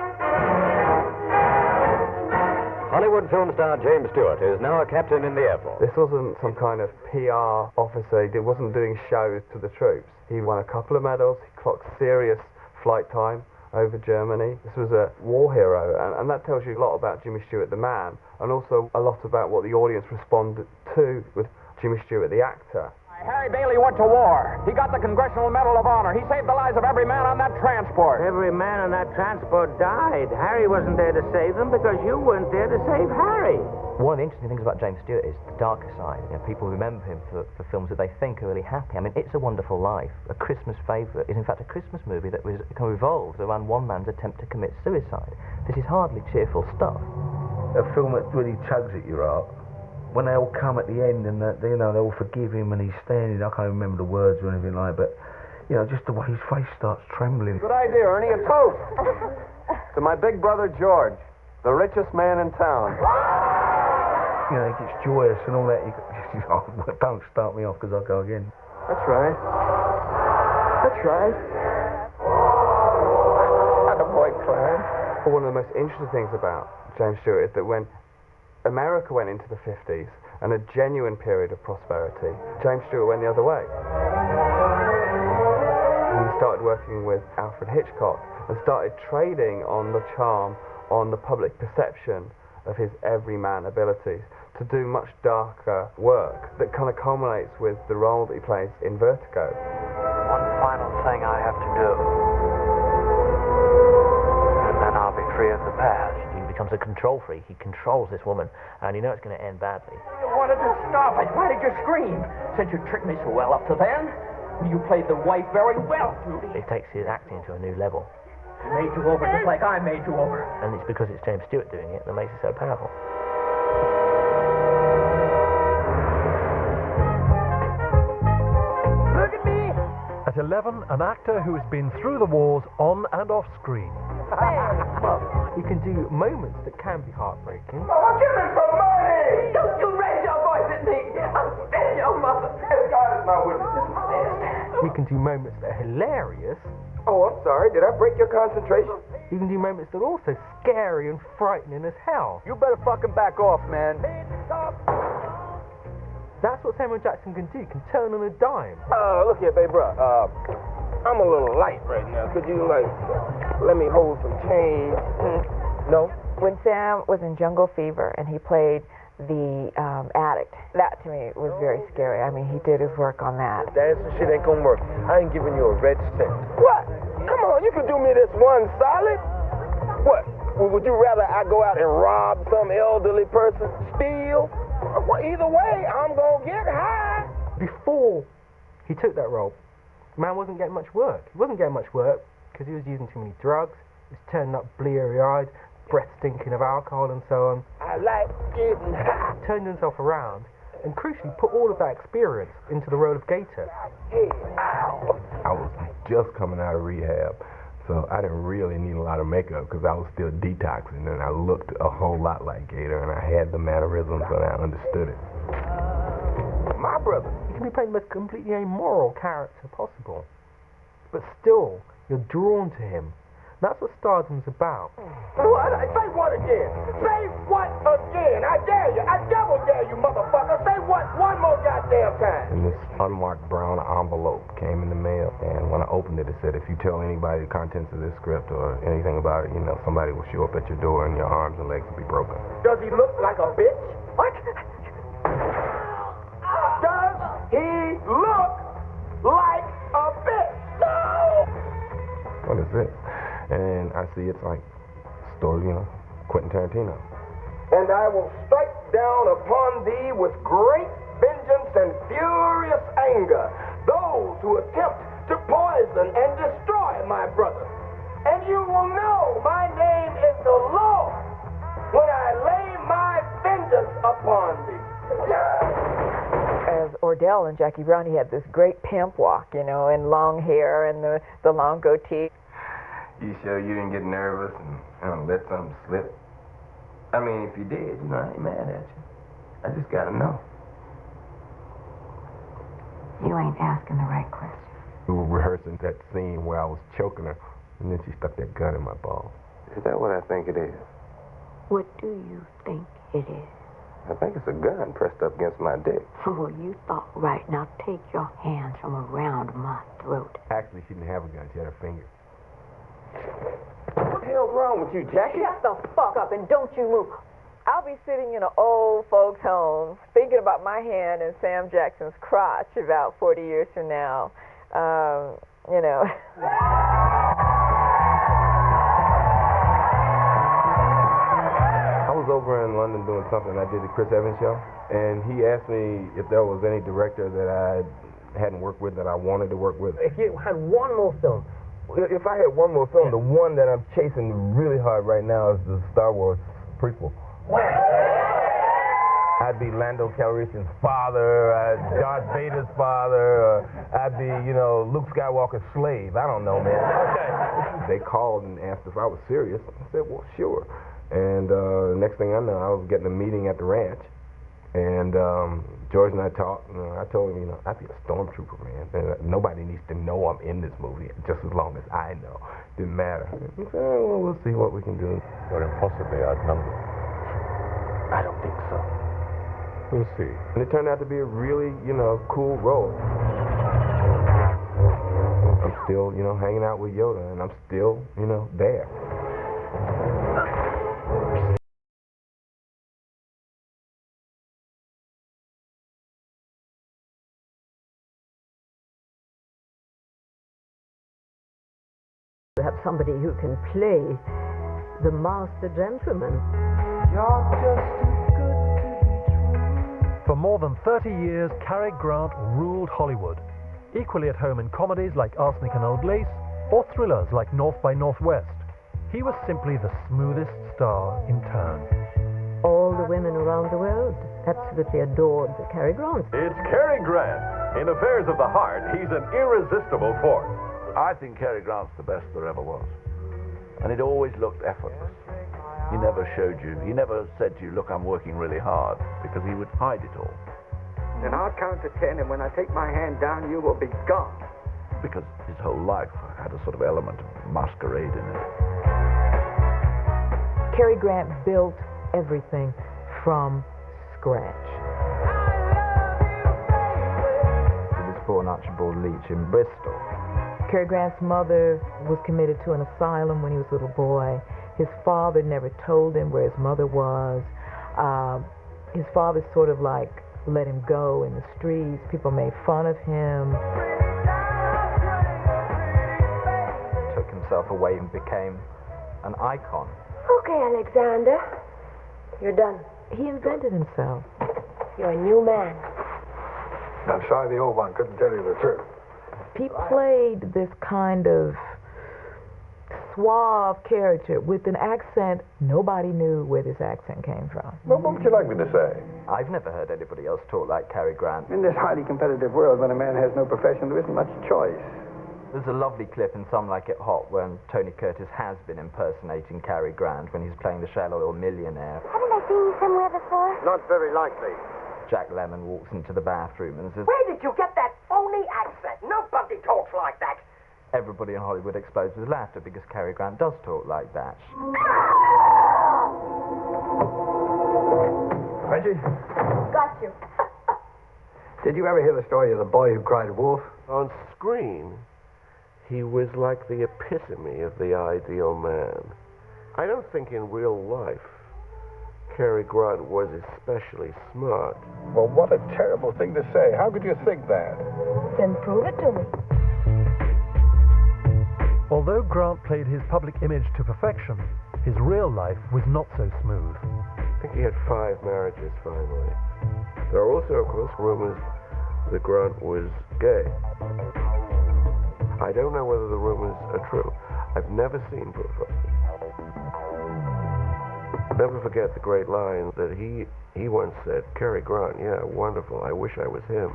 Hollywood film star James Stewart is now a captain in the Air Force. This wasn't some kind of PR officer. He wasn't doing shows to the troops. He won a couple of medals. He clocked serious flight time over Germany. This was a war hero, and that tells you a lot about Jimmy Stewart the man, and also a lot about what the audience responded to with Jimmy Stewart the actor. Harry Bailey went to war. He got the Congressional Medal of Honor. He saved the lives of every man on that transport. Every man on that transport died. Harry wasn't there to save them because you weren't there to save Harry. One of the interesting things about James Stewart is the darker side. You know, people remember him for films that they think are really happy. I mean, It's a Wonderful Life, a Christmas favourite, is in fact a Christmas movie that was kind of revolved around one man's attempt to commit suicide. This is hardly cheerful stuff. A film that really tugs at your heart. When they all come at the end and they all forgive him and he's standing, I can't remember the words or anything like that, but just the way his face starts trembling. Good idea, Ernie. A toast to my big brother George, the richest man in town. He gets joyous and all that. Don't start me off because I'll go again. That's right. That's right. Attaboy, Clarence. One of the most interesting things about James Stewart is that when America went into the 50s and a genuine period of prosperity, James Stewart went the other way. He started working with Alfred Hitchcock and started trading on the charm, on the public perception of his everyman abilities to do much darker work that kind of culminates with the role that he plays in Vertigo. One final thing I have to do, and then I'll be free of the past. He becomes a control freak. He controls this woman, and you know it's going to end badly. You wanted to stop it. Why did you scream? Since you tricked me so well up to then, you played the wife very well, Judy. It takes his acting to a new level. I made you over just like I made you over. And it's because it's James Stewart doing it that makes it so powerful. Look at me! At 11, an actor who has been through the wars on and off screen. You can do moments that can be heartbreaking. Oh, give me some money! Don't you raise your voice at me! I'm still your mother. God is my witness. You can do moments that are hilarious. Oh, I'm sorry. Did I break your concentration? You can do moments that are also scary and frightening as hell. You better fucking back off, man. That's what Samuel Jackson can do. He can turn on a dime. Look here, babe, bro. I'm a little light right now. Could you, like, let me hold some change? No? When Sam was in Jungle Fever and he played the addict, that to me was very scary. I mean, he did his work on that. Dancing shit ain't gonna work. I ain't giving you a red cent. What? Come on, you can do me this one solid. What? Well, would you rather I go out and rob some elderly person? Steal? Well, either way, I'm gonna get high. Before he took that role, the man wasn't getting much work. He wasn't getting much work because he was using too many drugs. He was turning up bleary-eyed, breath stinking of alcohol and so on. I like getting high. Turned himself around and crucially put all of that experience into the role of Gator. Hey, ow. I was just coming out of rehab, so I didn't really need a lot of makeup because I was still detoxing, and I looked a whole lot like Gator, and I had the mannerisms and I understood it. My brother. You can be playing the most completely amoral character possible, but still you're drawn to him. That's what stardom's about. What? Say what again? Say what again? I dare you. I double dare you, motherfucker. Say what one more goddamn time. And this unmarked brown envelope came in the mail, and when I opened it, it said, if you tell anybody the contents of this script or anything about it, you know, somebody will show up at your door and your arms and legs will be broken. Does he look like a bitch? What? Does he look like a bitch? No! What is this? And I see it's like story, you know, Quentin Tarantino. And I will strike down upon thee with great vengeance and furious anger those who attempt to poison and destroy my brother. And you will know my name is the Lord when I lay my vengeance upon thee. As Ordell and Jackie Brown, he had this great pimp walk, you know, and long hair and the long goatee. You sure you didn't get nervous and let something slip? I mean, if you did, you know, I ain't mad at you. I just gotta know. You ain't asking the right question. We were rehearsing that scene where I was choking her, and then she stuck that gun in my balls. Is that what I think it is? What do you think it is? I think it's a gun pressed up against my dick. Oh, you thought right. Now take your hands from around my throat. Actually, she didn't have a gun. She had her finger. What the hell's wrong with you, Jackie? Shut the fuck up and don't you move. I'll be sitting in an old folks' home thinking about my hand in Sam Jackson's crotch about 40 years from now. You know. I was over in London doing something. I did the Chris Evans show, and he asked me if there was any director that I hadn't worked with that I wanted to work with. If you had one more film, if I had one more film, the one that I'm chasing really hard right now is the Star Wars prequel. I'd be Lando Calrissian's father, Darth Vader's father, I'd be, you know, Luke Skywalker's slave. I don't know, man. Okay. They called and asked if I was serious. I said, well, sure. And the next thing I know, I was getting a meeting at the ranch. And George and I talked, and I told him, you know, I'd be a stormtrooper, man. And nobody needs to know I'm in this movie, just as long as I know. Didn't matter. He said, well, we'll see what we can do. You're impossibly outnumbered. I don't think so. We'll see. And it turned out to be a really, you know, cool role. I'm still, you know, hanging out with Yoda, and I'm still, you know, there. Have somebody who can play the master gentleman. For more than 30 years, Cary Grant ruled Hollywood, equally at home in comedies like Arsenic and Old Lace or thrillers like North by Northwest. He was simply the smoothest star in town. All the women around the world absolutely adored Cary Grant. It's Cary Grant. In affairs of the heart, he's an irresistible force. I think Cary Grant's the best there ever was. And it always looked effortless. He never showed you, he never said to you, look, I'm working really hard, because he would hide it all. And I'll count to 10, and when I take my hand down, you will be gone. Because his whole life had a sort of element of masquerade in it. Cary Grant built everything from scratch. on Archibald Leach in Bristol. Cary Grant's mother was committed to an asylum when he was a little boy. His father never told him where his mother was. His father sort of like let him go in the streets. People made fun of him. Took himself away and became an icon. Okay, Alexander. You're done. He invented himself. You're a new man. I'm sorry the old one couldn't tell you the truth. He played this kind of suave character with an accent. Nobody knew where this accent came from. Well, what would you like me to say? I've never heard anybody else talk like Cary Grant. In this highly competitive world, when a man has no profession, there isn't much choice. There's a lovely clip in Some Like It Hot when Tony Curtis has been impersonating Cary Grant when he's playing the Shell Oil millionaire. Haven't I seen you somewhere before? Not very likely. Jack Lemmon walks into the bathroom and says, Where did you get that phony accent? Nobody talks like that. Everybody in Hollywood explodes with laughter because Cary Grant does talk like that. Reggie, Got you. did you ever hear the story of the boy who cried wolf? On screen, he was like the epitome of the ideal man. I don't think in real life Cary Grant was especially smart. Well, what a terrible thing to say. How could you think that? Then prove it to me. Although Grant played his public image to perfection, his real life was not so smooth. I think he had 5 marriages finally. There are also, of course, rumors that Grant was gay. I don't know whether the rumors are true. I've never seen proof of it. Never forget the great line that he once said, Cary Grant, yeah, wonderful, I wish I was him.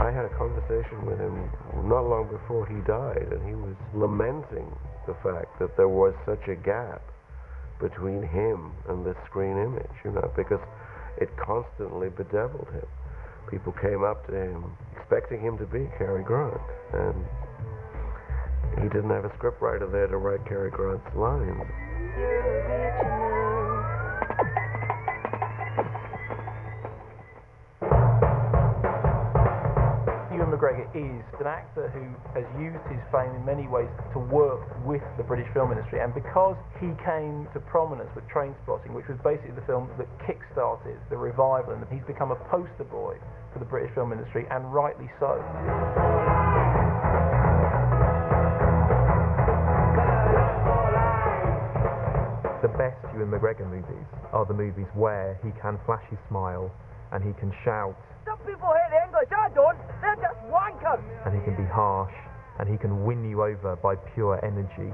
I had a conversation with him not long before he died, and he was lamenting the fact that there was such a gap between him and the screen image, because it constantly bedeviled him. People came up to him expecting him to be Cary Grant, and he didn't have a scriptwriter there to write Cary Grant's lines. Ewan McGregor is an actor who has used his fame in many ways to work with the British film industry, and because he came to prominence with Trainspotting, which was basically the film that kick-started the revival, and he's become a poster boy for the British film industry, and rightly so. The best Ewan McGregor movies are the movies where he can flash his smile and he can shout. Some people hate English, I don't. They're just wankers. And he can be harsh and he can win you over by pure energy.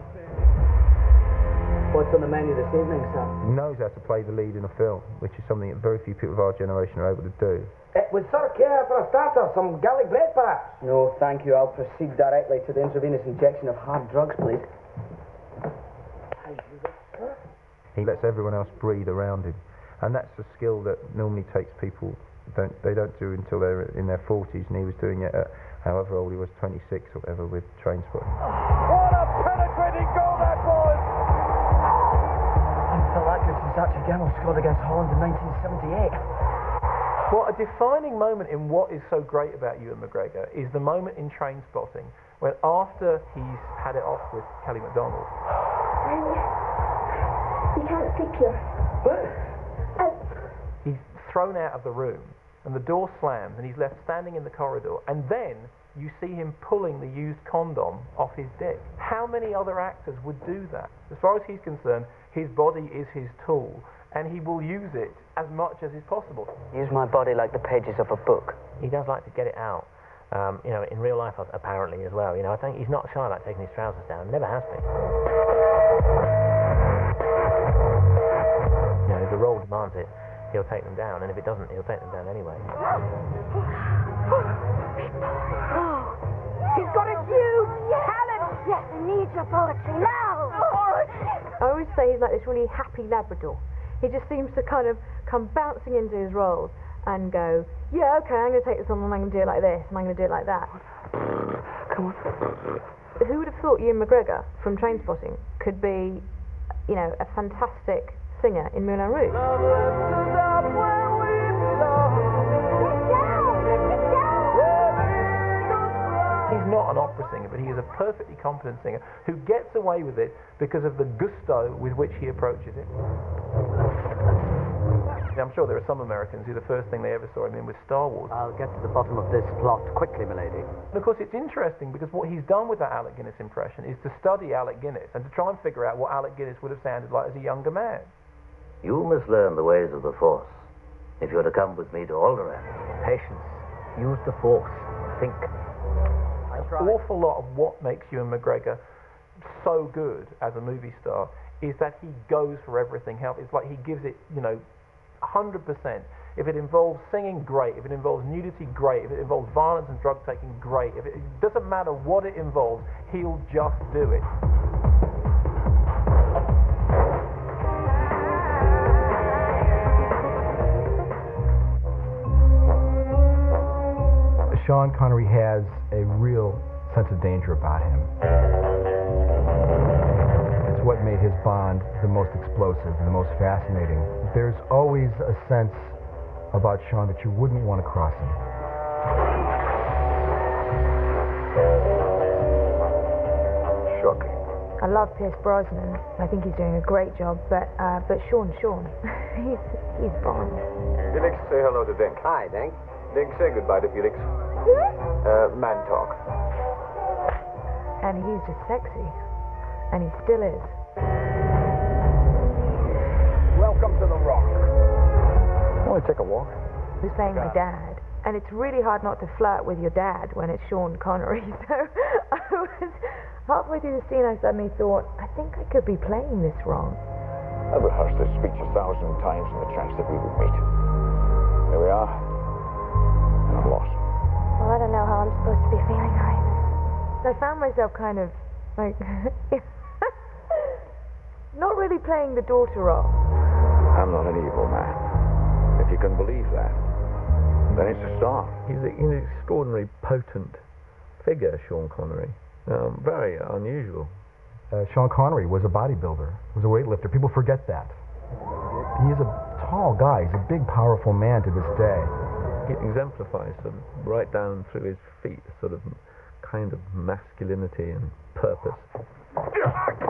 What's on the menu this evening, sir? He knows how to play the lead in a film, which is something that very few people of our generation are able to do. Would sir care for a starter, some garlic bread perhaps? No, thank you. I'll proceed directly to the intravenous injection of hard drugs, please. He lets everyone else breathe around him, and that's a skill that normally takes people they don't do until they're in their 40s, and he was doing it at however old he was, 26 or whatever, with Trainspotting. What a penetrating goal that was! Until actor since Archie Gamble scored against Holland in 1978. What a defining moment in what is so great about Ewan McGregor is the moment in Trainspotting when, after he's had it off with Kelly MacDonald, You can't sleep here. he's thrown out of the room and the door slams and he's left standing in the corridor, and then you see him pulling the used condom off his dick. How many other actors would do that? As far as he's concerned, his body is his tool, and he will use it as much as is possible. Use my body like the pages of a book. He does like to get it out. In real life, apparently, as well. I think he's not shy about taking his trousers down. Never has been. If the role demands it, he'll take them down, and if it doesn't, he'll take them down anyway. He's got a huge talent. Yes, he needs your poetry now. I always say he's like this really happy Labrador. He just seems to kind of come bouncing into his roles and go, yeah, okay, I'm going to take this on and I'm going to do it like this and I'm going to do it like that. Come on. Who would have thought Ewan McGregor from Trainspotting could be, a fantastic singer in Moulin Rouge? Get down! not an opera singer, but he is a perfectly competent singer who gets away with it because of the gusto with which he approaches it. I'm sure there are some Americans who the first thing they ever saw him in was Star Wars. I'll get to the bottom of this plot quickly, milady. And of course, it's interesting because what he's done with that Alec Guinness impression is to study Alec Guinness and to try and figure out what Alec Guinness would have sounded like as a younger man. You must learn the ways of the Force if you're to come with me to Alderaan. Patience. Use the Force. Think. An awful lot of what makes Ewan McGregor so good as a movie star is that he goes for everything. It's like he gives it, 100%. If it involves singing, great. If it involves nudity, great. If it involves violence and drug taking, great. It doesn't matter what it involves, he'll just do it. Sean Connery has a real sense of danger about him. It's what made his Bond the most explosive, the most fascinating. There's always a sense about Sean that you wouldn't want to cross him. Shocking. I love Pierce Brosnan. I think he's doing a great job, but Sean, he's Bond. Felix, say hello to Dink. Hi, Dink. Dink, say goodbye to Felix. Man talk. And he's just sexy. And he still is. Welcome to the Rock. Want to take a walk? Who's playing my dad. And it's really hard not to flirt with your dad when it's Sean Connery. So I was halfway through the scene, I suddenly thought, I think I could be playing this wrong. I rehearsed this speech 1,000 times on the chance that we would meet. Here we are. And I'm lost. Well, I don't know how I'm supposed to be feeling either. I found myself kind of, like, not really playing the daughter role. I'm not an evil man. If you can believe that, then it's a star. He's an extraordinarily potent figure, Sean Connery. Very unusual. Sean Connery was a bodybuilder, was a weightlifter. People forget that. He is a tall guy. He's a big, powerful man to this day. He exemplifies sort of right down through his feet, sort of kind of masculinity and purpose. Fucking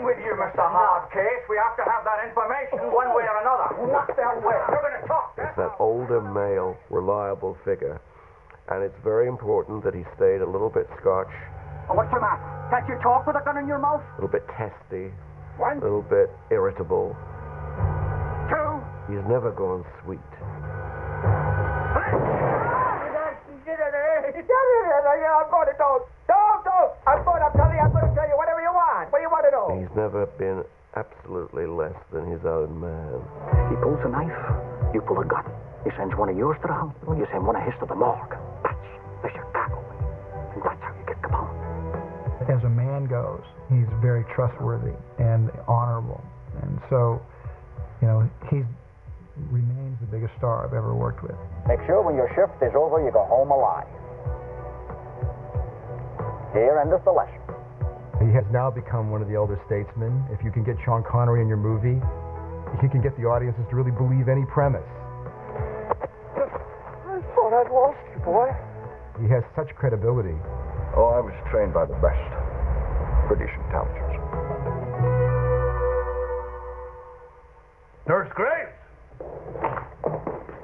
with you, Mr. Hardcase. We have to have that information one way or another. Not that way. You're going to talk. It's that older male, reliable figure. And it's very important that he stayed a little bit Scotch. Oh, what's the matter? Can't you talk with a gun in your mouth? A little bit testy. One. A little bit irritable. Two. He's never gone sweet. I'm going to don't. I'm telling you, I'm going to tell you whatever you want. What do you want to know? He's never been absolutely less than his own man. He pulls a knife. You pull a gun. He sends one of yours to the hospital. You send one of his to the morgue. That's the Chicago way. And that's how you get Capone. As a man goes, he's very trustworthy and honorable. And so, he remains the biggest star I've ever worked with. Make sure when your shift is over, you go home alive. Here endeth the lesson. He has now become one of the elder statesmen. If you can get Sean Connery in your movie, he can get the audiences to really believe any premise. I thought I'd lost you, boy. He has such credibility. Oh, I was trained by the best British intelligence. Nurse Graves!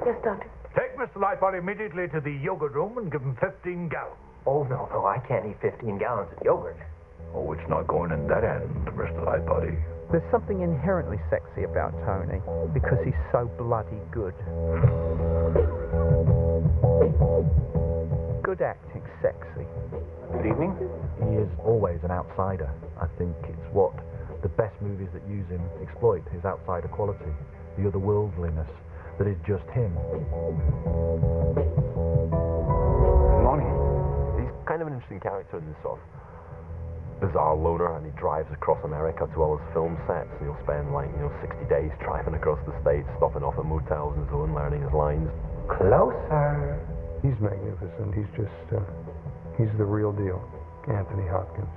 Yes, Doctor. Take Mr. Lightbody immediately to the yogurt room and give him 15 gallons. Oh, no, I can't eat 15 gallons of yogurt. Oh, it's not going in that end, Mr. Lightbody. There's something inherently sexy about Tony, because he's so bloody good. Good acting, sexy. Good evening. He is always an outsider. I think it's what the best movies that use him exploit, his outsider quality, the otherworldliness that is just him. Good morning. He's kind of an interesting character, this sort of bizarre loner, and he drives across America to all his film sets, and he'll spend 60 days driving across the States, stopping off at motels and so on, learning his lines. Closer. He's magnificent. He's just, he's the real deal. Anthony Hopkins.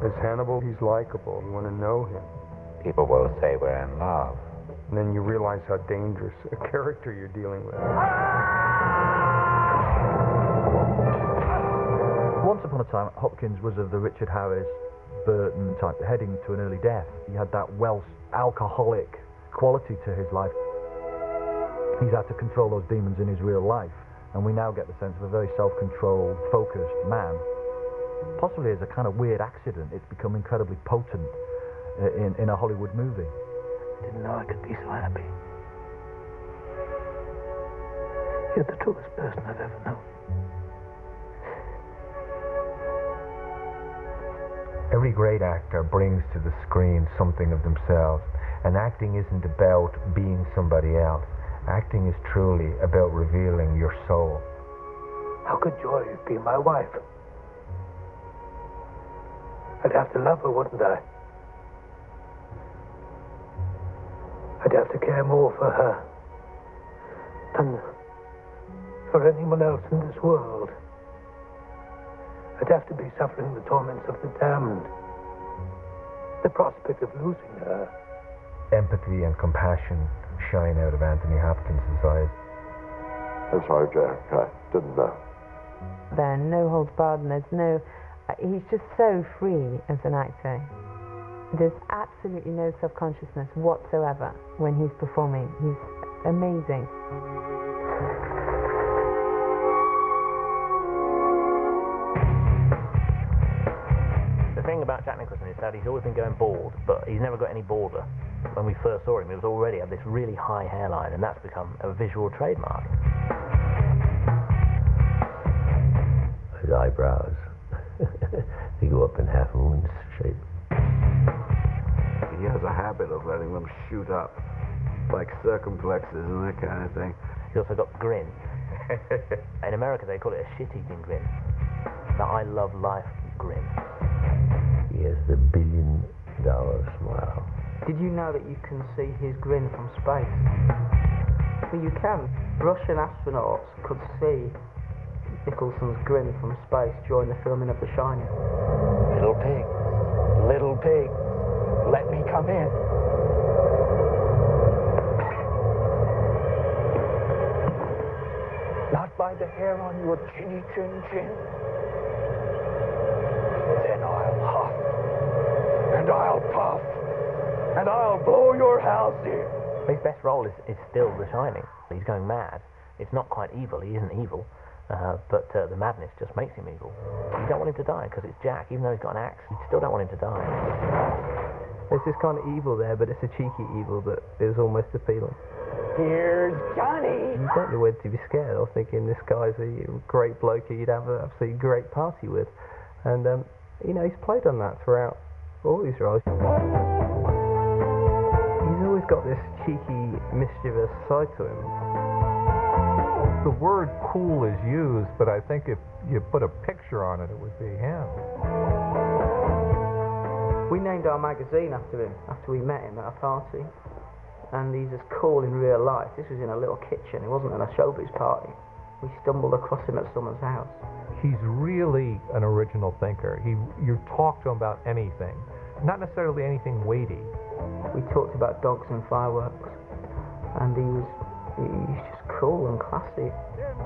As Hannibal, he's likable. You want to know him. People will say we're in love. And then you realize how dangerous a character you're dealing with. Once upon a time, Hopkins was of the Richard Harris, Burton type, heading to an early death. He had that Welsh alcoholic quality to his life. He's had to control those demons in his real life, and we now get the sense of a very self-controlled, focused man. Possibly as a kind of weird accident, it's become incredibly potent in a Hollywood movie. I didn't know I could be so happy. You're the truest person I've ever known. Every great actor brings to the screen something of themselves, and acting isn't about being somebody else. Acting is truly about revealing your soul. How could Joy be my wife? I'd have to love her, wouldn't I? I'd have to care more for her than for anyone else in this world. I'd have to be suffering the torments of the damned. The prospect of losing her. Empathy and compassion shine out of Anthony Hopkins' eyes. I'm sorry, Jack. I didn't know. There are no holds barred, and there's no... he's just so free as an actor. There's absolutely no self-consciousness whatsoever when he's performing. He's amazing. The thing about Jack Nicholson is that he's always been going bald, but he's never got any balder. When we first saw him, he was already had this really high hairline, and that's become a visual trademark. His eyebrows, they go up in half moon shape. He has a habit of letting them shoot up, like circumflexes and that kind of thing. He's also got grin. In America, they call it a shit-eating grin. The I love life grin. He has the $1 billion smile. Did you know that you can see his grin from space? Well, you can. Russian astronauts could see Nicholson's grin from space during the filming of The Shining. Little pig, let me come in. Not by the hair on your chinny chin chin. Then I'll huff, and I'll puff, and I'll blow your house in. His best role is still The Shining. He's going mad. It's not quite evil. He isn't evil. But the madness just makes him evil. You don't want him to die because it's Jack. Even though he's got an axe, you still don't want him to die. There's this kind of evil there, but it's a cheeky evil that is almost appealing. Here's Johnny! You don't know whether to be scared or thinking this guy's a great bloke who you'd have an absolutely great party with. And, you know, he's played on that throughout all these roles. He's always got this cheeky, mischievous side to him. The word cool is used, but I think if you put a picture on it, it would be him. We named our magazine after him, after we met him at a party. And he's as cool in real life. This was in a little kitchen, it wasn't in a showbiz party. We stumbled across him at someone's house. He's really an original thinker. You talk to him about anything, not necessarily anything weighty. We talked about dogs and fireworks, and he's just cool and classy.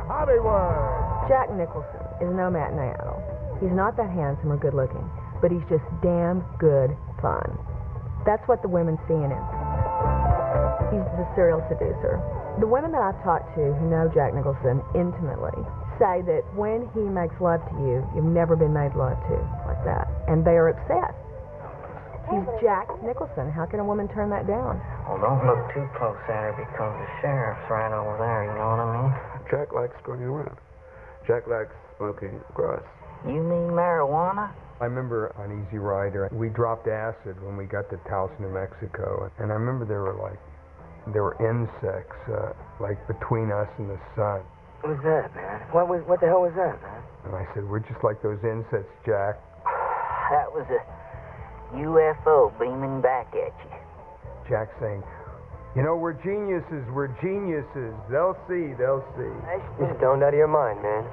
Hollywood! Jack Nicholson is no matinee idol. He's not that handsome or good looking, but he's just damn good fun. That's what the women see in him. He's the serial seducer. The women that I've talked to who know Jack Nicholson intimately say that when he makes love to you, you've never been made love to like that. And they are obsessed. He's Jack Nicholson. How can a woman turn that down? Well, don't look too close at her because the sheriff's right over there, you know what I mean? Jack likes screwing around. Jack likes smoking grass. You mean marijuana? I remember on Easy Rider, we dropped acid when we got to Taos, New Mexico. And I remember there were insects, like between us and the sun. What was that, man? What the hell was that, man? And I said, we're just like those insects, Jack. That was a UFO beaming back at you. Jack saying, you know, we're geniuses. They'll see. You're stoned out of your mind, man.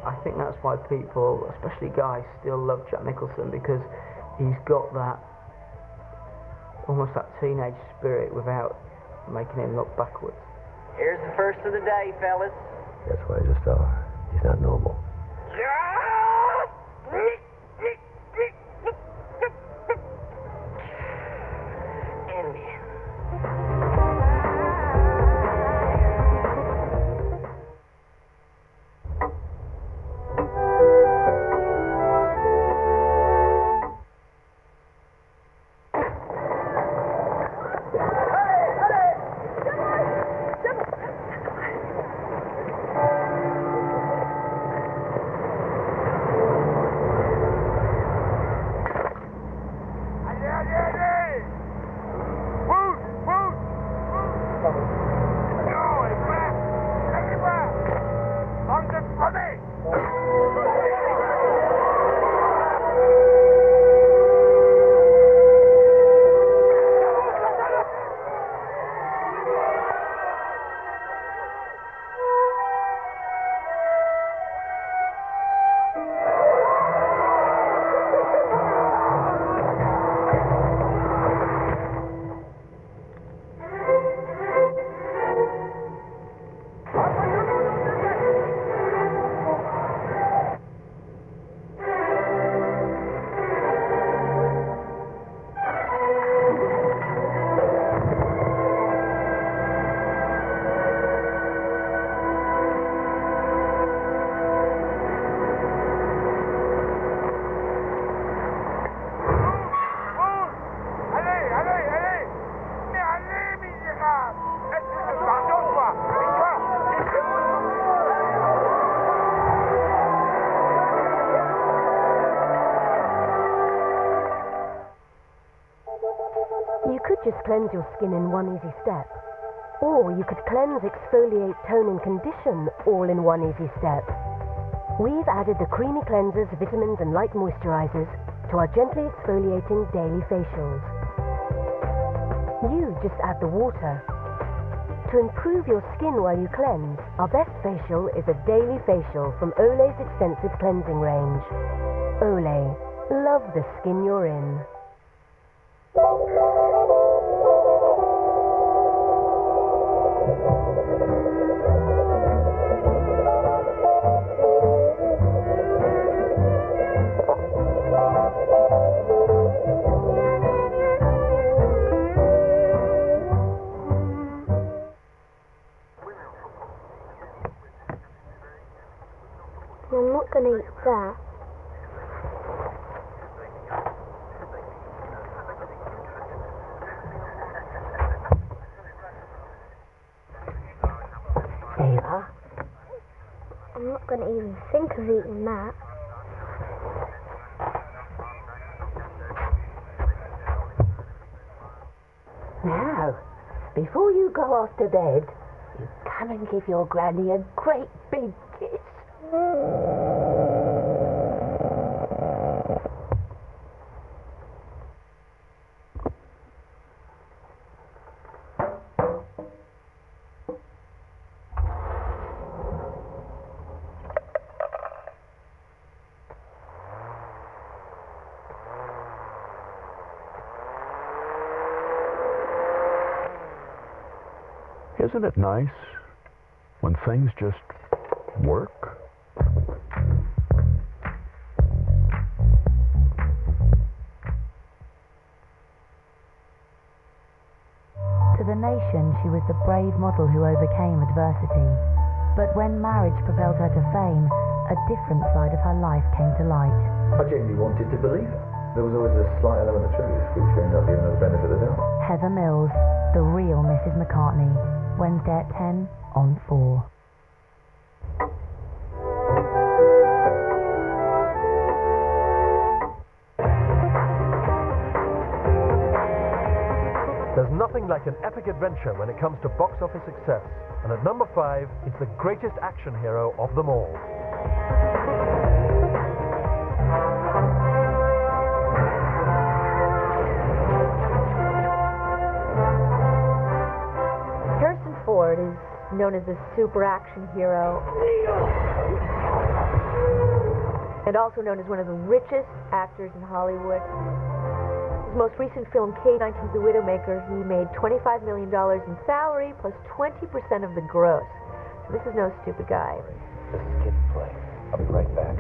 I think that's why people, especially guys, still love Jack Nicholson, because he's got that, almost that teenage spirit without making him look backwards. Here's the first of the day, fellas. That's why he's a star. He's not normal. Yeah! just cleanse your skin in one easy step. Or you could cleanse, exfoliate, tone and condition all in one easy step. We've added the creamy cleansers, vitamins and light moisturizers to our gently exfoliating daily facials. You just add the water. To improve your skin while you cleanse, our best facial is a daily facial from Olay's extensive cleansing range. Olay. Love the skin you're in. I'm not going to eat that. There you are. I'm not going to even think of eating that. Now, before you go off to bed, you come and give your granny a great big kiss. Isn't it nice when things just work? To the nation, she was the brave model who overcame adversity. But when marriage propelled her to fame, a different side of her life came to light. I genuinely wanted to believe it. There was always a slight element of truth, which ended up giving her the benefit of the doubt. Heather Mills, the real Mrs. McCartney. Wednesday at 10 on 4. There's nothing like an epic adventure when it comes to box office success, and at number 5 is the greatest action hero of them all. Harrison Ford is known as a super action hero and also known as one of the richest actors in Hollywood. His most recent film, K-19 The Widowmaker, he made $25 million in salary plus 20% of the gross. So this is no stupid guy. This is Kid's Play. I'll be right back.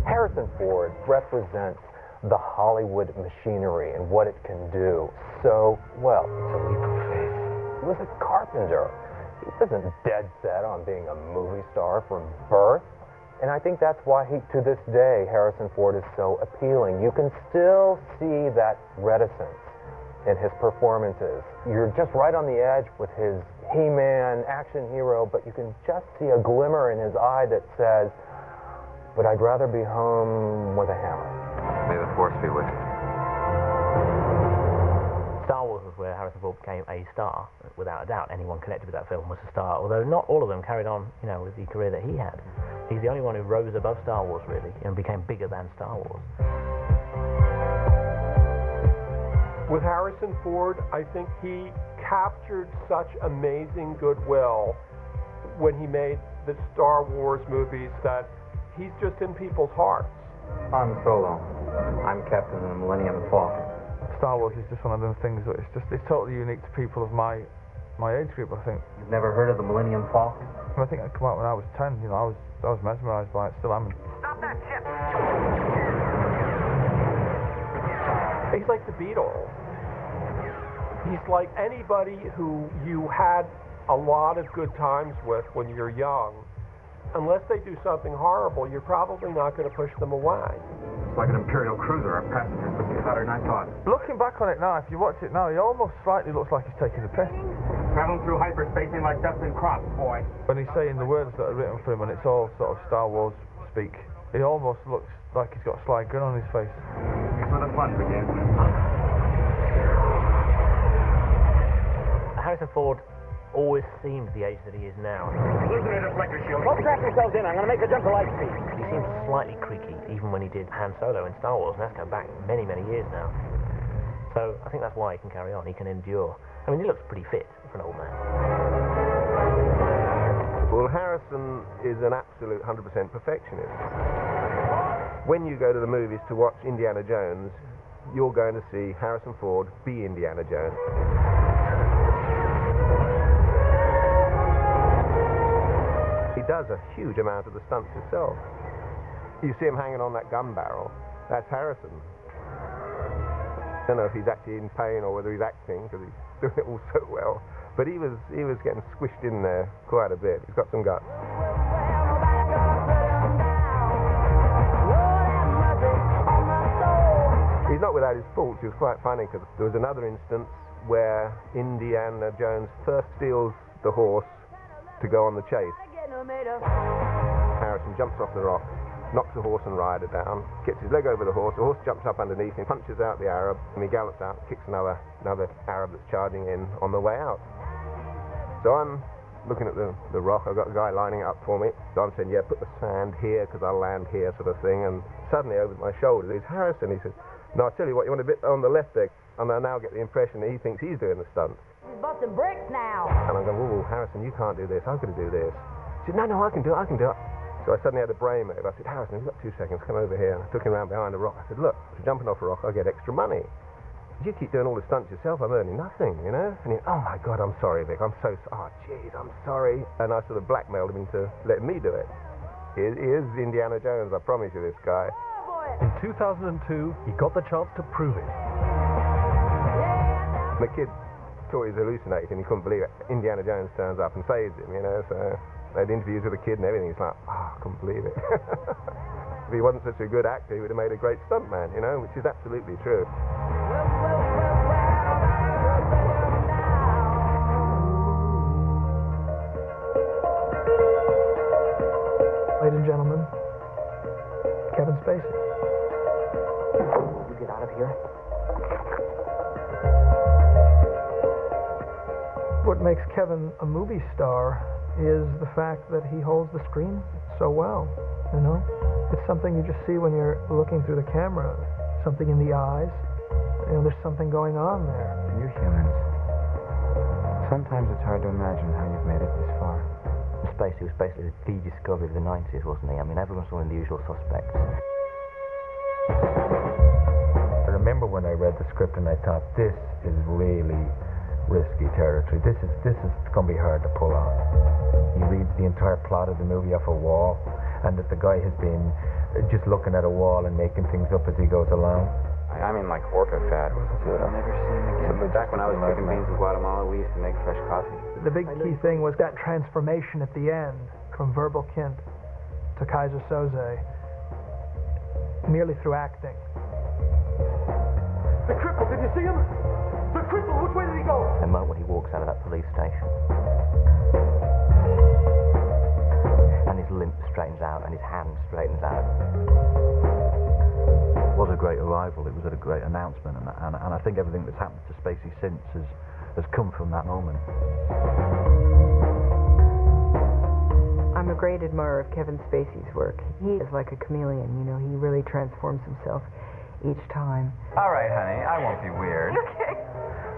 Harrison Ford represents the Hollywood machinery and what it can do so well. It's a leap of faith. He was a carpenter. He wasn't dead set on being a movie star from birth. And I think that's why to this day, Harrison Ford is so appealing. You can still see that reticence in his performances. You're just right on the edge with his He-Man action hero, but you can just see a glimmer in his eye that says, but I'd rather be home with a hammer. May the force be with you. Star Wars was where Harrison Ford became a star, without a doubt. Anyone connected with that film was a star, although not all of them carried on, with the career that he had. He's the only one who rose above Star Wars, really, and became bigger than Star Wars. With Harrison Ford, I think he captured such amazing goodwill when he made the Star Wars movies that he's just in people's hearts. Han Solo. I'm captain of the Millennium Falcon. Star Wars is just one of those things that it's totally unique to people of my age group, I think. You've never heard of the Millennium Falcon? I think it came out when I was 10, I was mesmerized by it, still am. Stop that ship! He's like the Beatles. He's like anybody who you had a lot of good times with when you're young. Unless they do something horrible, you're probably not going to push them away. It's like an Imperial cruiser. Our passengers would be hotter than I thought. Looking back on it now, if you watch it now, he almost slightly looks like he's taking the piss. Traveling through hyperspace ain't like Dustin Cross, boy. When he's saying the words that are written for him, and it's all sort of Star Wars speak, he almost looks like he's got a sly grin on his face. Here's where the fun begins. Harrison Ford always seemed the age that he is now. Listen to deflector shield. Don't strap yourselves in. I'm going to make the jump to light speed. He seems slightly creaky, even when he did Han Solo in Star Wars, and that's going back many, many years now. So I think that's why he can carry on. He can endure. I mean, he looks pretty fit for an old man. Well, Harrison is an absolute 100% perfectionist. When you go to the movies to watch Indiana Jones, you're going to see Harrison Ford be Indiana Jones. He does a huge amount of the stunts himself. You see him hanging on that gun barrel, that's Harrison. I don't know if he's actually in pain or whether he's acting, because he's doing it all so well. But he was getting squished in there quite a bit. He's got some guts. He's not without his faults. He was quite funny, because there was another instance where Indiana Jones first steals the horse to go on the chase. Harrison jumps off the rock, knocks the horse and rider down, gets his leg over the horse jumps up underneath him, punches out the Arab, and he gallops out, kicks another Arab that's charging in on the way out. So I'm looking at the rock, I've got a guy lining it up for me, so I'm saying, yeah, put the sand here, because I'll land here, sort of thing, and suddenly over my shoulder there's Harrison. He says, no, I'll tell you what, you want a bit on the left there, and I now get the impression that he thinks he's doing the stunt. He's busting bricks now. And I'm going, whoa, Harrison, you can't do this, I've got to do this. He said, no, I can do it. So I suddenly had a brain move. I said, Harrison, you've got 2 seconds, come over here. And I took him around behind a rock. I said, look, if you're jumping off a rock, I'll get extra money. If you keep doing all the stunts yourself, I'm earning nothing, you know? And he went, oh my God, I'm sorry, Vic, I'm so sorry. Oh, jeez, I'm sorry. And I sort of blackmailed him into letting me do it. He is Indiana Jones, I promise you, this guy. In 2002, he got the chance to prove it. The kid thought he was hallucinating. He couldn't believe it. Indiana Jones turns up and saves him, you know, so they had interviews with the kid and everything. He's like, I couldn't believe it. If he wasn't such a good actor, he would have made a great stuntman, you know, which is absolutely true. Ladies and gentlemen, Kevin Spacey. You get out of here. What makes Kevin a movie star is the fact that he holds the screen so well, you know? It's something you just see when you're looking through the camera. Something in the eyes. You know, there's something going on there. You're humans. Sometimes it's hard to imagine how you've made it this far. Spacey was basically the discovery of the 90s, wasn't he? I mean, everyone saw in The Usual Suspects. I remember when I read the script and I thought, this is really risky territory. This is going to be hard to pull off. He reads the entire plot of the movie off a wall, and that the guy has been just looking at a wall and making things up as he goes along. I mean, like orca fat. I'll never see him again. Back when I was cooking beans in Guatemala, we used to make fresh coffee. The big key thing was that transformation at the end from Verbal Kint to Kaiser Soze merely through acting. The cripple, did you see him? The cripple, which way did he go? The moment when he walks out of that police station and his limp straightens out and his hand straightens out. It was a great arrival, it was a great announcement, and I think everything that's happened to Spacey since has come from that moment. I'm a great admirer of Kevin Spacey's work. He is like a chameleon, you know, he really transforms himself each time. All right, honey, I won't be weird. Okay.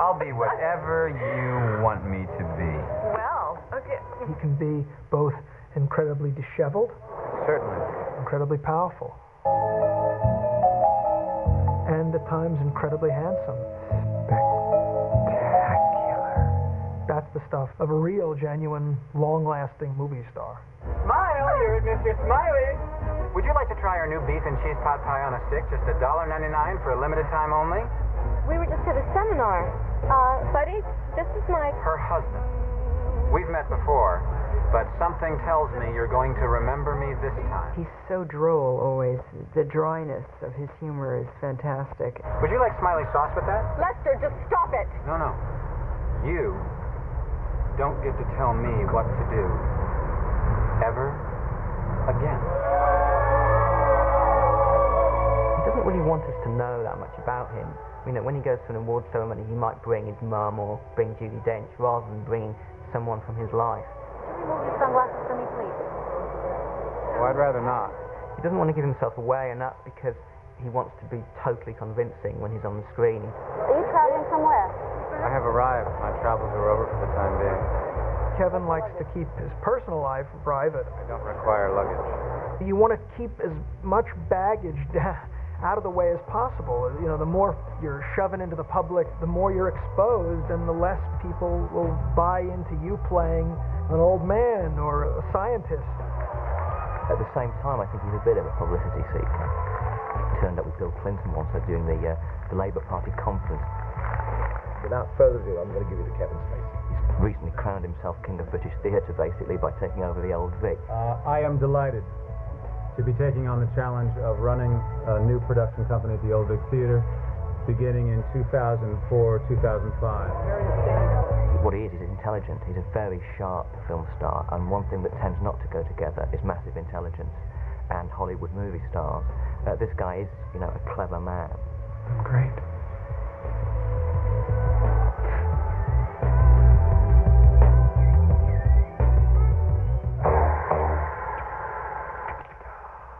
I'll be whatever you want me to be. Well, okay. He can be both incredibly disheveled, Certainly. incredibly powerful, and at times incredibly handsome. Spectacular. That's the stuff of a real, genuine, long-lasting movie star. Smile, you're Mr. Smiley. Would you like to try our new beef and cheese pot pie on a stick, just $1.99 for a limited time only? We were just at a seminar. Buddy, this is my... Her husband. We've met before, but something tells me you're going to remember me this time. He's so droll always. The dryness of his humor is fantastic. Would you like Smiley sauce with that? Lester, just stop it! No. You don't get to tell me what to do. Ever again. He doesn't really want us to know that much about him. I mean, when he goes to an award ceremony, he might bring his mum or bring Judi Dench rather than bringing someone from his life. Can you remove your sunglasses for me, please? Oh, I'd rather not. He doesn't want to give himself away, and that's because he wants to be totally convincing when he's on the screen. Are you traveling somewhere? I have arrived. My travels are over for the time being. Kevin likes to keep his personal life private. I don't require luggage. You want to keep as much baggage out of the way as possible. You know, the more you're shoving into the public, the more you're exposed, and the less people will buy into you playing an old man or a scientist. At the same time, I think he's a bit of a publicity seeker. He turned up with Bill Clinton once during the Labour Party conference. Without further ado, I'm going to give you to Kevin Spacey. He's recently crowned himself King of British Theatre, basically, by taking over the Old Vic. I am delighted to be taking on the challenge of running a new production company at the Old Vic Theatre beginning in 2004-2005. What he is intelligent. He's a very sharp film star, and one thing that tends not to go together is massive intelligence and Hollywood movie stars. This guy is, you know, a clever man. Great.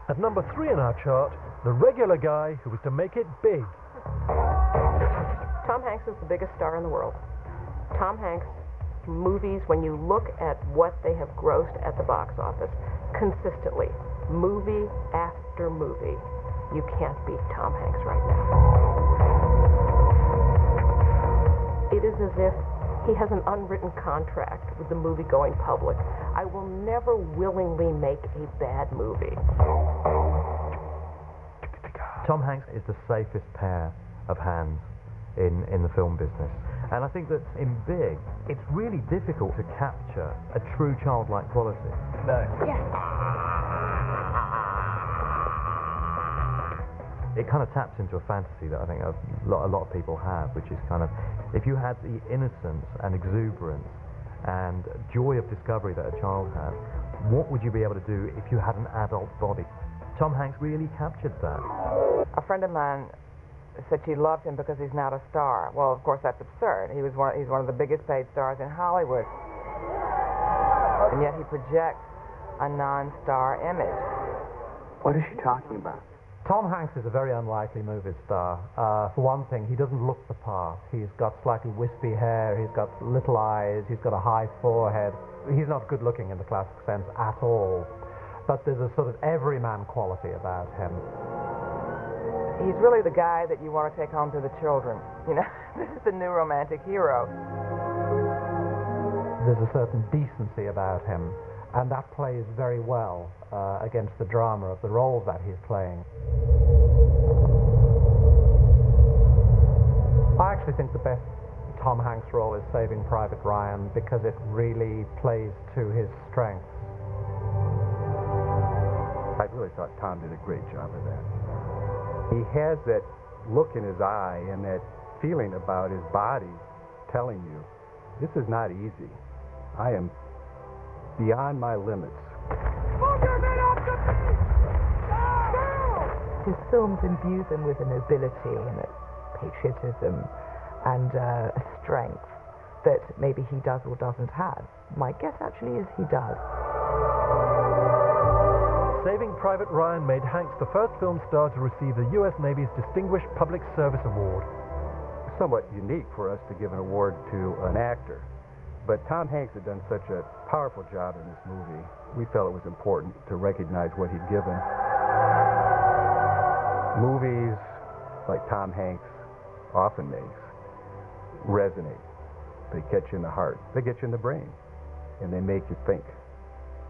At number 3 in our chart, the regular guy who was to make it big. Tom Hanks is the biggest star in the world. Tom Hanks movies, when you look at what they have grossed at the box office, consistently, movie after movie, you can't beat Tom Hanks right now. It is as if he has an unwritten contract with the movie-going public. I will never willingly make a bad movie. Tom Hanks is the safest pair of hands in the film business. And I think that in Big, it's really difficult to capture a true childlike quality. No. It kind of taps into a fantasy that I think a lot of people have, which is kind of, if you had the innocence and exuberance and joy of discovery that a child has, what would you be able to do if you had an adult body? Tom Hanks really captured that. A friend of mine said she loved him because he's not a star. Well, of course, that's absurd. He's one of the biggest paid stars in Hollywood. And yet he projects a non-star image. What is she talking about? Tom Hanks is a very unlikely movie star. For one thing, he doesn't look the part. He's got slightly wispy hair, he's got little eyes, he's got a high forehead. He's not good looking in the classic sense at all. But there's a sort of everyman quality about him. He's really the guy that you want to take home to the children. You know, this is the new romantic hero. There's a certain decency about him, and that plays very well against the drama of the roles that he's playing. I actually think the best Tom Hanks role is Saving Private Ryan because it really plays to his strengths. I really thought Tom did a great job of that. He has that look in his eye and that feeling about his body telling you, this is not easy. I am beyond my limits. His films imbue them with a nobility and a patriotism and a strength that maybe he does or doesn't have. My guess actually is he does. Saving Private Ryan made Hanks the first film star to receive the U.S. Navy's Distinguished Public Service Award. Somewhat unique for us to give an award to an actor, but Tom Hanks had done such a powerful job in this movie, we felt it was important to recognize what he'd given. Movies like Tom Hanks often makes resonate. They catch you in the heart, they get you in the brain, and they make you think,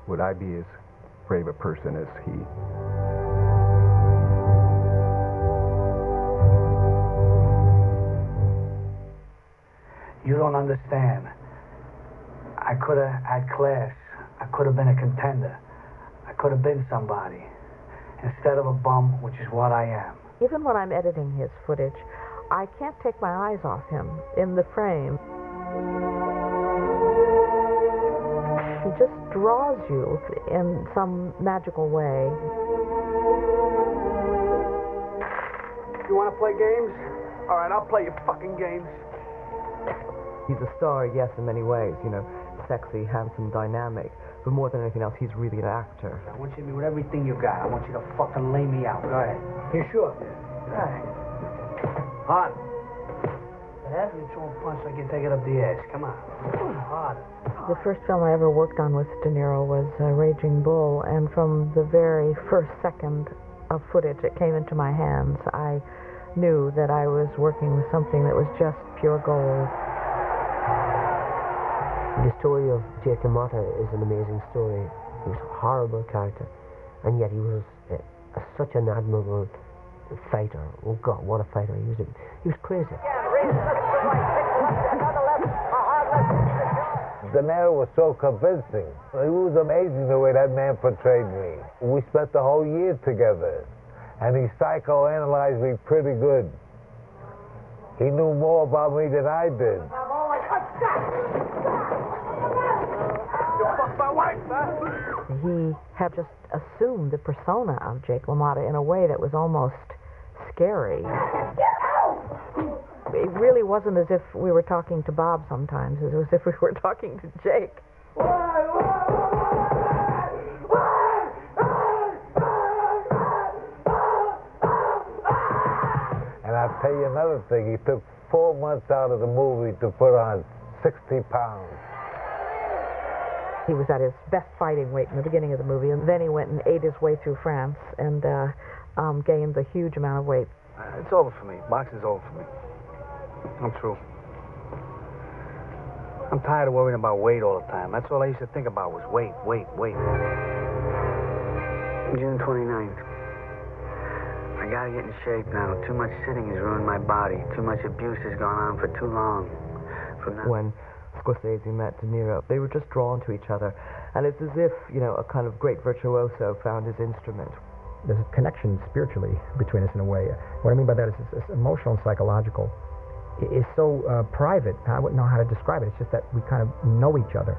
would I be as brave a person as he? You don't understand. I could have had class. I could have been a contender. I could have been somebody instead of a bum, which is what I am. Even when I'm editing his footage, I can't take my eyes off him in the frame. He just draws you in some magical way. You want to play games? All right, I'll play your fucking games. He's a star, yes, in many ways, you know, sexy, handsome, dynamic, but more than anything else, he's really an actor. I want you to hit me with everything you got. I want you to fucking lay me out. Go ahead. You sure? Go ahead. Hard. After you throw a punch, I can take it up the ass. Come on. Hard. The first film I ever worked on with De Niro was Raging Bull, and from the very first second of footage that came into my hands, I knew that I was working with something that was just pure gold. The story of Jake LaMotta is an amazing story. He was a horrible character, and yet he was such an admirable fighter. Oh God, what a fighter! He was crazy. De Niro was so convincing. It was amazing the way that man portrayed me. We spent the whole year together, and he psychoanalyzed me pretty good. He knew more about me than I did. He had just assumed the persona of Jake LaMotta in a way that was almost scary. It really wasn't as if we were talking to Bob sometimes. It was as if we were talking to Jake. And I'll tell you another thing. He took 4 months out of the movie to put on 60 pounds. He was at his best fighting weight in the beginning of the movie, and then he went and ate his way through France and gained a huge amount of weight. It's over for me. Boxing's over for me. I'm through. I'm tired of worrying about weight all the time. That's all I used to think about was weight. June 29th. I gotta get in shape now. Too much sitting has ruined my body. Too much abuse has gone on for too long. When Scorsese met De Niro, they were just drawn to each other. And it's as if, you know, a kind of great virtuoso found his instrument. There's a connection spiritually between us in a way. What I mean by that is it's emotional and psychological. It's so private, I wouldn't know how to describe it. It's just that we kind of know each other.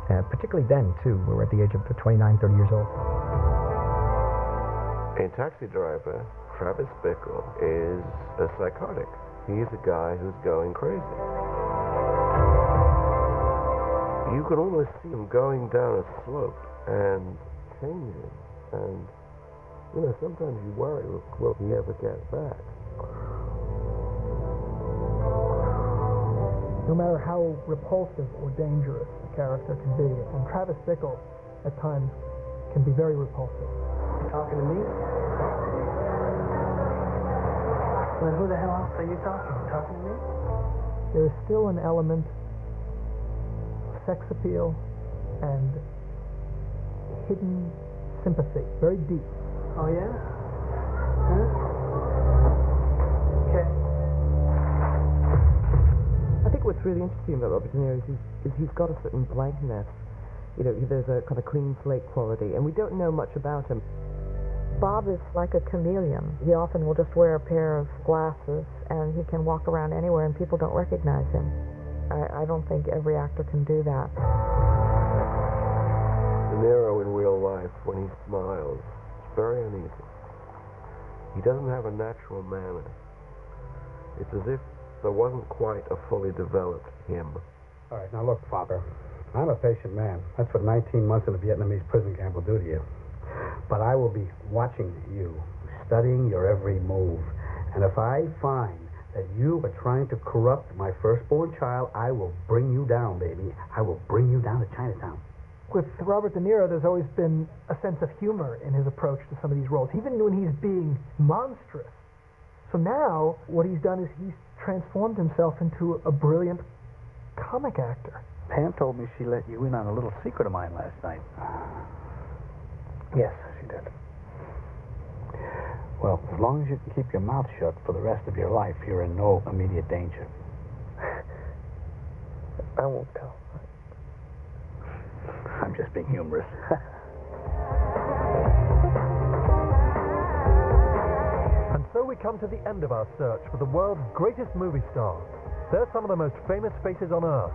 Particularly then, too. We were at the age of 29, 30 years old. In Taxi Driver, Travis Bickle is a psychotic. He's a guy who's going crazy. You can almost see him going down a slope and changing. And, you know, sometimes you worry, will he ever get back? No matter how repulsive or dangerous a character can be, and Travis Bickle at times can be very repulsive. You talking to me? Well, who the hell else are you talking to? You talking to me? There is still an element of sex appeal and hidden sympathy, very deep. Oh, yeah? Huh? Okay. I think what's really interesting about Robert De Niro is he's got a certain blankness. You know, there's a kind of clean slate quality, and we don't know much about him. Bob is like a chameleon. He often will just wear a pair of glasses, and he can walk around anywhere, and people don't recognize him. I don't think every actor can do that. De Niro in real life, when he smiles, it's very uneasy. He doesn't have a natural manner. It's as if there wasn't quite a fully developed him. All right, now look, Father, I'm a patient man. That's what 19 months in a Vietnamese prison camp will do to you. But I will be watching you, studying your every move. And if I find that you are trying to corrupt my firstborn child, I will bring you down, baby. I will bring you down to Chinatown. With Robert De Niro, there's always been a sense of humor in his approach to some of these roles, even when he's being monstrous. So now, what he's done is he's transformed himself into a brilliant comic actor. Pam told me she let you in on a little secret of mine last night. Yes, she did. Well, as long as you can keep your mouth shut for the rest of your life, you're in no immediate danger. I won't tell. I'm just being humorous. And so we come to the end of our search for the world's greatest movie stars. They're some of the most famous faces on Earth.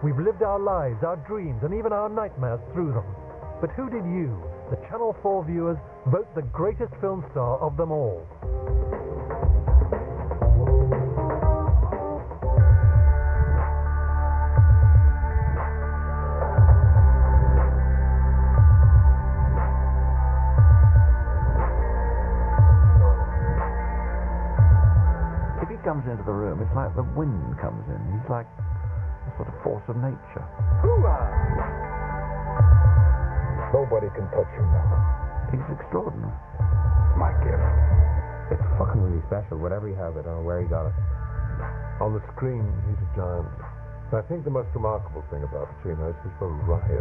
We've lived our lives, our dreams, and even our nightmares through them. But who did you, the Channel 4 viewers, vote the greatest film star of them all? comes into the room, it's like the wind comes in. He's like a sort of force of nature. Nobody can touch him now. He's extraordinary. My gift. It's fucking really special. Whatever you have, I don't know where he got it. On the screen, he's a giant. I think the most remarkable thing about Pacino is his variety.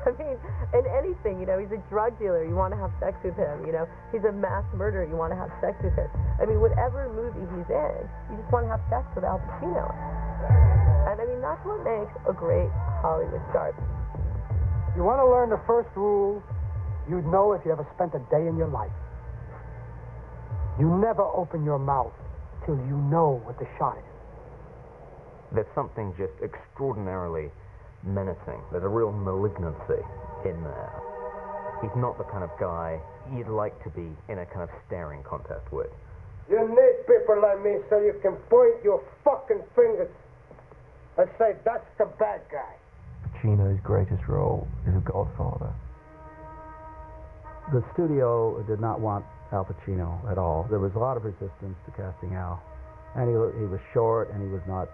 I mean, in anything, you know, he's a drug dealer, you want to have sex with him, you know, he's a mass murderer, you want to have sex with him. I mean, whatever movie he's in, you just want to have sex with Al Pacino. And I mean, that's what makes a great Hollywood star. You want to learn the first rule, you'd know if you ever spent a day in your life. You never open your mouth till you know what the shot is. There's something just extraordinarily menacing. There's a real malignancy in there. He's not the kind of guy you'd like to be in a kind of staring contest with. You need people like me so you can point your fucking fingers and say, that's the bad guy. Pacino's greatest role is a Godfather. The studio did not want Al Pacino at all. There was a lot of resistance to casting Al. And he was short, and he was not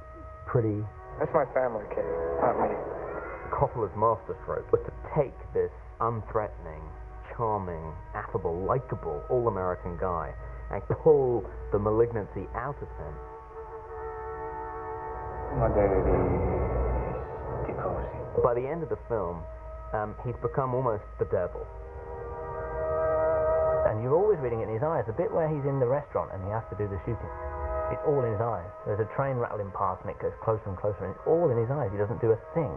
pretty. That's my family, kid, not me. Coppola's masterstroke was to take this unthreatening, charming, affable, likable, all-American guy and pull the malignancy out of him. By the end of the film, he's become almost the devil. And you're always reading it in his eyes. The bit where he's in the restaurant and he has to do the shooting, it's all in his eyes. There's a train rattling past and it gets closer and closer and it's all in his eyes. He doesn't do a thing.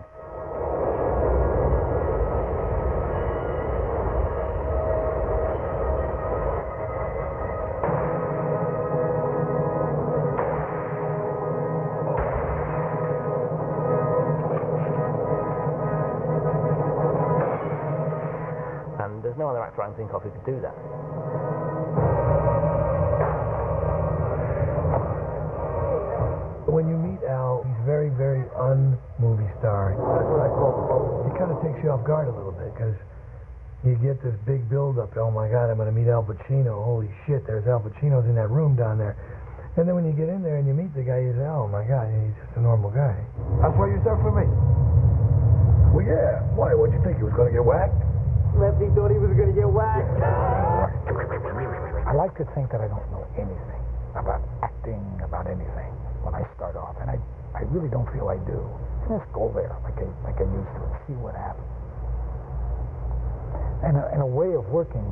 And there's no other actor I can think of who could do that. When you meet Al, he's very, very un-movie star. That's what I call it. It kind of takes you off guard a little bit, because you get this big build-up. Oh, my God, I'm going to meet Al Pacino. Holy shit, there's Al Pacino's in that room down there. And then when you get in there and you meet the guy, you say, oh, my God, he's just a normal guy. That's why you start for me? Well, yeah. Why? What'd you think? He was going to get whacked? Lefty thought he was going to get whacked. I like to think that I don't know anything about acting, about anything when I start off, and I really don't feel I do. And just go there like I used to and see what happens. And a way of working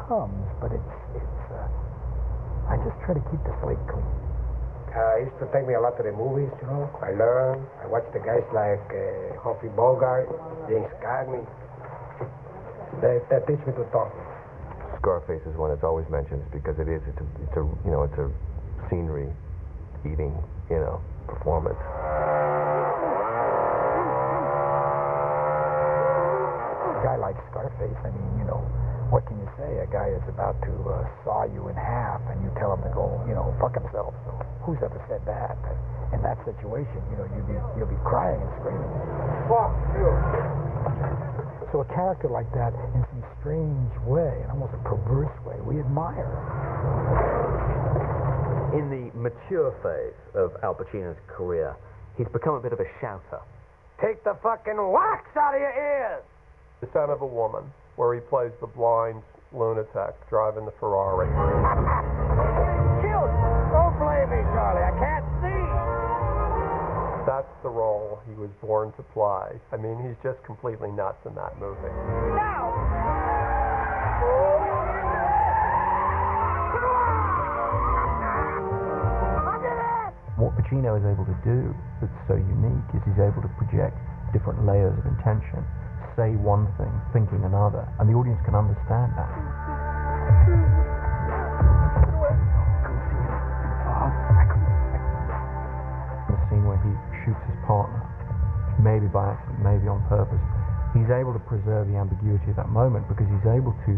comes, but I just try to keep the slate clean. He used to take me a lot to the movies, you know. I learned. I watched the guys like Humphrey Bogart, James Cagney. That teach me to talk. Scarface is one that's always mentioned because it's a scenery eating, performance. A guy like Scarface, I mean, what can you say? A guy is about to saw you in half, and you tell him to go, fuck himself. So who's ever said that? In that situation, you'll be crying and screaming. Fuck you. So a character like that, in some strange way, and almost a perverse way, we admire. In the mature phase of Al Pacino's career, he's become a bit of a shouter. Take the fucking wax out of your ears! The Son of a Woman, where he plays the blind lunatic driving the Ferrari. Shoot! Don't blame me, Charlie. I can't see! That's the role he was born to play. I mean, he's just completely nuts in that movie. Now! What Pacino is able to do that's so unique is he's able to project different layers of intention, say one thing, thinking another, and the audience can understand that. The scene where he shoots his partner, maybe by accident, maybe on purpose, he's able to preserve the ambiguity of that moment because he's able to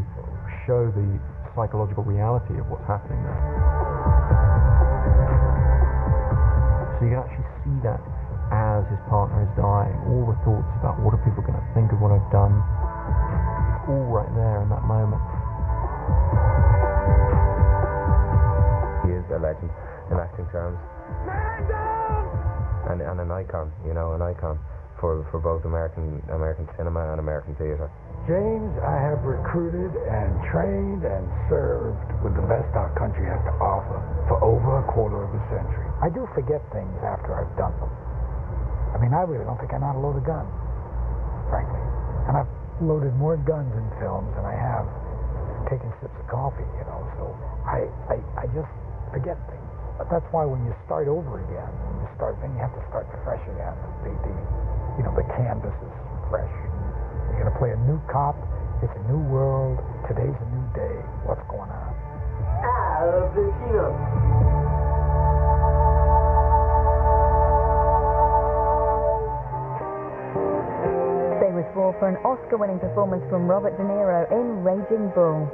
show the psychological reality of what's happening there. So you can actually see that as his partner is dying, all the thoughts about what are people going to think of what I've done, it's all right there in that moment. legend in acting terms. And an icon, you know, an icon for both American cinema and American theatre. James, I have recruited and trained and served with the best our country has to offer for over a quarter of a century. I do forget things after I've done them. I mean, I really don't think I know how to load a gun, frankly. And I've loaded more guns in films than I have taken sips of coffee, you know, so I just forget things. But that's why when you start over again, then you have to start fresh again. The canvas is fresh. You're going to play a new cop. It's a new world. Today's a new day. What's going on? Al Pacino. They was for an Oscar-winning performance from Robert De Niro in Raging Bull.